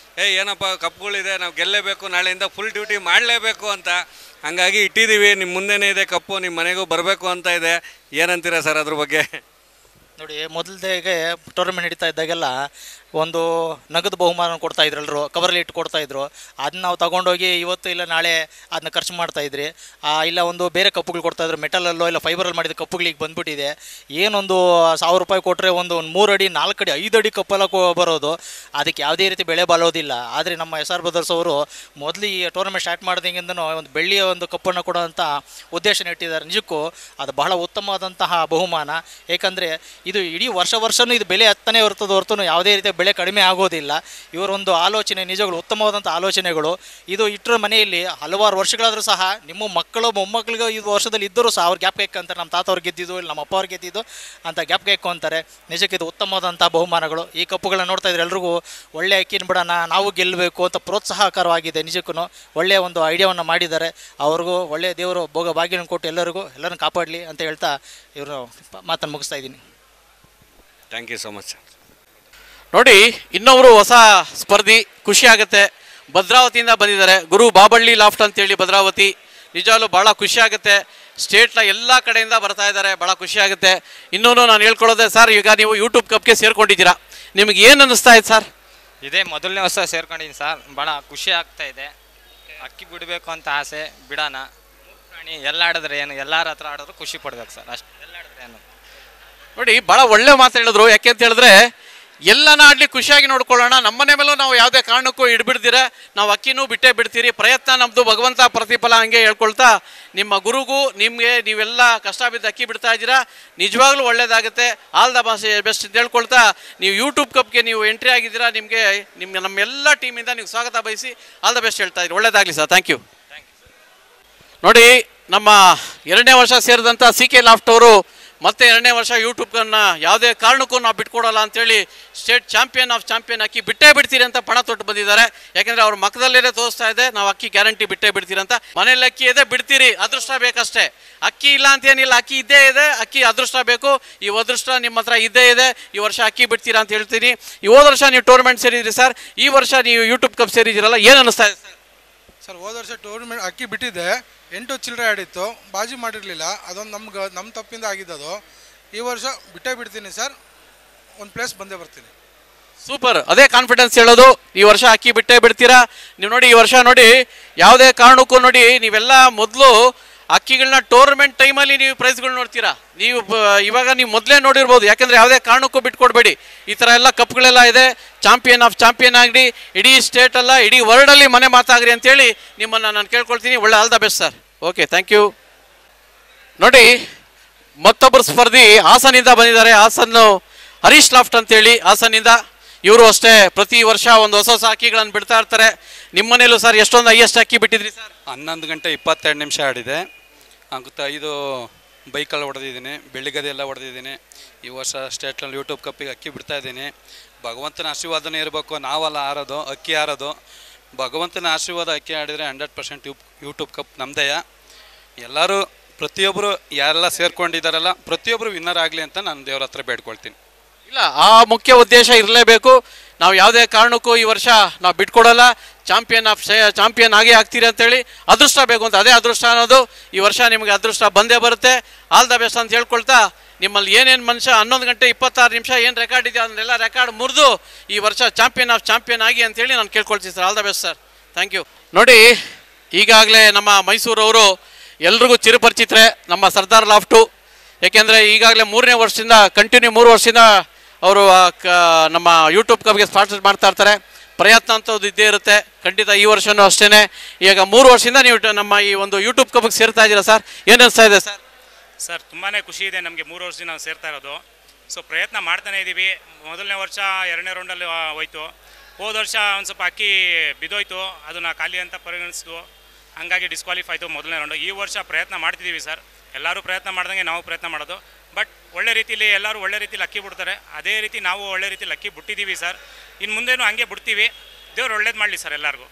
ಏನಪ್ಪ ಕಪ್ಗಳಿದೆ, ನಾವು ಗೆಲ್ಲೇಬೇಕು, ನಾಳೆಯಿಂದ ಫುಲ್ ಡ್ಯೂಟಿ ಮಾಡಲೇಬೇಕು ಅಂತ. ಹಂಗಾಗಿ ಇಟ್ಟಿದ್ದೀವಿ. ನಿಮ್ಮ ಮುಂದೆನೇ ಇದೆ ಕಪ್ಪು, ನಿಮ್ಮ ಮನೆಗೂ ಬರಬೇಕು ಅಂತ ಇದೆ. ಏನಂತೀರಾ ಸರ್ ಅದ್ರ ಬಗ್ಗೆ? ನೋಡಿ, ಮೊದಲಿಗೆ ಟೂರ್ನಮೆಂಟ್ ನಡೀತಾ ಇದ್ದಾಗೆಲ್ಲ ಒಂದು ನಗದು ಬಹುಮಾನ ಕೊಡ್ತಾಯಿದ್ರು, ಎಲ್ಲರೂ ಕವರಲ್ಲಿ ಇಟ್ಟು ಕೊಡ್ತಾಯಿದ್ರು. ಅದನ್ನ ನಾವು ತೊಗೊಂಡೋಗಿ ಇವತ್ತು ಇಲ್ಲ ನಾಳೆ ಅದನ್ನ ಖರ್ಚು ಮಾಡ್ತಾಯಿದ್ರಿ. ಇಲ್ಲ ಒಂದು ಬೇರೆ ಕಪ್ಪುಗಳು ಕೊಡ್ತಾಯಿದ್ರು, ಮೆಟಲಲ್ಲೋ ಇಲ್ಲ ಫೈಬರಲ್ಲಿ ಮಾಡಿದ ಕಪ್ಪುಗಳಿಗೆ ಬಂದುಬಿಟ್ಟಿದೆ. ಏನೊಂದು 1000 ರೂಪಾಯಿ ಕೊಟ್ಟರೆ ಒಂದು 3 ಅಡಿ 4 ಅಡಿ 5 ಅಡಿ ಕಪ್ಪೆಲ್ಲ ಬರೋದು. ಅದಕ್ಕೆ ಯಾವುದೇ ರೀತಿ ಬೆಳೆ ಬಾಳೋದಿಲ್ಲ. ಆದರೆ ನಮ್ಮ SR ಬ್ರದರ್ಸ್ ಅವರು ಮೊದಲು ಈ ಟೂರ್ನಮೆಂಟ್ ಸ್ಟಾರ್ಟ್ ಮಾಡಿದಂಗಿಂದನೂ ಒಂದು ಬೆಳ್ಳಿಯ ಒಂದು ಕಪ್ಪನ್ನು ಕೊಡೋವಂಥ ಉದ್ದೇಶ ಇಟ್ಟಿದ್ದಾರೆ. ನಿಜಕ್ಕೂ ಅದು ಬಹಳ ಉತ್ತಮವಾದಂತಹ ಬಹುಮಾನ. ಏಕೆಂದರೆ ಇದು ಇಡೀ ವರ್ಷನೂ ಇದು ಬೆಲೆ ಹತ್ತನೇ ಹೊರತು ಯಾವುದೇ ರೀತಿಯ ಬೆಳೆ ಕಡಿಮೆ ಆಗೋದಿಲ್ಲ. ಇವರೊಂದು ಆಲೋಚನೆ ನಿಜಗಳು ಉತ್ತಮವಾದಂಥ ಆಲೋಚನೆಗಳು. ಇದು ಇಟ್ಟರ ಮನೆಯಲ್ಲಿ ಹಲವಾರು ವರ್ಷಗಳಾದರೂ ಸಹ ನಿಮ್ಮ ಮಕ್ಕಳು ಮೊಮ್ಮಕ್ಕಳಿಗೆ ಇದು ವರ್ಷದಲ್ಲಿ ಇದ್ದರೂ ಸಹ ಅವ್ರು ಗ್ಯಾಪ್ ಅಂತಾರೆ. ನಮ್ಮ ತಾತ ಅವ್ರು ಗೆದ್ದಿದ್ದು, ಇಲ್ಲ ನಮ್ಮ ಅಪ್ಪ ಅವ್ರು ಗೆದ್ದಿದ್ದು ಅಂತ ಗ್ಯಾಪ್ ಅಂತಾರೆ. ನಿಜಕ್ಕೆ ಇದು ಉತ್ತಮವಾದಂಥ ಬಹುಮಾನಗಳು. ಈ ಕಪ್ಪುಗಳನ್ನ ನೋಡ್ತಾ ಇದ್ರೆ ಎಲ್ರಿಗೂ ಒಳ್ಳೆ ಅಕ್ಕಿನ ಬಿಡೋಣ, ನಾವು ಗೆಲ್ಲಬೇಕು ಅಂತ ಪ್ರೋತ್ಸಾಹಕರವಾಗಿದೆ. ನಿಜಕ್ಕೂ ಒಳ್ಳೆಯ ಒಂದು ಐಡಿಯಾವನ್ನು ಮಾಡಿದ್ದಾರೆ. ಅವ್ರಿಗೂ ಒಳ್ಳೆಯ ದೇವರು ಭೋಗ ಭಾಗ್ಯನ ಕೊಟ್ಟು ಎಲ್ಲರನ್ನು ಕಾಪಾಡಲಿ ಅಂತ ಹೇಳ್ತಾ ಇವರು ಮಾತನ್ನು ಮುಗಿಸ್ತಾ ಇದ್ದೀನಿ. Thank you so much. ನೋಡಿ, ಇನ್ನೊಬ್ರು ಹೊಸ ಸ್ಪರ್ಧಿ, ಖುಷಿ ಆಗುತ್ತೆ. ಭದ್ರಾವತಿಯಿಂದ ಬಂದಿದ್ದಾರೆ, ಗುರು ಬಾಬಳ್ಳಿ ಲಾಫ್ಟ್ ಅಂತೇಳಿ ಭದ್ರಾವತಿ. ನಿಜವಾಗ್ಲೂ ಭಾಳ ಖುಷಿ ಆಗುತ್ತೆ. ಸ್ಟೇಟ್ನ ಎಲ್ಲ ಕಡೆಯಿಂದ ಬರ್ತಾ ಇದ್ದಾರೆ, ಭಾಳ ಖುಷಿ ಆಗುತ್ತೆ. ಇನ್ನೂ ನಾನು ಹೇಳ್ಕೊಳ್ಳೋದೆ ಸರ್, ಈಗ ನೀವು ಯೂಟ್ಯೂಬ್ ಕಪ್ಗೆ ಸೇರ್ಕೊಂಡಿದ್ದೀರಾ, ನಿಮಗೆ ಏನು ಅನ್ನಿಸ್ತಾ ಇದೆ ಸರ್? ಇದೇ ಮೊದಲನೇ ವರ್ಷ ಸೇರ್ಕೊಂಡಿದ್ದೀನಿ ಸರ್, ಭಾಳ ಖುಷಿ ಆಗ್ತಾ ಇದೆ. ಅಕ್ಕಿ ಬಿಡಬೇಕು ಅಂತ ಆಸೆ, ಬಿಡೋಣ. ಪ್ರಾಣಿ ಎಲ್ಲ ಆಡಿದ್ರೆ ಏನು, ಎಲ್ಲರ ಹತ್ರ ಆಡಿದ್ರು ಖುಷಿ ಪಡ್ಬೇಕು ಸರ್, ಅಷ್ಟು ಎಲ್ಲ ಆಡಿದ್ರೆ ಏನು. ನೋಡಿ, ಭಾಳ ಒಳ್ಳೆ ಮಾತು ಹೇಳಿದ್ರು. ಯಾಕೆ ಅಂತ ಹೇಳಿದ್ರೆ ಎಲ್ಲನ ಆಡ್ಲಿ ಖುಷಿಯಾಗಿ ನೋಡ್ಕೊಳ್ಳೋಣ. ನಮ್ಮನೆ ಮೇಲೂ ನಾವು ಯಾವುದೇ ಕಾರಣಕ್ಕೂ ಇಡ್ಬಿಡ್ದಿರ ನಾವು ಅಕ್ಕಿನೂ ಬಿಟ್ಟೇ ಬಿಡ್ತೀರಿ. ಪ್ರಯತ್ನ ನಮ್ಮದು, ಭಗವಂತ ಪ್ರತಿಫಲ ಹಂಗೆ ಹೇಳ್ಕೊಳ್ತಾ ನಿಮ್ಮ ಗುರುಗೂ ನಿಮಗೆ ನೀವೆಲ್ಲ ಕಷ್ಟ ಬಿದ್ದು ಅಕ್ಕಿ ಬಿಡ್ತಾ ಇದ್ದೀರಾ, ನಿಜವಾಗ್ಲೂ ಒಳ್ಳೇದಾಗುತ್ತೆ. ಆಲ್ ದ ಬೆಸ್ಟ್ ಅಂತ ಹೇಳ್ಕೊಳ್ತಾ ನೀವು ಯೂಟ್ಯೂಬ್ ಕಪ್ಗೆ ನೀವು ಎಂಟ್ರಿ ಆಗಿದ್ದೀರಾ. ನಿಮಗೆ ನಮ್ಮೆಲ್ಲ ಟೀಮಿಂದ ನೀವು ಸ್ವಾಗತ ಬಯಸಿ ಆಲ್ ದ ಬೆಸ್ಟ್ ಹೇಳ್ತಾ ಇದ್ದೀರಿ. ಒಳ್ಳೇದಾಗಲಿ ಸರ್. Thank you. ನೋಡಿ, ನಮ್ಮ 2ನೇ ವರ್ಷ ಸೇರಿದಂಥ CK ಲಾಫ್ಟ್ ಅವರು ಮತ್ತೆ 2ನೇ ವರ್ಷ ಯೂಟ್ಯೂಬ್ನ ಯಾವುದೇ ಕಾರಣಕ್ಕೂ ನಾವು ಬಿಟ್ಕೊಡಲ್ಲ ಅಂತೇಳಿ ಸ್ಟೇಟ್ ಚಾಂಪಿಯನ್ ಆಫ್ ಚಾಂಪಿಯನ್ ಅಕ್ಕಿ ಬಿಟ್ಟೇ ಬಿಡ್ತೀರಿ ಅಂತ ಪಣ ತೊಟ್ಟು ಬಂದಿದ್ದಾರೆ. ಯಾಕೆಂದರೆ ಅವ್ರ ಮಕ್ಕದಲ್ಲೇ ತೋರಿಸ್ತಾ ಇದೆ, ನಾವು ಅಕ್ಕಿ ಗ್ಯಾರಂಟಿ ಬಿಟ್ಟೇ ಬಿಡ್ತೀರಿ ಅಂತ. ಮನೇಲಿ ಅಕ್ಕಿ ಇದೆ, ಬಿಡ್ತೀರಿ, ಅದೃಷ್ಟ ಬೇಕಷ್ಟೇ. ಅಕ್ಕಿ ಇಲ್ಲ ಅಂತ ಏನಿಲ್ಲ, ಅಕ್ಕಿ ಇದ್ದೇ ಇದೆ, ಅಕ್ಕಿ ಅದೃಷ್ಟ ಬೇಕು. ಈ ಅದೃಷ್ಟ ನಿಮ್ಮ ಹತ್ರ ಇದ್ದೇ ಇದೆ. ಈ ವರ್ಷ ಅಕ್ಕಿ ಬಿಡ್ತೀರಾ ಅಂತ ಹೇಳ್ತೀನಿ. ಈ ಹೋದ ವರ್ಷ ನೀವು ಟೂರ್ನಮೆಂಟ್ ಸೇರಿದ್ರಿ ಸರ್, ಈ ವರ್ಷ ನೀವು ಯೂಟ್ಯೂಬ್ ಕಪ್ ಸೇರಿದಿರಲ್ಲ, ಏನು ಅನ್ನಿಸ್ತಾ ಇದೆ ಸರ್? ಸರ್, ಹೋದ ವರ್ಷ ಟೂರ್ನಮೆಂಟ್ ಅಕ್ಕಿ ಬಿಟ್ಟಿದ್ದೆ, 8 ಚಿಲ್ಲರೆ ಆಡಿತ್ತು, ಬಾಜಿ ಮಾಡಿರಲಿಲ್ಲ. ಅದೊಂದು ನಮ್ಮ ತಪ್ಪಿಂದ ಆಗಿದ್ದದು. ಈ ವರ್ಷ ಬಿಟ್ಟೇ ಬಿಡ್ತೀನಿ ಸರ್, ಒಂದು ಪ್ಲೇಸ್ ಬಂದೇ ಬರ್ತೀನಿ. ಸೂಪರ್, ಅದೇ ಕಾನ್ಫಿಡೆನ್ಸ್ ಹೇಳೋದು. ಈ ವರ್ಷ ಅಕ್ಕಿ ಬಿಟ್ಟೇ ಬಿಡ್ತೀರಾ ನೀವು. ನೋಡಿ, ಈ ವರ್ಷ ನೋಡಿ ಯಾವುದೇ ಕಾರಣಕ್ಕೂ ನೋಡಿ, ನೀವೆಲ್ಲ ಮೊದಲು ಅಕ್ಕಿಗಳನ್ನ ಟೂರ್ನಮೆಂಟ್ ಟೈಮಲ್ಲಿ ನೀವು ಪ್ರೈಸ್ಗಳು ನೋಡ್ತೀರಾ. ನೀವು ಇವಾಗ ನೀವು ಮೊದಲೇ ನೋಡಿರ್ಬೋದು. ಯಾಕೆಂದರೆ ಯಾವುದೇ ಕಾರಣಕ್ಕೂ ಬಿಟ್ಕೊಡ್ಬೇಡಿ. ಈ ಥರ ಎಲ್ಲ ಕಪ್ಗಳೆಲ್ಲ ಇದೆ. ಚಾಂಪಿಯನ್ ಆಫ್ ಚಾಂಪಿಯನ್ ಆಗಲಿ, ಇಡೀ ಸ್ಟೇಟ್ ಅಲ್ಲ ಇಡೀ ವರ್ಲ್ಡಲ್ಲಿ ಮನೆ ಮಾತಾಗ್ರಿ ಅಂತೇಳಿ ನಿಮ್ಮನ್ನು ನಾನು ಕೇಳ್ಕೊಳ್ತೀನಿ. ಒಳ್ಳೆ all the best sir. Okay, thank you. ನೋಡಿ, ಮತ್ತೊಬ್ಬರು ಸ್ಪರ್ಧಿ ಹಾಸನಿಂದ ಬಂದಿದ್ದಾರೆ. ಹಾಸನ್ನು ಹರೀಶ್ ಲಾಫ್ಟ್ ಅಂತೇಳಿ ಹಾಸನಿಂದ. ಇವರು ಅಷ್ಟೇ ಪ್ರತಿ ವರ್ಷ ಒಂದು ಹೊಸ ಹೊಸ ಅಕ್ಕಿಗಳನ್ನು ಬಿಡ್ತಾ ಇರ್ತಾರೆ. ನಿಮ್ಮನೇಲೂ ಸರ್ ಎಷ್ಟೊಂದು ಹೈಯೆಸ್ಟ್ ಅಕ್ಕಿ ಬಿಟ್ಟಿದ್ರಿ ಸರ್? 11 ಗಂಟೆ 22 ನಿಮಿಷ ಆಡಿದೆ. 5 ಬೈಕಲ್ಲಿ ಹೊಡೆದಿದ್ದೀನಿ, ಬೆಳ್ಳಿಗದೆ ಎಲ್ಲ ಹೊಡೆದಿದ್ದೀನಿ. ಈ ವರ್ಷ ಸ್ಟೇಟ್ನಲ್ಲಿ ಯೂಟ್ಯೂಬ್ ಕಪ್ಪಿಗೆ ಅಕ್ಕಿ ಬಿಡ್ತಾ ಇದ್ದೀನಿ. ಭಗವಂತನ ಆಶೀರ್ವಾದನೇ ಇರಬೇಕು. ನಾವಲ್ಲ ಆರೋದು, ಅಕ್ಕಿ ಆರೋದು. ಭಗವಂತನ ಆಶೀರ್ವಾದ ಅಕ್ಕಿ ಆಡಿದರೆ 100% ಯೂಟ್ಯೂಬ್ ಕಪ್ ನಮ್ಮದೇ. ಎಲ್ಲರೂ ಪ್ರತಿಯೊಬ್ಬರು ಯಾರೆಲ್ಲ ಸೇರ್ಕೊಂಡಿದ್ದಾರಲ್ಲ ಪ್ರತಿಯೊಬ್ಬರು ವಿನ್ನರ್ ಆಗಲಿ ಅಂತ ನಾನು ದೇವ್ರ ಹತ್ರ ಬೇಡ್ಕೊಳ್ತೀನಿ. ಇಲ್ಲ, ಆ ಮುಖ್ಯ ಉದ್ದೇಶ ಇರಲೇಬೇಕು. ನಾವು ಯಾವುದೇ ಕಾರಣಕ್ಕೂ ಈ ವರ್ಷ ನಾವು ಬಿಟ್ಕೊಡಲ್ಲ. ಚಾಂಪಿಯನ್ ಆಗೇ ಆಗ್ತೀರಿ ಅಂತೇಳಿ ಅದೃಷ್ಟ ಬೇಕು ಅಂತ. ಅದೇ ಅದೃಷ್ಟ ಅನ್ನೋದು. ಈ ವರ್ಷ ನಿಮಗೆ ಅದೃಷ್ಟ ಬಂದೇ ಬರುತ್ತೆ. ಆಲ್ ದ ಬೆಸ್ಟ್ ಅಂತ ಹೇಳ್ಕೊಳ್ತಾ, ನಿಮ್ಮಲ್ಲಿ ಏನೇನು ಮನುಷ್ಯ 11 ಗಂಟೆ 26 ನಿಮಿಷ ಏನು ರೆಕಾರ್ಡ್ ಇದೆ ಅದನ್ನೆಲ್ಲ ರೆಕಾರ್ಡ್ ಮುರಿದು ಈ ವರ್ಷ ಚಾಂಪಿಯನ್ ಆಫ್ ಚಾಂಪಿಯನ್ ಆಗಿ ಅಂತೇಳಿ ನಾನು ಕೇಳ್ಕೊಳ್ತೀನಿ sir. All the best sir. Thank you. ನೋಡಿ, ಈಗಾಗಲೇ ನಮ್ಮ ಮೈಸೂರವರು ಎಲ್ರಿಗೂ ಚಿರಪರಿಚಿತರೆ, ನಮ್ಮ ಸರ್ದಾರ್ ಲಾಫ್ಟು. ಏಕೆಂದರೆ ಈಗಾಗಲೇ 3ನೇ ವರ್ಷದಿಂದ ಕಂಟಿನ್ಯೂ 3 ವರ್ಷದಿಂದ ಅವರು ನಮ್ಮ ಯೂಟ್ಯೂಬ್ ಕಬ್ಗೆ ಸ್ಪಾನ್ಸರ್ ಮಾಡ್ತಾ ಇರ್ತಾರೆ. ಪ್ರಯತ್ನ ಅಂತದ್ದು ಇದ್ದೇ ಇರುತ್ತೆ ಖಂಡಿತ. ಈ ವರ್ಷವೂ ಅಷ್ಟೇ. ಈಗ 3 ವರ್ಷದಿಂದ ನೀವು ನಮ್ಮ ಈ ಒಂದು ಯೂಟ್ಯೂಬ್ ಕಬ್ಗೆ ಸೇರ್ತಾ ಇದ್ದೀರಾ ಸರ್, ಏನು ಅನಿಸ್ತಾ ಇದೆ ಸರ್? ಸರ್, ತುಂಬಾ ಖುಷಿ ಇದೆ ನಮಗೆ. 3 ವರ್ಷದಿಂದ ನಾವು ಸೇರ್ತಾ ಇರೋದು. ಸೊ ಪ್ರಯತ್ನ ಮಾಡ್ತಾನೆ ಇದ್ದೀವಿ. ಮೊದಲನೇ ವರ್ಷ 2ನೇ ರೌಂಡಲ್ಲಿ ಹೋಯ್ತು. ಹೋದ ವರ್ಷ ಒಂದು ಸ್ವಲ್ಪ ಅಕ್ಕಿ ಬಿದ್ದೋಯ್ತು, ಅದನ್ನು ಖಾಲಿ ಅಂತ ಪರಿಗಣಿಸಿದ್ವು, ಹಂಗಾಗಿ ಡಿಸ್ಕ್ವಾಲಿಫೈ ಆಯಿತು ಮೊದಲನೇ ರೌಂಡು. ಈ ವರ್ಷ ಪ್ರಯತ್ನ ಮಾಡ್ತಿದ್ದೀವಿ ಸರ್. ಎಲ್ಲರೂ ಪ್ರಯತ್ನ ಮಾಡ್ದಂಗೆ ನಾವು ಪ್ರಯತ್ನ ಮಾಡೋದು. ಬಟ್ ಒಳ್ಳೆ ರೀತಿಯಲ್ಲಿ ಎಲ್ಲರೂ ಒಳ್ಳೆ ರೀತಿಯಲ್ಲಿ ಅಕ್ಕಿ ಬಿಡ್ತಾರೆ. ಅದೇ ರೀತಿ ನಾವು ಒಳ್ಳೆ ರೀತಿಯಲ್ಲಿ ಅಕ್ಕಿ ಬಿಟ್ಟಿದ್ದೀವಿ ಸರ್. ಇನ್ನು ಮುಂದೇನು ಹಂಗೆ ಬಿಡ್ತೀವಿ. ದೇವ್ರು ಒಳ್ಳೇದು ಮಾಡಲಿ ಸರ್ ಎಲ್ಲರಿಗೂ.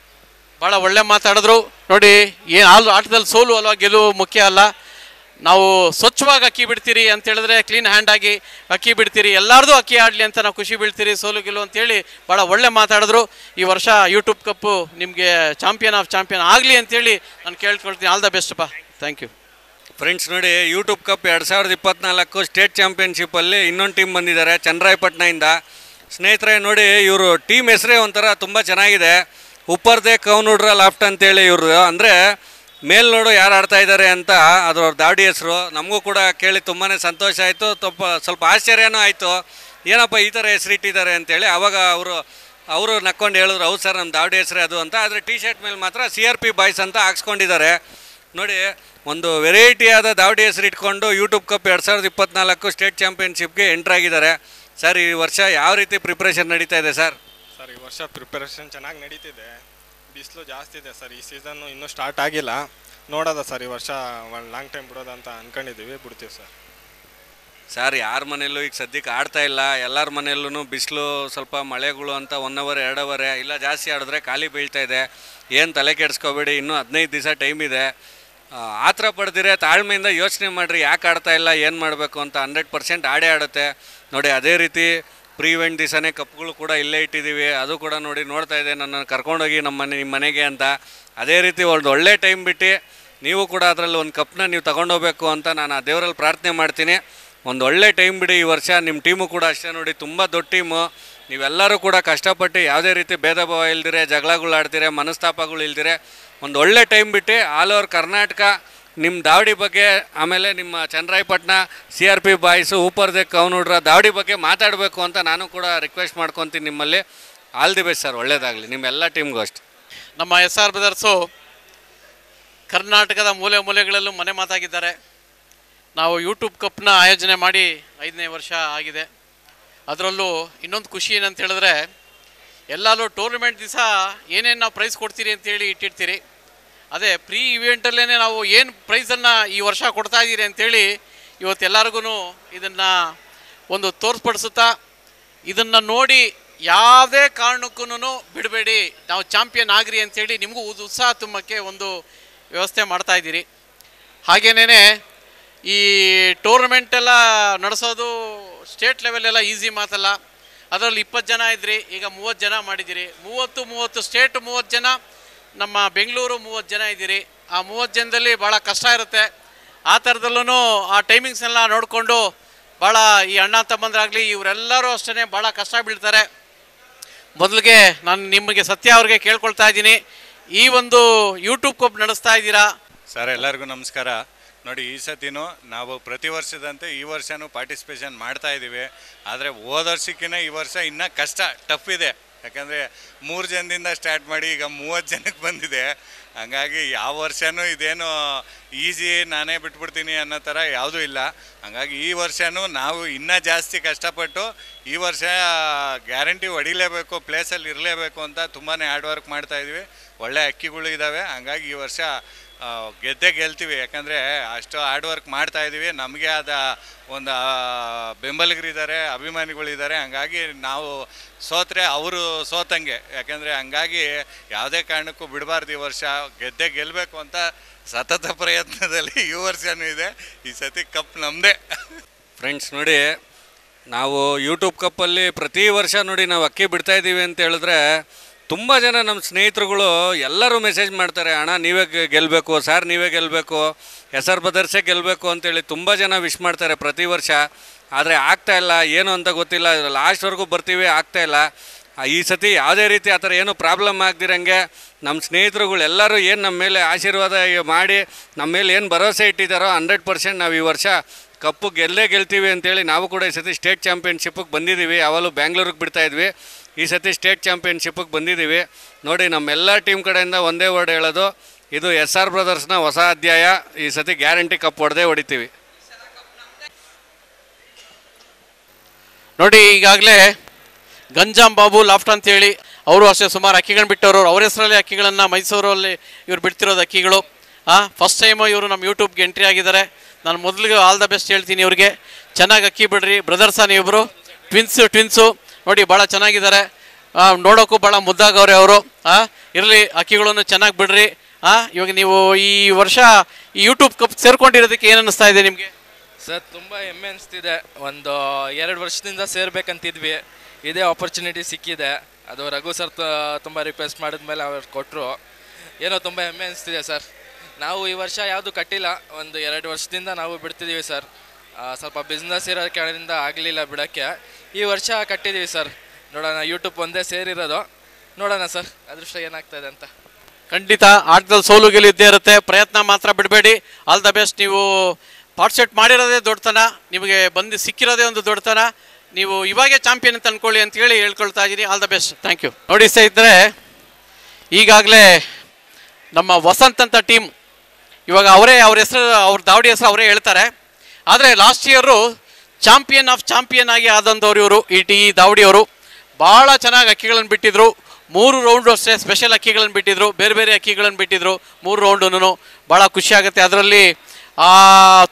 ಭಾಳ ಒಳ್ಳೆ ಮಾತಾಡಿದ್ರು. ನೋಡಿ, ಏನು ಆಟದಲ್ಲಿ ಸೋಲು ಅಲ್ವಾ ಗೆಲುವು ಮುಖ್ಯ ಅಲ್ಲ. ನಾವು ಸ್ವಚ್ಛವಾಗಿ ಅಕ್ಕಿ ಬಿಡ್ತೀರಿ ಅಂತ ಹೇಳಿದ್ರೆ, ಕ್ಲೀನ್ ಹ್ಯಾಂಡ್ ಆಗಿ ಅಕ್ಕಿ ಬಿಡ್ತೀರಿ, ಎಲ್ಲರದು ಅಕ್ಕಿ ಆಡಲಿ ಅಂತ ನಾವು ಖುಷಿ ಬೀಳ್ತೀರಿ, ಸೋಲು ಗೆಲುವು ಅಂತೇಳಿ ಭಾಳ ಒಳ್ಳೆ ಮಾತಾಡಿದ್ರು. ಈ ವರ್ಷ ಯೂಟ್ಯೂಬ್ ಕಪ್ಪು ನಿಮಗೆ ಚಾಂಪಿಯನ್ ಆಫ್ ಚಾಂಪಿಯನ್ ಆಗಲಿ ಅಂತೇಳಿ ನಾನು ಕೇಳ್ಕೊಳ್ತೀನಿ. ಆಲ್ ದ ಬೆಸ್ಟ್ ಪಾ. Thank you. ಫ್ರೆಂಡ್ಸ್, ನೋಡಿ, ಯೂಟ್ಯೂಬ್ ಕಪ್ 2024 ಸ್ಟೇಟ್ ಚಾಂಪಿಯನ್ಶಿಪ್ಪಲ್ಲಿ ಇನ್ನೊಂದು ಟೀಮ್ ಬಂದಿದ್ದಾರೆ ಚನ್ನರಾಯಪಟ್ಟಣದಿಂದ. ಸ್ನೇಹಿತರೆ, ನೋಡಿ, ಇವರು ಟೀಮ್ ಹೆಸರೇ ಒಂಥರ ತುಂಬ ಚೆನ್ನಾಗಿದೆ. ಉಪ್ಪರ್ದೆ ಕೌನುಡ್ರ ಲಾಫ್ಟ್ ಅಂತೇಳಿ ಇವ್ರದ್ದು. ಅಂದರೆ ಮೇಲ್ನೋಡು ಯಾರು ಆಡ್ತಾ ಇದ್ದಾರೆ ಅಂತ ಅದ್ರ ದಾವಡಿ ಹೆಸರು. ನಮಗೂ ಕೂಡ ಕೇಳಿ ತುಂಬಾ ಸಂತೋಷ ಆಯಿತು, ಸ್ವಲ್ಪ ಆಶ್ಚರ್ಯನೂ ಆಯಿತು. ಏನಪ್ಪ ಈ ಥರ ಹೆಸರಿಟ್ಟಿದ್ದಾರೆ ಅಂತೇಳಿ. ಆವಾಗ ಅವರು ನಕ್ಕೊಂಡು ಹೇಳಿದ್ರು, ಹೌದು ಸರ್, ನಮ್ಮ ದಾವಡಿ ಹೆಸರೇ ಅದು ಅಂತ. ಆದರೆ ಟಿ ಶರ್ಟ್ ಮೇಲೆ ಮಾತ್ರ CRP ಬಾಯ್ಸ್ ಅಂತ ಹಾಕ್ಸ್ಕೊಂಡಿದ್ದಾರೆ. ನೋಡಿ, ಒಂದು ವೆರೈಟಿಯಾದ ದಾವಡಿ ಹೆಸರು ಇಟ್ಕೊಂಡು ಯೂಟ್ಯೂಬ್ ಕಪ್ 2024 ಸ್ಟೇಟ್ ಚಾಂಪಿಯನ್ಶಿಪ್ಗೆ ಎಂಟ್ರಾಗಿದ್ದಾರೆ. ಸರ್, ಈ ವರ್ಷ ಯಾವ ರೀತಿ ಪ್ರಿಪ್ರೇಷನ್ ನಡೀತಾ ಇದೆ ಸರ್? ಸರ್, ಈ ವರ್ಷ ಪ್ರಿಪರೇಷನ್ ಚೆನ್ನಾಗಿ ನಡೀತಿದೆ. ಬಿಸಿಲು ಜಾಸ್ತಿ ಇದೆ ಸರ್. ಈ ಸೀಸನ್ನು ಇನ್ನೂ ಸ್ಟಾರ್ಟ್ ಆಗಿಲ್ಲ. ನೋಡೋದ ಸರ್, ಈ ವರ್ಷ ಒಂದು ಲಾಂಗ್ ಟೈಮ್ ಬಿಡೋದಂತ ಅಂದ್ಕೊಂಡಿದ್ದೀವಿ. ಬಿಡ್ತೀವಿ ಸರ್. ಸರ್, ಯಾರ ಮನೆಯಲ್ಲೂ ಈಗ ಸದ್ಯಕ್ಕೆ ಆಡ್ತಾ ಇಲ್ಲ. ಎಲ್ಲರ ಮನೆಯಲ್ಲೂ ಬಿಸಿಲು, ಸ್ವಲ್ಪ ಮಳೆಗಳು ಅಂತ 1 ಅವರ್ 2 ಅವರ್ ಇಲ್ಲ ಜಾಸ್ತಿ ಆಡಿದ್ರೆ ಖಾಲಿ ಬೀಳ್ತಾ ಇದೆ. ಏನು ತಲೆ ಕೆಡಿಸ್ಕೋಬೇಡಿ, ಇನ್ನೂ 15 ದಿವಸ ಟೈಮ್ ಇದೆ. ಆತರ ಪಡೆದಿರೆ ತಾಳ್ಮೆಯಿಂದ ಯೋಚನೆ ಮಾಡಿರಿ, ಯಾಕೆ ಆಡ್ತಾ ಇಲ್ಲ, ಏನು ಮಾಡಬೇಕು ಅಂತ. 100% ಆಡೇ ಆಡುತ್ತೆ. ನೋಡಿ, ಅದೇ ರೀತಿ ಪ್ರೀವೆಂಟ್ ದಿವಸನೇ ಕಪ್ಗಳು ಕೂಡ ಇಲ್ಲೇ ಇಟ್ಟಿದ್ದೀವಿ. ಅದು ಕೂಡ ನೋಡ್ತಾ ಇದೆ, ನನ್ನನ್ನು ಕರ್ಕೊಂಡೋಗಿ ನಿಮ್ಮ ಮನೆಗೆ ಅಂತ. ಅದೇ ರೀತಿ ಒಂದು ಒಳ್ಳೆ ಟೈಮ್ ಬಿಟ್ಟು ನೀವು ಕೂಡ ಅದರಲ್ಲಿ ಒಂದು ಕಪ್ನ ನೀವು ತಗೊಂಡೋಗ್ಬೇಕು ಅಂತ ನಾನು ಆ ದೇವರಲ್ಲಿ ಪ್ರಾರ್ಥನೆ ಮಾಡ್ತೀನಿ. ಒಂದು ಒಳ್ಳೆ ಟೈಮ್ ಬಿಡಿ ಈ ವರ್ಷ. ನಿಮ್ಮ ಟೀಮು ಕೂಡ ಅಷ್ಟೇ. ನೋಡಿ, ತುಂಬ ದೊಡ್ಡ ಟೀಮು. ನೀವೆಲ್ಲರೂ ಕೂಡ ಕಷ್ಟಪಟ್ಟು ಯಾವುದೇ ರೀತಿ ಭೇದ ಭಾವ ಇಲ್ದಿರೆ, ಜಗಳಗಳು ಆಡ್ತೀರೆ, ಮನಸ್ತಾಪಗಳು ಇಲ್ದಿರೆ ಒಂದು ಒಳ್ಳೆ ಟೈಮ್ ಬಿಟ್ಟು ಆಲ್ ಓವರ್ ಕರ್ನಾಟಕ ನಿಮ್ಮ ದಾವಡಿ ಬಗ್ಗೆ, ಆಮೇಲೆ ನಿಮ್ಮ ಚನ್ನರಾಯಪಟ್ಟಣ CRP ಬಾಯ್ಸು ಊಪರ್ದೆ ಕವನುಡ್ರ ದಾವಡಿ ಬಗ್ಗೆ ಮಾತಾಡಬೇಕು ಅಂತ ನಾನು ಕೂಡ ರಿಕ್ವೆಸ್ಟ್ ಮಾಡ್ಕೊತೀನಿ ನಿಮ್ಮಲ್ಲಿ. ಆಲ್ ದಿ ಬೆಸ್ಟ್ ಸರ್, ಒಳ್ಳೆಯದಾಗಲಿ ನಿಮ್ಮೆಲ್ಲ ಟೀಮ್ಗೂ ಅಷ್ಟೆ. ನಮ್ಮ SR ಬ್ರದರ್ಸು ಕರ್ನಾಟಕದ ಮೂಲೆ ಮೂಲೆಗಳಲ್ಲೂ ಮನೆ ಮಾತಾಗಿದ್ದಾರೆ. ನಾವು ಯೂಟ್ಯೂಬ್ ಕಪ್ನ ಆಯೋಜನೆ ಮಾಡಿ 5ನೇ ವರ್ಷ ಆಗಿದೆ. ಅದರಲ್ಲೂ ಇನ್ನೊಂದು ಖುಷಿ ಏನಂತ ಹೇಳಿದ್ರೆ, ಎಲ್ಲರೂ ಟೂರ್ನಮೆಂಟ್ ದಿವಸ ಏನೇನು ನಾವು ಪ್ರೈಸ್ ಕೊಡ್ತೀರಿ ಅಂತೇಳಿ ಇಟ್ಟಿರ್ತೀರಿ. ಅದೇ ಪ್ರೀ ಇವೆಂಟಲ್ಲೇ ನಾವು ಏನು ಪ್ರೈಸನ್ನು ಈ ವರ್ಷ ಕೊಡ್ತಾ ಇದ್ದೀರಿ ಅಂಥೇಳಿ ಇವತ್ತೆಲ್ಲರಿಗೂ ಇದನ್ನು ಒಂದು ತೋರ್ಸ್ಪಡಿಸುತ್ತಾ, ಇದನ್ನು ನೋಡಿ ಯಾವುದೇ ಕಾರಣಕ್ಕೂ ಬಿಡಬೇಡಿ, ನಾವು ಚಾಂಪಿಯನ್ ಆಗ್ರಿ ಅಂಥೇಳಿ ನಿಮಗೂ ಉತ್ಸಾಹ ತುಂಬಕ್ಕೆ ಒಂದು ವ್ಯವಸ್ಥೆ ಮಾಡ್ತಾಯಿದ್ದೀರಿ. ಹಾಗೇನೇ ಈ ಟೂರ್ನಮೆಂಟೆಲ್ಲ ನಡೆಸೋದು ಸ್ಟೇಟ್ ಲೆವೆಲೆಲ್ಲ ಈಸಿ ಮಾತಲ್ಲ. ಅದರಲ್ಲಿ 20 ಜನ ಇದ್ರಿ, ಈಗ 30 ಜನ ಮಾಡಿದ್ದೀರಿ. 30 ಸ್ಟೇಟ್ 30 ಜನ, ನಮ್ಮ ಬೆಂಗಳೂರು 30 ಜನ ಇದ್ದೀರಿ. ಆ 30 ಜನದಲ್ಲಿ ಭಾಳ ಕಷ್ಟ ಇರುತ್ತೆ. ಆ ಥರದಲ್ಲೂ ಆ ಟೈಮಿಂಗ್ಸ್ನೆಲ್ಲ ನೋಡಿಕೊಂಡು ಭಾಳ ಈ ಅಣ್ಣ ತಮ್ಮಂದ್ರಾಗಲಿ ಇವರೆಲ್ಲರೂ ಅಷ್ಟೇ ಭಾಳ ಕಷ್ಟ ಬೀಳ್ತಾರೆ. ಮೊದಲಿಗೆ ನಾನು ನಿಮಗೆ ಸತ್ಯ ಅವ್ರಿಗೆ ಕೇಳ್ಕೊಳ್ತಾ ಇದ್ದೀನಿ, ಈ ಒಂದು ಯೂಟ್ಯೂಬ್ ಕಪ್ ನಡೆಸ್ತಾ ಇದ್ದೀರಾ ಸರ್. ಎಲ್ಲರಿಗೂ ನಮಸ್ಕಾರ. ನೋಡಿ, ಈ ಸತಿನೂ ನಾವು ಪ್ರತಿ ವರ್ಷದಂತೆ ಈ ವರ್ಷವೂ ಪಾರ್ಟಿಸಿಪೇಷನ್ ಮಾಡ್ತಾ ಇದ್ದೀವಿ. ಆದರೆ ಹೋದ ವರ್ಷಕ್ಕಿಂತ ಈ ವರ್ಷ ಇನ್ನೂ ಕಷ್ಟ, ಟಫ್ ಇದೆ. ಯಾಕಂದರೆ 3 ಜನದಿಂದ ಸ್ಟಾರ್ಟ್ ಮಾಡಿ ಈಗ 30 ಜನಕ್ಕೆ ಬಂದಿದೆ. ಹಂಗಾಗಿ ಯಾವ ವರ್ಷವೂ ಇದೇನು ಈಸಿ ನಾನೇ ಬಿಟ್ಬಿಡ್ತೀನಿ ಅನ್ನೋ ಥರ ಯಾವುದೂ ಇಲ್ಲ. ಹಂಗಾಗಿ ಈ ವರ್ಷವೂ ನಾವು ಇನ್ನೂ ಜಾಸ್ತಿ ಕಷ್ಟಪಟ್ಟು ಈ ವರ್ಷ ಗ್ಯಾರಂಟಿ ಹೊಡಿಲೇಬೇಕು, ಪ್ಲೇಸಲ್ಲಿ ಇರಲೇಬೇಕು ಅಂತ ತುಂಬಾ ಹಾರ್ಡ್ ವರ್ಕ್ ಮಾಡ್ತಾಯಿದ್ವಿ. ಒಳ್ಳೆ ಅಕ್ಕಿಗಳು ಇದ್ದಾವೆ. ಹಂಗಾಗಿ ಈ ವರ್ಷ ಗೆದ್ದೇ ಗೆಲ್ತೀವಿ. ಯಾಕಂದರೆ ಅಷ್ಟು ಹಾರ್ಡ್ ವರ್ಕ್ ಮಾಡ್ತಾಯಿದ್ದೀವಿ. ನಮಗೆ ಆದ ಒಂದು ಬೆಂಬಲಿಗರಿದ್ದಾರೆ, ಅಭಿಮಾನಿಗಳಿದ್ದಾರೆ. ಹಂಗಾಗಿ ನಾವು ಸೋತ್ರೆ ಅವರು ಸೋತಂಗೆ. ಯಾಕಂದರೆ ಹಂಗಾಗಿ ಯಾವುದೇ ಕಾರಣಕ್ಕೂ ಬಿಡಬಾರ್ದು. ಈ ವರ್ಷ ಗೆದ್ದೇ ಗೆಲ್ಲಬೇಕು ಅಂತ ಸತತ ಪ್ರಯತ್ನದಲ್ಲಿ ಈ ವರ್ಷವೂ ಇದೆ. ಈ ಸತಿ ಕಪ್ ನಮ್ಮದೇ. ಫ್ರೆಂಡ್ಸ್ ನೋಡಿ, ನಾವು ಯೂಟ್ಯೂಬ್ ಕಪ್ಪಲ್ಲಿ ಪ್ರತಿ ವರ್ಷ ನೋಡಿ ನಾವು ಅಕ್ಕಿ ಬಿಡ್ತಾಯಿದ್ದೀವಿ ಅಂತ ಹೇಳಿದ್ರೆ ತುಂಬ ಜನ ನಮ್ಮ ಸ್ನೇಹಿತರುಗಳು ಎಲ್ಲರೂ ಮೆಸೇಜ್ ಮಾಡ್ತಾರೆ, ಅಣ್ಣ ನೀವೇ ಗೆಲ್ಲಬೇಕು ಸರ್, ನೀವೇ ಗೆಲ್ಲಬೇಕು, SR ಬ್ರದರ್ಸೇ ಗೆಲ್ಲಬೇಕು ಅಂತೇಳಿ ತುಂಬ ಜನ ವಿಶ್ ಮಾಡ್ತಾರೆ ಪ್ರತಿ ವರ್ಷ. ಆದರೆ ಆಗ್ತಾಯಿಲ್ಲ, ಏನು ಅಂತ ಗೊತ್ತಿಲ್ಲ. ಲಾಸ್ಟ್ವರೆಗೂ ಬರ್ತೀವಿ, ಆಗ್ತಾಯಿಲ್ಲ. ಈ ಸತಿ ಯಾವುದೇ ರೀತಿ ಆ ಥರ ಏನೂ ಪ್ರಾಬ್ಲಮ್ ಆಗದಿರಂಗೆ ನಮ್ಮ ಸ್ನೇಹಿತರುಗಳು ಎಲ್ಲರೂ ಏನು ನಮ್ಮ ಮೇಲೆ ಆಶೀರ್ವಾದ ಮಾಡಿ ನಮ್ಮ ಮೇಲೆ ಏನು ಭರವಸೆ ಇಟ್ಟಿದ್ದಾರೋ 100% ನಾವು ಈ ವರ್ಷ ಕಪ್ಪು ಗೆಲ್ತೀವಿ ಅಂತೇಳಿ ನಾವು ಕೂಡ ಈ ಸತಿ ಸ್ಟೇಟ್ ಚಾಂಪಿಯನ್ಶಿಪ್ಪಿಗೆ ಬಂದಿದ್ದೀವಿ. ಯಾವಾಗಲೂ ಬ್ಯಾಂಗ್ಳೂರಿಗೆ ಬಿಡ್ತಾಯಿದ್ವಿ, ಈ ಸತಿ ಸ್ಟೇಟ್ ಚಾಂಪಿಯನ್ಶಿಪ್ಪಿಗೆ ಬಂದಿದ್ದೀವಿ. ನೋಡಿ, ನಮ್ಮೆಲ್ಲ ಟೀಮ್ ಕಡೆಯಿಂದ ಒಂದೇ ವರ್ಡ್ ಹೇಳೋದು, ಇದು SR ಬ್ರದರ್ಸ್ನ ಹೊಸ ಅಧ್ಯಾಯ. ಈ ಸತಿ ಗ್ಯಾರಂಟಿ ಕಪ್ ಹೊಡಿತೀವಿ. ನೋಡಿ, ಈಗಾಗಲೇ ಗಂಜಾಮ್ ಬಾಬು ಲಾಫ್ಟ್ ಅಂತೇಳಿ ಅವರು ಅಷ್ಟೇ ಸುಮಾರು ಅಕ್ಕಿಗಳನ್ನ ಬಿಟ್ಟವರು. ಅವ್ರ ಹೆಸರಲ್ಲಿ ಅಕ್ಕಿಗಳನ್ನು ಮೈಸೂರಲ್ಲಿ ಇವ್ರು ಬಿಡ್ತಿರೋದು ಅಕ್ಕಿಗಳು. ಫಸ್ಟ್ ಟೈಮು ಇವರು ನಮ್ಮ ಯೂಟ್ಯೂಬ್ಗೆ ಎಂಟ್ರಿ ಆಗಿದ್ದಾರೆ. ನಾನು ಮೊದಲಿಗೆ ಆಲ್ ದ ಬೆಸ್ಟ್ ಹೇಳ್ತೀನಿ ಇವ್ರಿಗೆ. ಚೆನ್ನಾಗಿ ಅಕ್ಕಿ ಬಿಡ್ರಿ. ಬ್ರದರ್ಸಾ ನೀವಿಬ್ಬರು ಟ್ವಿನ್ಸು ನೋಡಿ, ಭಾಳ ಚೆನ್ನಾಗಿದ್ದಾರೆ. ನೋಡೋಕ್ಕೂ ಭಾಳ ಮುದ್ದಾಗವ್ರೆ ಅವರು. ಇರಲಿ, ಅಕ್ಕಿಗಳನ್ನು ಚೆನ್ನಾಗಿ ಬಿಡ್ರಿ. ಇವಾಗ ನೀವು ಈ ವರ್ಷ ಈ ಯೂಟ್ಯೂಬ್ ಕಪ್ ಸೇರ್ಕೊಂಡಿರೋದಕ್ಕೆ ಏನು ಅನ್ನಿಸ್ತಾ ಇದೆ ನಿಮಗೆ? ಸರ್, ತುಂಬ ಹೆಮ್ಮೆ ಅನಿಸ್ತಿದೆ. ಒಂದು 2 ವರ್ಷದಿಂದ ಸೇರ್ಬೇಕಂತಿದ್ವಿ, ಇದೇ ಆಪರ್ಚುನಿಟಿ ಸಿಕ್ಕಿದೆ. ಅದು ರಘು ಸರ್ ತುಂಬ ರಿಕ್ವೆಸ್ಟ್ ಮಾಡಿದ್ಮೇಲೆ ಅವ್ರು ಕೊಟ್ಟರು. ಏನೋ ತುಂಬ ಹೆಮ್ಮೆ ಅನಿಸ್ತಿದೆ ಸರ್. ನಾವು ಈ ವರ್ಷ ಯಾವುದು ಕಟ್ಟಿಲ್ಲ, ಒಂದು 2 ವರ್ಷದಿಂದ ನಾವು ಬಿಡ್ತಿದ್ದೀವಿ ಸರ್. ಸ್ವಲ್ಪ ಬಿಸ್ನೆಸ್ ಇರೋ ಕಾರಣದಿಂದ ಆಗಲಿಲ್ಲ ಬಿಡೋಕ್ಕೆ. ಈ ವರ್ಷ ಕಟ್ಟಿದ್ದೀವಿ ಸರ್. ನೋಡೋಣ, ಯೂಟ್ಯೂಬ್ ಒಂದೇ ಸೇರಿರೋದು, ನೋಡೋಣ ಸರ್ ಅದೃಷ್ಟ ಏನಾಗ್ತದೆ ಅಂತ. ಖಂಡಿತ ಆಟದಲ್ಲಿ ಸೋಲು ಗೆಲ್ಲಿದ್ದೇ ಇರುತ್ತೆ, ಪ್ರಯತ್ನ ಮಾತ್ರ ಬಿಡಬೇಡಿ. All the best. ನೀವು ಪಾರ್ಟಿಸಿಪೇಟ್ ಮಾಡಿರೋದೇ ದೊಡ್ಡತನ, ನಿಮಗೆ ಬಂದು ಸಿಕ್ಕಿರೋದೇ ಒಂದು ದೊಡ್ಡತನ. ನೀವು ಇವಾಗೇ ಚಾಂಪಿಯನ್ ಅಂತ ಅಂದ್ಕೊಳ್ಳಿ ಅಂತೇಳಿ ಹೇಳ್ಕೊಳ್ತಾ ಇದ್ದೀನಿ. All the best, thank you. ನೋಡಿ ಸ್ನೇಹಿತರೆ, ಈಗಾಗಲೇ ನಮ್ಮ ವಸಂತ್ ಅಂತ ಟೀಮ್, ಇವಾಗ ಅವರೇ ಅವ್ರ ಹೆಸರು, ಅವ್ರ ದಾವಡಿ ಹೆಸರು ಅವರೇ ಹೇಳ್ತಾರೆ. ಆದರೆ last year champion of champion ಆಗಿ ಆದಂಥವ್ರು ಇವರು. ಈ ದಾವಡಿಯವರು ಭಾಳ ಚೆನ್ನಾಗಿ ಅಕ್ಕಿಗಳನ್ನು ಬಿಟ್ಟಿದ್ರು. 3 ರೌಂಡು ಅಷ್ಟೇ ಸ್ಪೆಷಲ್ ಅಕ್ಕಿಗಳನ್ನು ಬಿಟ್ಟಿದ್ರು, ಬೇರೆ ಬೇರೆ ಅಕ್ಕಿಗಳನ್ನು ಬಿಟ್ಟಿದ್ರು 3 ರೌಂಡೂ. ಭಾಳ ಖುಷಿ ಆಗುತ್ತೆ. ಅದರಲ್ಲಿ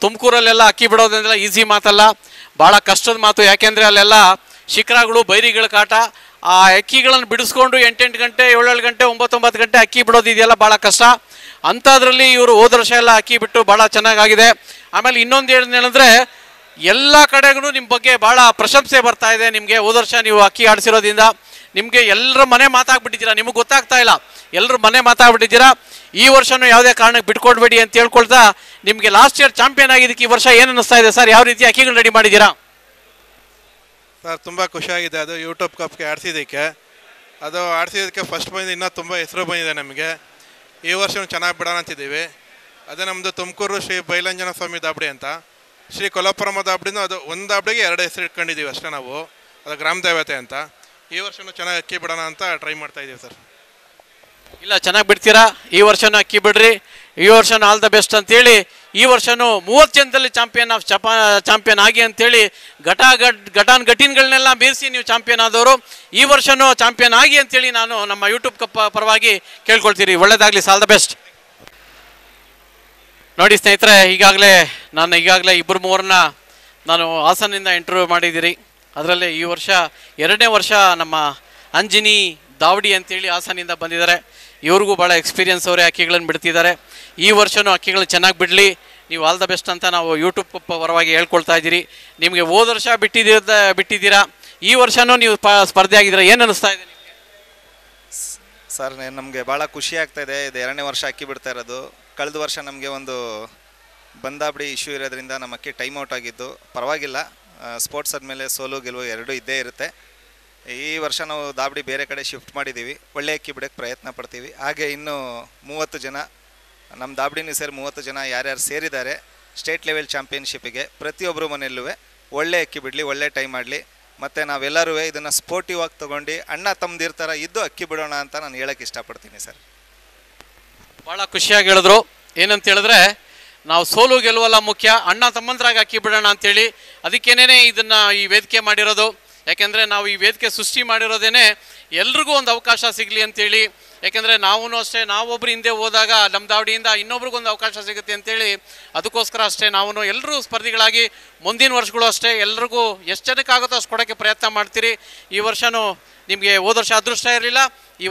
ತುಮಕೂರಲ್ಲೆಲ್ಲ ಅಕ್ಕಿ ಬಿಡೋದ್ರಿಂದ ಈಸಿ ಮಾತಲ್ಲ, ಭಾಳ ಕಷ್ಟದ ಮಾತು. ಯಾಕೆಂದರೆ ಅಲ್ಲೆಲ್ಲ ಶಿಖರಗಳು, ಬೈರಿಗಳ ಕಾಟ. ಆ ಅಕ್ಕಿಗಳನ್ನು ಬಿಡಿಸ್ಕೊಂಡು 8 ಗಂಟೆ 7 ಗಂಟೆ 9 ಗಂಟೆ ಅಕ್ಕಿ ಬಿಡೋದಿದೆಯಲ್ಲ, ಭಾಳ ಕಷ್ಟ. ಅಂಥದ್ರಲ್ಲಿ ಇವರು ಹೋದ ವರ್ಷ ಎಲ್ಲ ಅಕ್ಕಿ ಬಿಟ್ಟು ಭಾಳ ಚೆನ್ನಾಗಾಗಿದೆ. ಆಮೇಲೆ ಇನ್ನೊಂದು ಹೇಳಿದ್ರೆ, ಎಲ್ಲ ಕಡೆಗೂ ನಿಮ್ಮ ಬಗ್ಗೆ ಭಾಳ ಪ್ರಶಂಸೆ ಬರ್ತಾ ಇದೆ ನಿಮಗೆ. ಹೋದ ವರ್ಷ ನೀವು ಅಕ್ಕಿ ಆಡಿಸಿರೋದ್ರಿಂದ ನಿಮಗೆ ಎಲ್ಲರ ಮನೆ ಮಾತಾಗ್ಬಿಟ್ಟಿದ್ದೀರಾ, ನಿಮಗೆ ಗೊತ್ತಾಗ್ತಾ ಇಲ್ಲ, ಎಲ್ಲರೂ ಮನೆ ಮಾತಾಗ್ಬಿಟ್ಟಿದ್ದೀರಾ. ಈ ವರ್ಷನೂ ಯಾವುದೇ ಕಾರಣಕ್ಕೆ ಬಿಟ್ಕೊಡ್ಬೇಡಿ ಅಂತ ಹೇಳ್ಕೊಳ್ತಾ, ನಿಮಗೆ ಲಾಸ್ಟ್ ಇಯರ್ ಚಾಂಪಿಯನ್ ಆಗಿದ್ದಕ್ಕೆ ಈ ವರ್ಷ ಏನು ಅನ್ನಿಸ್ತಾ ಇದೆ ಸರ್? ಯಾವ ರೀತಿ ಅಕ್ಕಿಗಳು ರೆಡಿ ಮಾಡಿದ್ದೀರಾ ಸರ್? ತುಂಬ ಖುಷಿಯಾಗಿದೆ ಅದು ಯೂಟ್ಯೂಬ್ ಕಪ್ಗೆ ಆಡಿಸಿದ್ದಕ್ಕೆ. ಅದು ಆಡಿಸಿದ್ದಕ್ಕೆ ಫಸ್ಟ್ ಬಂದು ಇನ್ನೂ ತುಂಬ ಹೆಸರು ಬಂದಿದೆ ನಮಗೆ. ಈ ವರ್ಷ ಚೆನ್ನಾಗಿ ಬಿಡೋಣ ಅಂತಿದ್ದೀವಿ. ಅದೇ ನಮ್ಮದು ತುಮಕೂರು ಶ್ರೀ ಬೈಲಂಜನ ಸ್ವಾಮಿ ದಾಬಡಿ ಅಂತ. ಶ್ರೀ ಕೊಲ್ಲಾಪುರಮ ದಾಬಡಿನೂ ಅದು ಒಂದು ದಾಬಡಿಗೆ 2 ಹೆಸರು ಇಟ್ಕೊಂಡಿದ್ದೀವಿ ಅಷ್ಟೇ ನಾವು. ಅದು ಗ್ರಾಮ ದೇವತೆ ಅಂತ. ಈ ವರ್ಷನೂ ಚೆನ್ನಾಗಿ ಅಕ್ಕಿ ಬಿಡೋಣ ಅಂತ ಟ್ರೈ ಮಾಡ್ತಾಯಿದ್ದೀವಿ ಸರ್. ಇಲ್ಲ, ಚೆನ್ನಾಗಿ ಬಿಡ್ತೀರಾ. ಈ ವರ್ಷನೂ ಅಕ್ಕಿ ಬಿಡ್ರಿ. ಈ ವರ್ಷನೂ ಆಲ್ ದ ಬೆಸ್ಟ್ ಅಂತೇಳಿ, ಈ ವರ್ಷನೂ 30 ಜನದಲ್ಲಿ ಚಾಂಪಿಯನ್ ಆಗಿ ಅಂತೇಳಿ ಘಟಾನ್ಘಟಿನ್ಗಳನ್ನೆಲ್ಲ ಮೀರಿಸಿ ನೀವು ಚಾಂಪಿಯನ್ ಆದವರು. ಈ ವರ್ಷನೂ ಚಾಂಪಿಯನ್ ಆಗಿ ಅಂತೇಳಿ ನಾನು ನಮ್ಮ ಯೂಟ್ಯೂಬ್ ಕಪ್ ಪರವಾಗಿ ಕೇಳ್ಕೊಳ್ತೀರಿ. ಒಳ್ಳೇದಾಗಲಿ, ಆಲ್ ದ ಬೆಸ್ಟ್. ನೋಡಿ ಸ್ನೇಹಿತರೆ, ಈಗಾಗಲೇ ಇಬ್ಬರು ಮೂರನ್ನ ನಾನು ಹಾಸನಿಂದ ಇಂಟರ್ವ್ಯೂ ಮಾಡಿದ್ದೀರಿ. ಅದರಲ್ಲಿ ಈ ವರ್ಷ 2ನೇ ವರ್ಷ ನಮ್ಮ ಅಂಜಿನಿ ದಾವಡಿ ಅಂತೇಳಿ ಹಾಸನಿಂದ ಬಂದಿದ್ದಾರೆ. ಇವ್ರಿಗೂ ಭಾಳ ಎಕ್ಸ್ಪೀರಿಯನ್ಸ್ ಅವರೇ ಅಕ್ಕಿಗಳನ್ನು ಬಿಡ್ತಿದ್ದಾರೆ. ಈ ವರ್ಷವೂ ಅಕ್ಕಿಗಳು ಚೆನ್ನಾಗಿ ಬಿಡಲಿ, ನೀವು ಆಲ್ ದ ಬೆಸ್ಟ್ ಅಂತ ನಾವು ಯೂಟ್ಯೂಬ್ ಪರವಾಗಿ ಹೇಳ್ಕೊಳ್ತಾ ಇದ್ದೀರಿ. ನಿಮಗೆ ಹೋದ ವರ್ಷ ಬಿಟ್ಟಿದ್ದೀರಾ, ಈ ವರ್ಷವೂ ನೀವು ಸ್ಪರ್ಧೆ ಆಗಿದ್ದೀರಾ, ಏನು ಅನ್ನಿಸ್ತಾ ಇದೆ ನಿಮಗೆ? ಸರ್, ನಮಗೆ ಭಾಳ ಖುಷಿ ಆಗ್ತಾಯಿದೆ. ಇದು 2ನೇ ವರ್ಷ ಅಕ್ಕಿ ಬಿಡ್ತಾ ಇರೋದು. ಕಳೆದ ವರ್ಷ ನಮಗೆ ಒಂದು ಬಂದಾಬಡಿ ಇಶ್ಯೂ ಇರೋದ್ರಿಂದ ನಮ್ಮ ಅಕ್ಕಿ ಟೈಮ್ ಔಟ್ ಆಗಿದ್ದು. ಪರವಾಗಿಲ್ಲ, ಸ್ಪೋರ್ಟ್ಸ್ ಆದಮೇಲೆ ಸೋಲು ಗೆಲುವು ಎರಡೂ ಇದ್ದೇ ಇರುತ್ತೆ. ಈ ವರ್ಷ ನಾವು ದಾಬಡಿ ಬೇರೆ ಕಡೆ ಶಿಫ್ಟ್ ಮಾಡಿದ್ದೀವಿ. ಒಳ್ಳೆ ಅಕ್ಕಿ ಬಿಡೋಕ್ಕೆ ಪ್ರಯತ್ನ ಪಡ್ತೀವಿ. ಹಾಗೆ ಇನ್ನೂ 30 ಜನ ನಮ್ಮ ದಾಬಡಿನೂ ಸೇರಿ 30 ಜನ ಯಾರ್ಯಾರು ಸೇರಿದ್ದಾರೆ ಸ್ಟೇಟ್ ಲೆವೆಲ್ ಚಾಂಪಿಯನ್ಶಿಪ್ಪಿಗೆ, ಪ್ರತಿಯೊಬ್ಬರು ಮನೆಯಲ್ಲೂ ಒಳ್ಳೆ ಅಕ್ಕಿ ಬಿಡಲಿ, ಒಳ್ಳೆ ಟೈಮ್ ಮಾಡಲಿ. ಮತ್ತು ನಾವೆಲ್ಲರೂ ಇದನ್ನು ಸ್ಪೋರ್ಟಿವ್ ಆಗಿ ತೊಗೊಂಡು ಅಣ್ಣ ತಮ್ಮದಿರ ಥರ ಇದ್ದು ಅಕ್ಕಿ ಬಿಡೋಣ ಅಂತ ನಾನು ಹೇಳೋಕ್ಕೆ ಇಷ್ಟಪಡ್ತೀನಿ ಸರ್. ಭಾಳ ಖುಷಿಯಾಗಿ ಹೇಳಿದ್ರು. ಏನಂತ ಹೇಳಿದ್ರೆ, ನಾವು ಸೋಲು ಗೆಲುವಲ್ಲ ಮುಖ್ಯ, ಅಣ್ಣ ತಮ್ಮಂದ್ರಾಗ ಅಕ್ಕಿ ಬಿಡೋಣ ಅಂತೇಳಿ. ಅದಕ್ಕೇನೇ ಇದನ್ನು ಈ ವೇದಿಕೆ ಮಾಡಿರೋದು. ಯಾಕೆಂದರೆ ನಾವು ಈ ವೇದಿಕೆ ಸೃಷ್ಟಿ ಮಾಡಿರೋದೇ ಎಲ್ರಿಗೂ ಒಂದು ಅವಕಾಶ ಸಿಗಲಿ ಅಂತೇಳಿ. ಯಾಕೆಂದರೆ ನಾವೂ ಅಷ್ಟೇ, ನಾವೊಬ್ಬರು ಹಿಂದೆ ಹೋದಾಗ ನಮ್ಮ ದಾವಡಿಯಿಂದ ಇನ್ನೊಬ್ರಿಗೊಂದು ಅವಕಾಶ ಸಿಗುತ್ತೆ ಅಂತೇಳಿ, ಅದಕ್ಕೋಸ್ಕರ ಅಷ್ಟೇ ನಾವು ಎಲ್ಲರೂ ಸ್ಪರ್ಧಿಗಳಾಗಿ ಮುಂದಿನ ವರ್ಷಗಳು ಅಷ್ಟೇ ಎಲ್ರಿಗೂ ಎಷ್ಟು ಜನಕ್ಕಾಗುತ್ತೋ ಅಷ್ಟು ಕೊಡೋಕ್ಕೆ ಪ್ರಯತ್ನ ಮಾಡ್ತೀರಿ. ಈ ವರ್ಷವೂ ನಿಮಗೆ ಹೋದ ವರ್ಷ ಅದೃಷ್ಟ ಇರಲಿಲ್ಲ, ಈ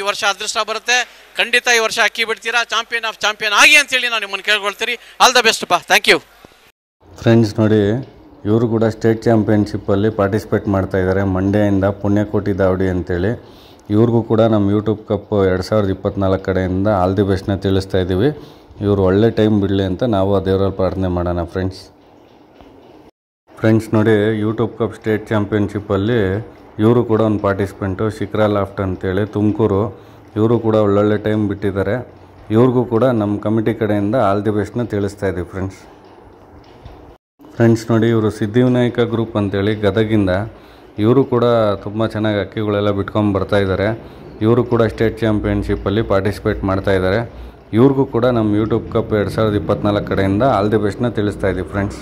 ವರ್ಷ ಅದೃಷ್ಟ ಬರುತ್ತೆ. ಖಂಡಿತ ಈ ವರ್ಷ ಅಕ್ಕಿ ಬಿಡ್ತೀರಾ, ಚಾಂಪಿಯನ್ ಆಗಿ ಅಂತೇಳಿ ನಾವು ನಿಮ್ಮನ್ನು ಕೇಳ್ಕೊಳ್ತೀರಿ. ಆಲ್ ದ ಬೆಸ್ಟ್ ಪಾ, ಥ್ಯಾಂಕ್ ಯು. ಫ್ರೆಂಡ್ಸ್ ನೋಡಿ, ಇವರು ಕೂಡ ಸ್ಟೇಟ್ ಚಾಂಪಿಯನ್ಶಿಪ್ಪಲ್ಲಿ ಪಾರ್ಟಿಸಿಪೇಟ್ ಮಾಡ್ತಾಯಿದ್ದಾರೆ. ಮಂಡ್ಯದಿಂದ ಪುಣ್ಯಕೋಟಿ ದಾವಡಿ ಅಂತೇಳಿ. ಇವ್ರಿಗೂ ಕೂಡ ನಮ್ಮ ಯೂಟ್ಯೂಬ್ ಕಪ್ 2024 ಕಡೆಯಿಂದ ಆಲ್ ದಿ ಬೆಸ್ಟ್ನ ತಿಳಿಸ್ತಾ ಇದ್ದೀವಿ. ಇವರು ಒಳ್ಳೆ ಟೈಮ್ ಬಿಡಲಿ ಅಂತ ನಾವು ಆ ದೇವರಲ್ಲಿ ಪ್ರಾರ್ಥನೆ ಮಾಡೋಣ ಫ್ರೆಂಡ್ಸ್ ನೋಡಿ, ಯೂಟ್ಯೂಬ್ ಕಪ್ ಸ್ಟೇಟ್ ಚಾಂಪಿಯನ್ಶಿಪ್ಪಲ್ಲಿ ಇವರು ಕೂಡ ಒಂದು ಪಾರ್ಟಿಸಿಪೆಂಟು, ಶಿಖರಾ ಲಾಫ್ಟ್ ಅಂತೇಳಿ ತುಮಕೂರು. ಇವರು ಕೂಡ ಒಳ್ಳೊಳ್ಳೆ ಟೈಮ್ ಬಿಟ್ಟಿದ್ದಾರೆ. ಇವ್ರಿಗೂ ಕೂಡ ನಮ್ಮ ಕಮಿಟಿ ಕಡೆಯಿಂದ ಆಲ್ ದಿ ಬೆಸ್ಟ್ನ ತಿಳಿಸ್ತಾ ಇದ್ದೀವಿ ಫ್ರೆಂಡ್ಸ್ ನೋಡಿ, ಇವರು ಸಿದ್ಧಿವಿನಾಯಕ ಗ್ರೂಪ್ ಅಂತೇಳಿ ಗದಗಿಂದ. ಇವರು ಕೂಡ ತುಂಬ ಚೆನ್ನಾಗಿ ಅಕ್ಕಿಗಳೆಲ್ಲ ಬಿಟ್ಕೊಂಡು ಬರ್ತಾಯಿದ್ದಾರೆ. ಇವರು ಕೂಡ ಸ್ಟೇಟ್ ಚಾಂಪಿಯನ್ಶಿಪ್ಪಲ್ಲಿ ಪಾರ್ಟಿಸಿಪೇಟ್ ಮಾಡ್ತಾಯಿದ್ದಾರೆ. ಇವ್ರಿಗೂ ಕೂಡ ನಮ್ಮ ಯೂಟ್ಯೂಬ್ ಕಪ್ 2024 ಕಡೆಯಿಂದ ಆಲ್ ದಿ ಬೆಸ್ಟ್ನ ತಿಳಿಸ್ತಾ ಇದ್ದೀವಿ ಫ್ರೆಂಡ್ಸ್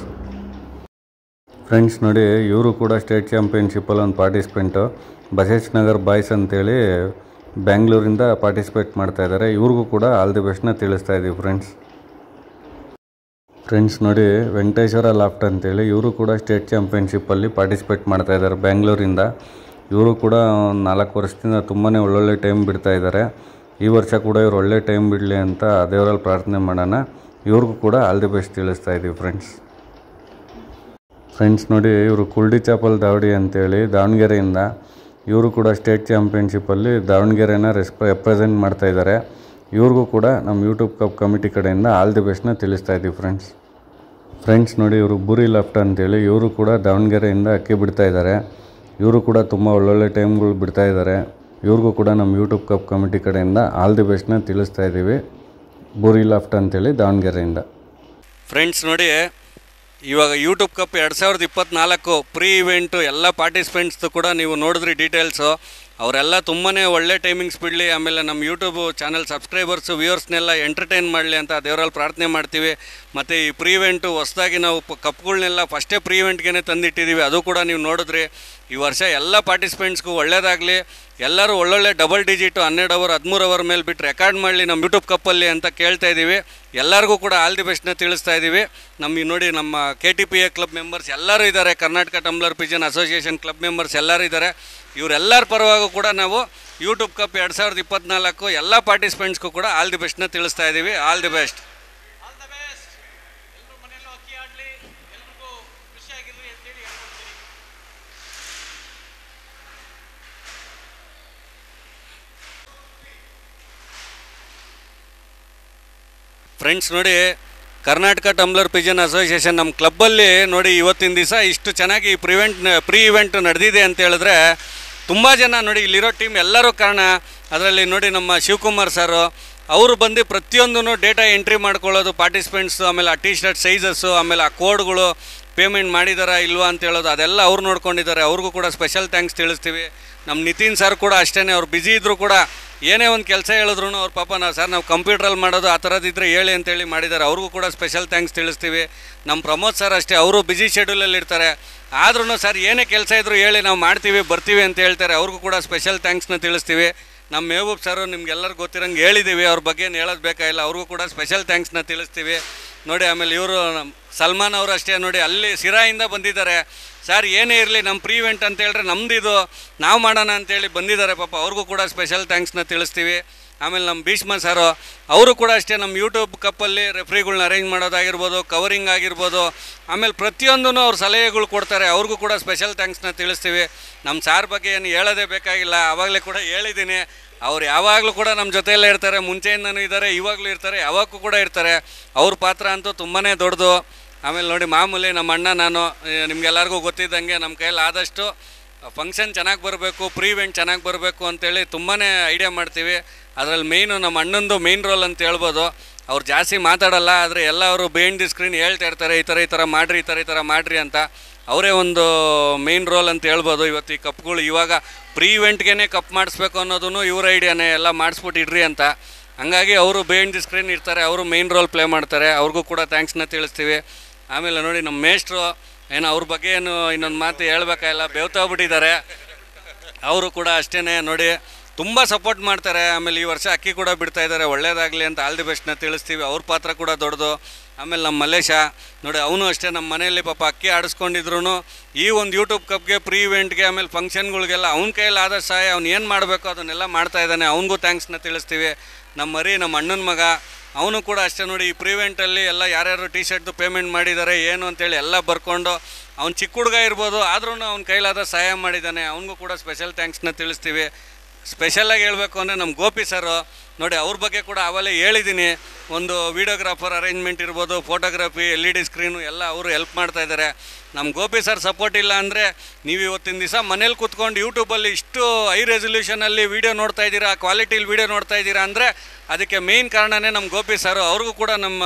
ನೋಡಿ, ಇವರು ಕೂಡ ಸ್ಟೇಟ್ ಚಾಂಪಿಯನ್ಶಿಪ್ಪಲ್ಲಿ ಒಂದು ಪಾರ್ಟಿಸಿಪೆಂಟು, ಬಸವೇಶ್ ನಗರ್ ಬಾಯ್ಸ್ ಅಂತೇಳಿ ಬ್ಯಾಂಗ್ಳೂರಿಂದ ಪಾರ್ಟಿಸಿಪೇಟ್ ಮಾಡ್ತಾಯಿದ್ದಾರೆ. ಇವ್ರಿಗೂ ಕೂಡ ಆಲ್ ದಿ ಬೆಸ್ಟ್ನ ತಿಳಿಸ್ತಾ ಇದ್ದೀವಿ ಫ್ರೆಂಡ್ಸ್ ನೋಡಿ, ವೆಂಕಟೇಶ್ವರ ಲಾಫ್ಟ್ ಅಂತೇಳಿ ಇವರು ಕೂಡ ಸ್ಟೇಟ್ ಚಾಂಪಿಯನ್ಶಿಪ್ಪಲ್ಲಿ ಪಾರ್ಟಿಸಿಪೇಟ್ ಮಾಡ್ತಾಯಿದ್ದಾರೆ ಬ್ಯಾಂಗ್ಳೂರಿಂದ. ಇವರು ಕೂಡ 4 ವರ್ಷದಿಂದ ತುಂಬಾ ಒಳ್ಳೊಳ್ಳೆ ಟೈಮ್ ಬಿಡ್ತಾಯಿದ್ದಾರೆ. ಈ ವರ್ಷ ಕೂಡ ಇವರು ಒಳ್ಳೆ ಟೈಮ್ ಬಿಡಲಿ ಅಂತ ದೇವರಲ್ಲಿ ಪ್ರಾರ್ಥನೆ ಮಾಡೋಣ. ಇವ್ರಿಗೂ ಕೂಡ ಆಲ್ ದಿ ಬೆಸ್ಟ್ ತಿಳಿಸ್ತಾ ಇದ್ದೀವಿ ಫ್ರೆಂಡ್ಸ್ ನೋಡಿ, ಇವರು ಕುಲ್ಡಿ ಚಾಪಲ್ ದಾವಡಿ ಅಂತೇಳಿ ದಾವಣಗೆರೆಯಿಂದ. ಇವರು ಕೂಡ ಸ್ಟೇಟ್ ಚಾಂಪಿಯನ್ಶಿಪ್ಪಲ್ಲಿ ದಾವಣಗೆರೆನ ರೆಪ್ರೆಸೆಂಟ್ ಮಾಡ್ತಾಯಿದ್ದಾರೆ. ಇವ್ರಿಗೂ ಕೂಡ ನಮ್ಮ ಯೂಟ್ಯೂಬ್ ಕಪ್ ಕಮಿಟಿ ಕಡೆಯಿಂದ ಆಲ್ ದಿ ಬೆಸ್ಟ್ನ ತಿಳಿಸ್ತಾ ಇದ್ದೀವಿ ಫ್ರೆಂಡ್ಸ್ ನೋಡಿ, ಇವರು ಬೂರಿ ಲಾಫ್ಟ್ ಅಂತೇಳಿ ಇವರು ಕೂಡ ದಾವಣಗೆರೆಯಿಂದ ಅಕ್ಕಿ ಬಿಡ್ತಾಯಿದ್ದಾರೆ. ಇವರು ಕೂಡ ತುಂಬ ಒಳ್ಳೊಳ್ಳೆ ಟೈಮ್ಗಳು ಬಿಡ್ತಾಯಿದ್ದಾರೆ. ಇವ್ರಿಗೂ ಕೂಡ ನಮ್ಮ ಯೂಟ್ಯೂಬ್ ಕಪ್ ಕಮಿಟಿ ಕಡೆಯಿಂದ ಆಲ್ ದಿ ಬೆಸ್ಟ್ನ ತಿಳಿಸ್ತಾ ಇದ್ದೀವಿ. ಬೂರಿ ಲಾಫ್ಟ್ ಅಂತೇಳಿ ದಾವಣಗೆರೆಯಿಂದ. ಫ್ರೆಂಡ್ಸ್ ನೋಡಿ, ಇವಾಗ ಯೂಟ್ಯೂಬ್ ಕಪ್ 2024 ಪ್ರೀ ಇವೆಂಟು ಎಲ್ಲ ಪಾರ್ಟಿಸಿಪೆಂಟ್ಸ್ದು ಕೂಡ ನೀವು ನೋಡಿದ್ರಿ ಡೀಟೇಲ್ಸು. ಅವರೆಲ್ಲ ತುಂಬಾ ಒಳ್ಳೆ ಟೈಮಿಂಗ್ಸ್ ಬಿಡಲಿ, ಆಮೇಲೆ ನಮ್ಮ ಯೂಟ್ಯೂಬ್ ಚಾನಲ್ ಸಬ್ಸ್ಕ್ರೈಬರ್ಸು ವ್ಯೂವರ್ಸ್ನೆಲ್ಲ ಎಂಟರ್ಟೈನ್ ಮಾಡಲಿ ಅಂತ ದೇವರಲ್ಲಿ ಪ್ರಾರ್ಥನೆ ಮಾಡ್ತೀವಿ. ಮತ್ತು ಈ ಪ್ರೀ ಇವೆಂಟು ಹೊಸದಾಗಿ ನಾವು ಕಪ್ಗಳನ್ನೆಲ್ಲ ಫಸ್ಟೇ ಪ್ರೀ ಇವೆಂಟ್ಗೆ ತಂದಿಟ್ಟಿದ್ದೀವಿ, ಅದು ಕೂಡ ನೀವು ನೋಡಿದ್ರಿ. ಈ ವರ್ಷ ಎಲ್ಲ ಪಾರ್ಟಿಸಿಪೆಂಟ್ಸ್ಗೂ ಒಳ್ಳೆಯದಾಗಲಿ, ಎಲ್ಲರೂ ಒಳ್ಳೊಳ್ಳೆ ಡಬಲ್ ಡಿಜಿಟು 12 ಅವರ್ 13 ಅವರ್ ಮೇಲೆ ಬಿಟ್ಟು ರೆಕಾರ್ಡ್ ಮಾಡಲಿ ನಮ್ಮ ಯೂಟ್ಯೂಬ್ ಕಪ್ಪಲ್ಲಿ ಅಂತ ಕೇಳ್ತಾ ಇದ್ದೀವಿ. ಎಲ್ಲರಿಗೂ ಕೂಡ ಆಲ್ ದಿ ಬೆಸ್ಟ್ನ ತಿಳಿಸ್ತಾ ಇದ್ದೀವಿ. ನೋಡಿ, ನಮ್ಮ KTPA ಕ್ಲಬ್ ಮೆಂಬರ್ಸ್ ಎಲ್ಲರೂ ಇದ್ದಾರೆ, Karnataka tumbler Pigeon association club members ಎಲ್ಲರೂ ಇದ್ದಾರೆ. ಇವರೆಲ್ಲರ ಪರವಾಗೂ ಕೂಡ ನಾವು ಯೂಟ್ಯೂಬ್ ಕಪ್ 2024 ಎಲ್ಲ ಪಾರ್ಟಿಸಿಪೆಂಟ್ಸ್ಗೂ ಕೂಡ ಆಲ್ ದಿ ಬೆಸ್ಟ್ನ ತಿಳಿಸ್ತಾ ಇದ್ದೀವಿ. All the best. ಫ್ರೆಂಡ್ಸ್ ನೋಡಿ, ಕರ್ನಾಟಕ ಟಂಬ್ಲರ್ ಪಿಜನ್ ಅಸೋಸಿಯೇಷನ್ ನಮ್ಮ ಕ್ಲಬ್ಬಲ್ಲಿ ನೋಡಿ ಇವತ್ತಿನ ದಿವಸ ಇಷ್ಟು ಚೆನ್ನಾಗಿ ಪ್ರೀ ಇವೆಂಟ್ ನಡೆದಿದೆ ಅಂತ ಹೇಳಿದ್ರೆ ತುಂಬ ಜನ ನೋಡಿ ಇಲ್ಲಿರೋ ಟೀಮ್ ಎಲ್ಲರೂ ಕಾರಣ. ಅದರಲ್ಲಿ ನೋಡಿ ನಮ್ಮ ಶಿವಕುಮಾರ್ ಸರು, ಅವರು ಬಂದು ಪ್ರತಿಯೊಂದೂ ಡೇಟಾ ಎಂಟ್ರಿ ಮಾಡ್ಕೊಳ್ಳೋದು ಪಾರ್ಟಿಸಿಪೆಂಟ್ಸು, ಆಮೇಲೆ ಆ ಟಿ ಶರ್ಟ್ ಸೈಜಸ್ಸು, ಆಮೇಲೆ ಆ ಕೋಡ್ಗಳು ಪೇಮೆಂಟ್ ಮಾಡಿದಾರಾ ಇಲ್ವಾ ಅಂತ ಹೇಳೋದು ಅದೆಲ್ಲ ಅವ್ರು ನೋಡ್ಕೊಂಡಿದ್ದಾರೆ. ಅವ್ರಿಗೂ ಕೂಡ ಸ್ಪೆಷಲ್ ಥ್ಯಾಂಕ್ಸ್ ತಿಳಿಸ್ತೀವಿ. ನಮ್ಮ ನಿತಿನ್ ಸರ್ ಕೂಡ ಅಷ್ಟೇ, ಅವ್ರು ಬ್ಯುಸಿ ಇದ್ದರೂ ಕೂಡ ಏನೇ ಒಂದು ಕೆಲಸ ಹೇಳಿದ್ರು ಅವ್ರು ಪಾಪ ನಾವು ಕಂಪ್ಯೂಟ್ರಲ್ಲಿ ಮಾಡೋದು ಆ ಥರದ್ದಿದ್ರೆ ಹೇಳಿ ಅಂತೇಳಿ ಮಾಡಿದ್ದಾರೆ. ಅವ್ರಿಗೂ ಕೂಡ ಸ್ಪೆಷಲ್ ಥ್ಯಾಂಕ್ಸ್ ತಿಳಿಸ್ತೀವಿ. ನಮ್ಮ ಪ್ರಮೋದ್ ಸರ್ ಅಷ್ಟೇ, ಅವರು ಬ್ಯುಸಿ ಶೆಡ್ಯೂಲಲ್ಲಿ ಇರ್ತಾರೆ. ಆದ್ರೂ ಸರ್ ಏನೇ ಕೆಲಸ ಇದ್ದರೂ ಹೇಳಿ ನಾವು ಮಾಡ್ತೀವಿ ಬರ್ತೀವಿ ಅಂತ ಹೇಳ್ತಾರೆ. ಅವ್ರಿಗೂ ಕೂಡ ಸ್ಪೆಷಲ್ ಥ್ಯಾಂಕ್ಸ್ನ ತಿಳಿಸ್ತೀವಿ. ನಮ್ಮ ಮೆಹಬೂಬ್ ಸರ್ ನಿಮ್ಗೆಲ್ಲರಿಗೂ ಗೊತ್ತಿರಂಗೆ ಹೇಳಿದ್ದೀವಿ, ಅವ್ರ ಬಗ್ಗೆ ಏನು ಹೇಳೋದು ಬೇಕಾಗಿಲ್ಲ. ಅವ್ರಿಗೂ ಕೂಡ ಸ್ಪೆಷಲ್ ಥ್ಯಾಂಕ್ಸ್ನ ತಿಳಿಸ್ತೀವಿ ನೋಡಿ. ಆಮೇಲೆ ಇವರು ಸಲ್ಮಾನ್ ಅವರು ಅಷ್ಟೇ ನೋಡಿ, ಅಲ್ಲಿ ಸಿರಾಯಿಂದ ಬಂದಿದ್ದಾರೆ. ಸರ್ ಏನೇ ಇರಲಿ ನಮ್ಮ ಪ್ರೀ ಇವೆಂಟ್ ಅಂತ ಹೇಳಿದ್ರೆ ನಮ್ದಿದು, ನಾವು ಮಾಡೋಣ ಅಂತೇಳಿ ಬಂದಿದ್ದಾರೆ ಪಾಪ. ಅವ್ರಿಗೂ ಕೂಡ ಸ್ಪೆಷಲ್ ಥ್ಯಾಂಕ್ಸ್ನ ತಿಳಿಸ್ತೀವಿ. ಆಮೇಲೆ ನಮ್ಮ ಭೀಷ್ಮ ಸರು ಅವರು ಕೂಡ ಅಷ್ಟೇ, ನಮ್ಮ ಯೂಟ್ಯೂಬ್ ಕಪ್ಪಲ್ಲಿ ರೆಫ್ರಿಗಳ್ನ ಅರೇಂಜ್ ಮಾಡೋದಾಗಿರ್ಬೋದು, ಕವರಿಂಗ್ ಆಗಿರ್ಬೋದು, ಆಮೇಲೆ ಪ್ರತಿಯೊಂದೂ ಅವ್ರು ಸಲಹೆಗಳು ಕೊಡ್ತಾರೆ. ಅವ್ರಿಗೂ ಕೂಡ ಸ್ಪೆಷಲ್ ಥ್ಯಾಂಕ್ಸ್ನ ತಿಳಿಸ್ತೀವಿ. ನಮ್ಮ ಸಾರ್ ಬಗ್ಗೆ ಏನು ಹೇಳೋದೇ ಬೇಕಾಗಿಲ್ಲ, ಆವಾಗಲೇ ಕೂಡ ಹೇಳಿದ್ದೀನಿ. ಅವ್ರು ಯಾವಾಗಲೂ ಕೂಡ ನಮ್ಮ ಜೊತೆಯಲ್ಲೇ ಇರ್ತಾರೆ, ಮುಂಚೆಯಿಂದನೂ ಇದ್ದಾರೆ, ಇವಾಗಲೂ ಇರ್ತಾರೆ, ಯಾವಾಗೂ ಕೂಡ ಇರ್ತಾರೆ. ಅವ್ರ ಪಾತ್ರ ಅಂತೂ ತುಂಬಾ ದೊಡ್ಡದು. ಆಮೇಲೆ ನೋಡಿ ಮಾಮೂಲಿ ನಮ್ಮ ಅಣ್ಣ ನಾನು ನಿಮಗೆಲ್ಲರಿಗೂ ಗೊತ್ತಿದ್ದಂಗೆ ನಮ್ಮ ಕೈಯಲ್ಲಿ ಆದಷ್ಟು ಫಂಕ್ಷನ್ ಚೆನ್ನಾಗಿ ಬರಬೇಕು, ಪ್ರೀ ಇವೆಂಟ್ ಚೆನ್ನಾಗಿ ಬರಬೇಕು ಅಂತೇಳಿ ತುಂಬಾ ಐಡಿಯಾ ಮಾಡ್ತೀವಿ. ಅದರಲ್ಲಿ ಮೇಯ್ನು ನಮ್ಮ ಅಣ್ಣಂದು ಮೇಯ್ನ್ ರೋಲ್ ಅಂತ ಹೇಳ್ಬೋದು. ಅವ್ರು ಜಾಸ್ತಿ ಮಾತಾಡಲ್ಲ, ಆದರೆ ಎಲ್ಲ ಅವರು ಬಿಹೈಂಡ್ ದಿ ಸ್ಕ್ರೀನ್ ಹೇಳ್ತಾ ಇರ್ತಾರೆ, ಈ ಥರ ಮಾಡಿರಿ, ಈ ಥರ ಮಾಡಿರಿ ಅಂತ. ಅವರೇ ಒಂದು ಮೇಯ್ನ್ ರೋಲ್ ಅಂತ ಹೇಳ್ಬೋದು. ಇವತ್ತು ಈ ಕಪ್ಗಳು ಇವಾಗ ಪ್ರೀ ಇವೆಂಟ್ಗೆ ಕಪ್ ಮಾಡಿಸ್ಬೇಕು ಅನ್ನೋದೂ ಇವ್ರ ಐಡಿಯಾನೇ, ಎಲ್ಲ ಮಾಡಿಸ್ಬಿಟ್ಟು ಇಡ್ರಿ ಅಂತ. ಹಂಗಾಗಿ ಅವರು ಬಿಹೈಂಡ್ ದಿ ಸ್ಕ್ರೀನ್ ಇರ್ತಾರೆ, ಅವರು ಮೇಯ್ನ್ ರೋಲ್ ಪ್ಲೇ ಮಾಡ್ತಾರೆ. ಅವ್ರಿಗೂ ಕೂಡ ಥ್ಯಾಂಕ್ಸ್ನ ತಿಳಿಸ್ತೀವಿ. ಆಮೇಲೆ ನೋಡಿ ನಮ್ಮ ಮೇಷ್ಟ್ರು ಏನೋ ಅವ್ರ ಬಗ್ಗೆ ಏನು ಇನ್ನೊಂದು ಮಾತು ಹೇಳ್ಬೇಕಾಗಿಲ್ಲ, ಬೆವ್ತಾಗ್ಬಿಟ್ಟಿದ್ದಾರೆ. ಅವರು ಕೂಡ ಅಷ್ಟೇ ನೋಡಿ ತುಂಬ ಸಪೋರ್ಟ್ ಮಾಡ್ತಾರೆ. ಆಮೇಲೆ ಈ ವರ್ಷ ಅಕ್ಕಿ ಕೂಡ ಬಿಡ್ತಾ ಇದ್ದಾರೆ, ಒಳ್ಳೇದಾಗಲಿ ಅಂತ ಆಲ್ ದಿ ಬೆಸ್ಟ್ನ ತಿಳಿಸ್ತೀವಿ. ಅವ್ರ ಪಾತ್ರ ಕೂಡ ದೊಡ್ಡದು. ಆಮೇಲೆ ನಮ್ಮ ಮಲ್ಲೇಶ ನೋಡಿ, ಅವನು ಅಷ್ಟೇ ನಮ್ಮ ಮನೆಯಲ್ಲಿ ಪಾಪ ಅಕ್ಕಿ ಆಡಿಸ್ಕೊಂಡಿದ್ರು ಈ ಒಂದು ಯೂಟ್ಯೂಬ್ ಕಪ್ಗೆ, ಪ್ರೀ ಇವೆಂಟ್ಗೆ, ಆಮೇಲೆ ಫಂಕ್ಷನ್ಗಳಿಗೆಲ್ಲ ಅವ್ನ ಕೈಯಲ್ಲಿ ಆದ ಸಹಾಯ ಅವ್ನು ಏನು ಮಾಡಬೇಕು ಅದನ್ನೆಲ್ಲ ಮಾಡ್ತಾ ಇದ್ದಾನೆ. ಅವ್ನಿಗೂ ಥ್ಯಾಂಕ್ಸ್ನ ತಿಳಿಸ್ತೀವಿ. ನಮ್ಮ ನಮ್ಮ ಅಣ್ಣನ ಮಗ ಅವನು ಕೂಡ ಅಷ್ಟೇ ನೋಡಿ, ಈ ಪ್ರೀ ಇವೆಂಟಲ್ಲಿ ಎಲ್ಲ ಯಾರ್ಯಾರು ಟಿ ಶರ್ಟ್ದು ಪೇಮೆಂಟ್ ಮಾಡಿದ್ದಾರೆ ಏನು ಅಂತೇಳಿ ಎಲ್ಲ ಬರ್ಕೊಂಡು, ಅವ್ನು ಚಿಕ್ಕ ಹುಡುಗ ಇರ್ಬೋದು ಆದ್ರೂ ಅವ್ನ ಕೈಲಾದ ಸಹಾಯ ಮಾಡಿದ್ದಾನೆ. ಅವ್ನಿಗೂ ಕೂಡ ಸ್ಪೆಷಲ್ ಥ್ಯಾಂಕ್ಸ್ನ ತಿಳಿಸ್ತೀವಿ. ಸ್ಪೆಷಲಾಗಿ ಹೇಳಬೇಕು ಅಂದರೆ ನಮ್ಮ ಗೋಪಿ ಸರು ನೋಡಿ, ಅವ್ರ ಬಗ್ಗೆ ಕೂಡ ಅವಲೇ ಹೇಳಿದ್ದೀನಿ. ಒಂದು ವೀಡಿಯೋಗ್ರಾಫರ್ ಅರೇಂಜ್ಮೆಂಟ್ ಇರ್ಬೋದು, ಫೋಟೋಗ್ರಫಿ, LED ಸ್ಕ್ರೀನು ಎಲ್ಲ ಅವರು ಹೆಲ್ಪ್ ಮಾಡ್ತಾಯಿದ್ದಾರೆ. ನಮ್ಮ ಗೋಪಿ ಸರ್ ಸಪೋರ್ಟ್ ಇಲ್ಲ ಅಂದರೆ ನೀವು ಇವತ್ತಿನ ದಿವಸ ಮನೇಲಿ ಕೂತ್ಕೊಂಡು ಯೂಟ್ಯೂಬಲ್ಲಿ ಇಷ್ಟು ಹೈ ರೆಸೊಲ್ಯೂಷನಲ್ಲಿ ವೀಡಿಯೋ ನೋಡ್ತಾ ಇದ್ದೀರಾ, ಕ್ವಾಲಿಟಿಲಿ ವೀಡಿಯೋ ನೋಡ್ತಾ ಇದ್ದೀರಾ ಅಂದರೆ ಅದಕ್ಕೆ ಮೇಯ್ನ್ ಕಾರಣನೇ ನಮ್ಮ ಗೋಪಿ ಸರು. ಅವ್ರಿಗೂ ಕೂಡ ನಮ್ಮ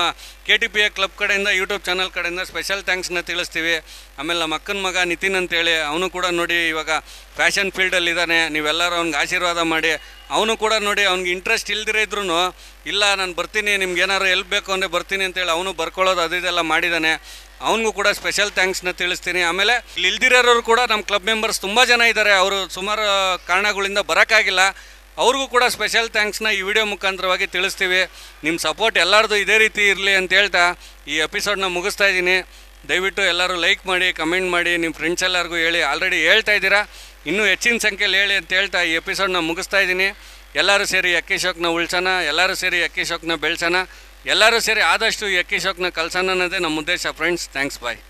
KTPA ಕ್ಲಬ್ ಕಡೆಯಿಂದ, ಯೂಟ್ಯೂಬ್ ಚಾನಲ್ ಕಡೆಯಿಂದ ಸ್ಪೆಷಲ್ ಥ್ಯಾಂಕ್ಸ್ನ ತಿಳಿಸ್ತೀವಿ. ಆಮೇಲೆ ನಮ್ಮ ಅಕ್ಕನ ಮಗ ನಿತಿನ್ ಅಂತೇಳಿ ಅವನು ಕೂಡ ನೋಡಿ ಇವಾಗ ಫ್ಯಾಷನ್ ಫೀಲ್ಡಲ್ಲಿದ್ದಾನೆ. ನೀವೆಲ್ಲರೂ ಅವ್ನಿಗೆ ಆಶೀರ್ವಾದ ಮಾಡಿ. ಅವನು ಕೂಡ ನೋಡಿ ಅವ್ನಿಗೆ ಇಂಟ್ರೆಸ್ಟ್ ಇಲ್ದಿರೇ ಇದ್ರೂ ಇಲ್ಲ ನಾನು ಬರ್ತೀನಿ, ನಿಮ್ಗೆ ಏನಾದ್ರು ಎಲ್ಪ್ ಬೇಕು ಅಂದರೆ ಬರ್ತೀನಿ ಅಂತೇಳಿ ಅವನು ಬರ್ಕೊಳ್ಳೋದು ಅದು ಇದೆಲ್ಲ ಮಾಡಿದ್ದಾನೆ. ಅವನಿಗೂ ಕೂಡ ಸ್ಪೆಷಲ್ ಥ್ಯಾಂಕ್ಸ್ನ ತಿಳಿಸ್ತೀನಿ. ಆಮೇಲೆ ಇಲ್ಲಿ ಇಲ್ದಿರೋರು ಕೂಡ ನಮ್ಮ ಕ್ಲಬ್ ಮೆಂಬರ್ಸ್ ತುಂಬ ಜನ ಇದ್ದಾರೆ, ಅವರು ಸುಮಾರು ಕಾರಣಗಳಿಂದ ಬರೋಕ್ಕಾಗಿಲ್ಲ. ಅವ್ರಿಗೂ ಕೂಡ ಸ್ಪೆಷಲ್ ಥ್ಯಾಂಕ್ಸ್ನ ಈ ವಿಡಿಯೋ ಮುಖಾಂತರವಾಗಿ ತಿಳಿಸ್ತೀವಿ. ನಿಮ್ಮ ಸಪೋರ್ಟ್ ಎಲ್ಲರದು ಇದೇ ರೀತಿ ಇರಲಿ ಅಂತ ಹೇಳ್ತಾ ಈ ಎಪಿಸೋಡ್ನ ಮುಗಿಸ್ತಾ ಇದ್ದೀನಿ. ದಯವಿಟ್ಟು ಎಲ್ಲರೂ ಲೈಕ್ ಮಾಡಿ, ಕಮೆಂಟ್ ಮಾಡಿ, ನಿಮ್ಮ ಫ್ರೆಂಡ್ಸ್ ಎಲ್ಲರಿಗೂ ಹೇಳಿ. ಆಲ್ರೆಡಿ ಹೇಳ್ತಾ ಇದ್ದೀರಾ, ಇನ್ನೂ ಹೆಚ್ಚಿನ ಸಂಖ್ಯೆಯಲ್ಲಿ ಹೇಳಿ ಅಂತ ಹೇಳ್ತಾ ಈ ಎಪಿಸೋಡ್ನ ಮುಗಿಸ್ತಾ ಇದ್ದೀನಿ. ಎಲ್ಲರೂ ಸೇರಿ ಅಕ್ಕಿ ಶೋಕ್ನ ಉಳಿಸೋಣ, ಎಲ್ಲರೂ ಸೇರಿ ಅಕ್ಕಿ ಶೋಕ್ನ ಬೆಳೆಸೋಣ, ಎಲ್ಲರೂ ಸೇರಿ ಆದಷ್ಟು ಈ ಅಕ್ಕಿ ಶೋಕ್ನ ಕಲ್ಸೋಣ ಅನ್ನೋದೇ ನಮ್ಮ ಉದ್ದೇಶ ಫ್ರೆಂಡ್ಸ್. ಥ್ಯಾಂಕ್ಸ್, ಬಾಯ್.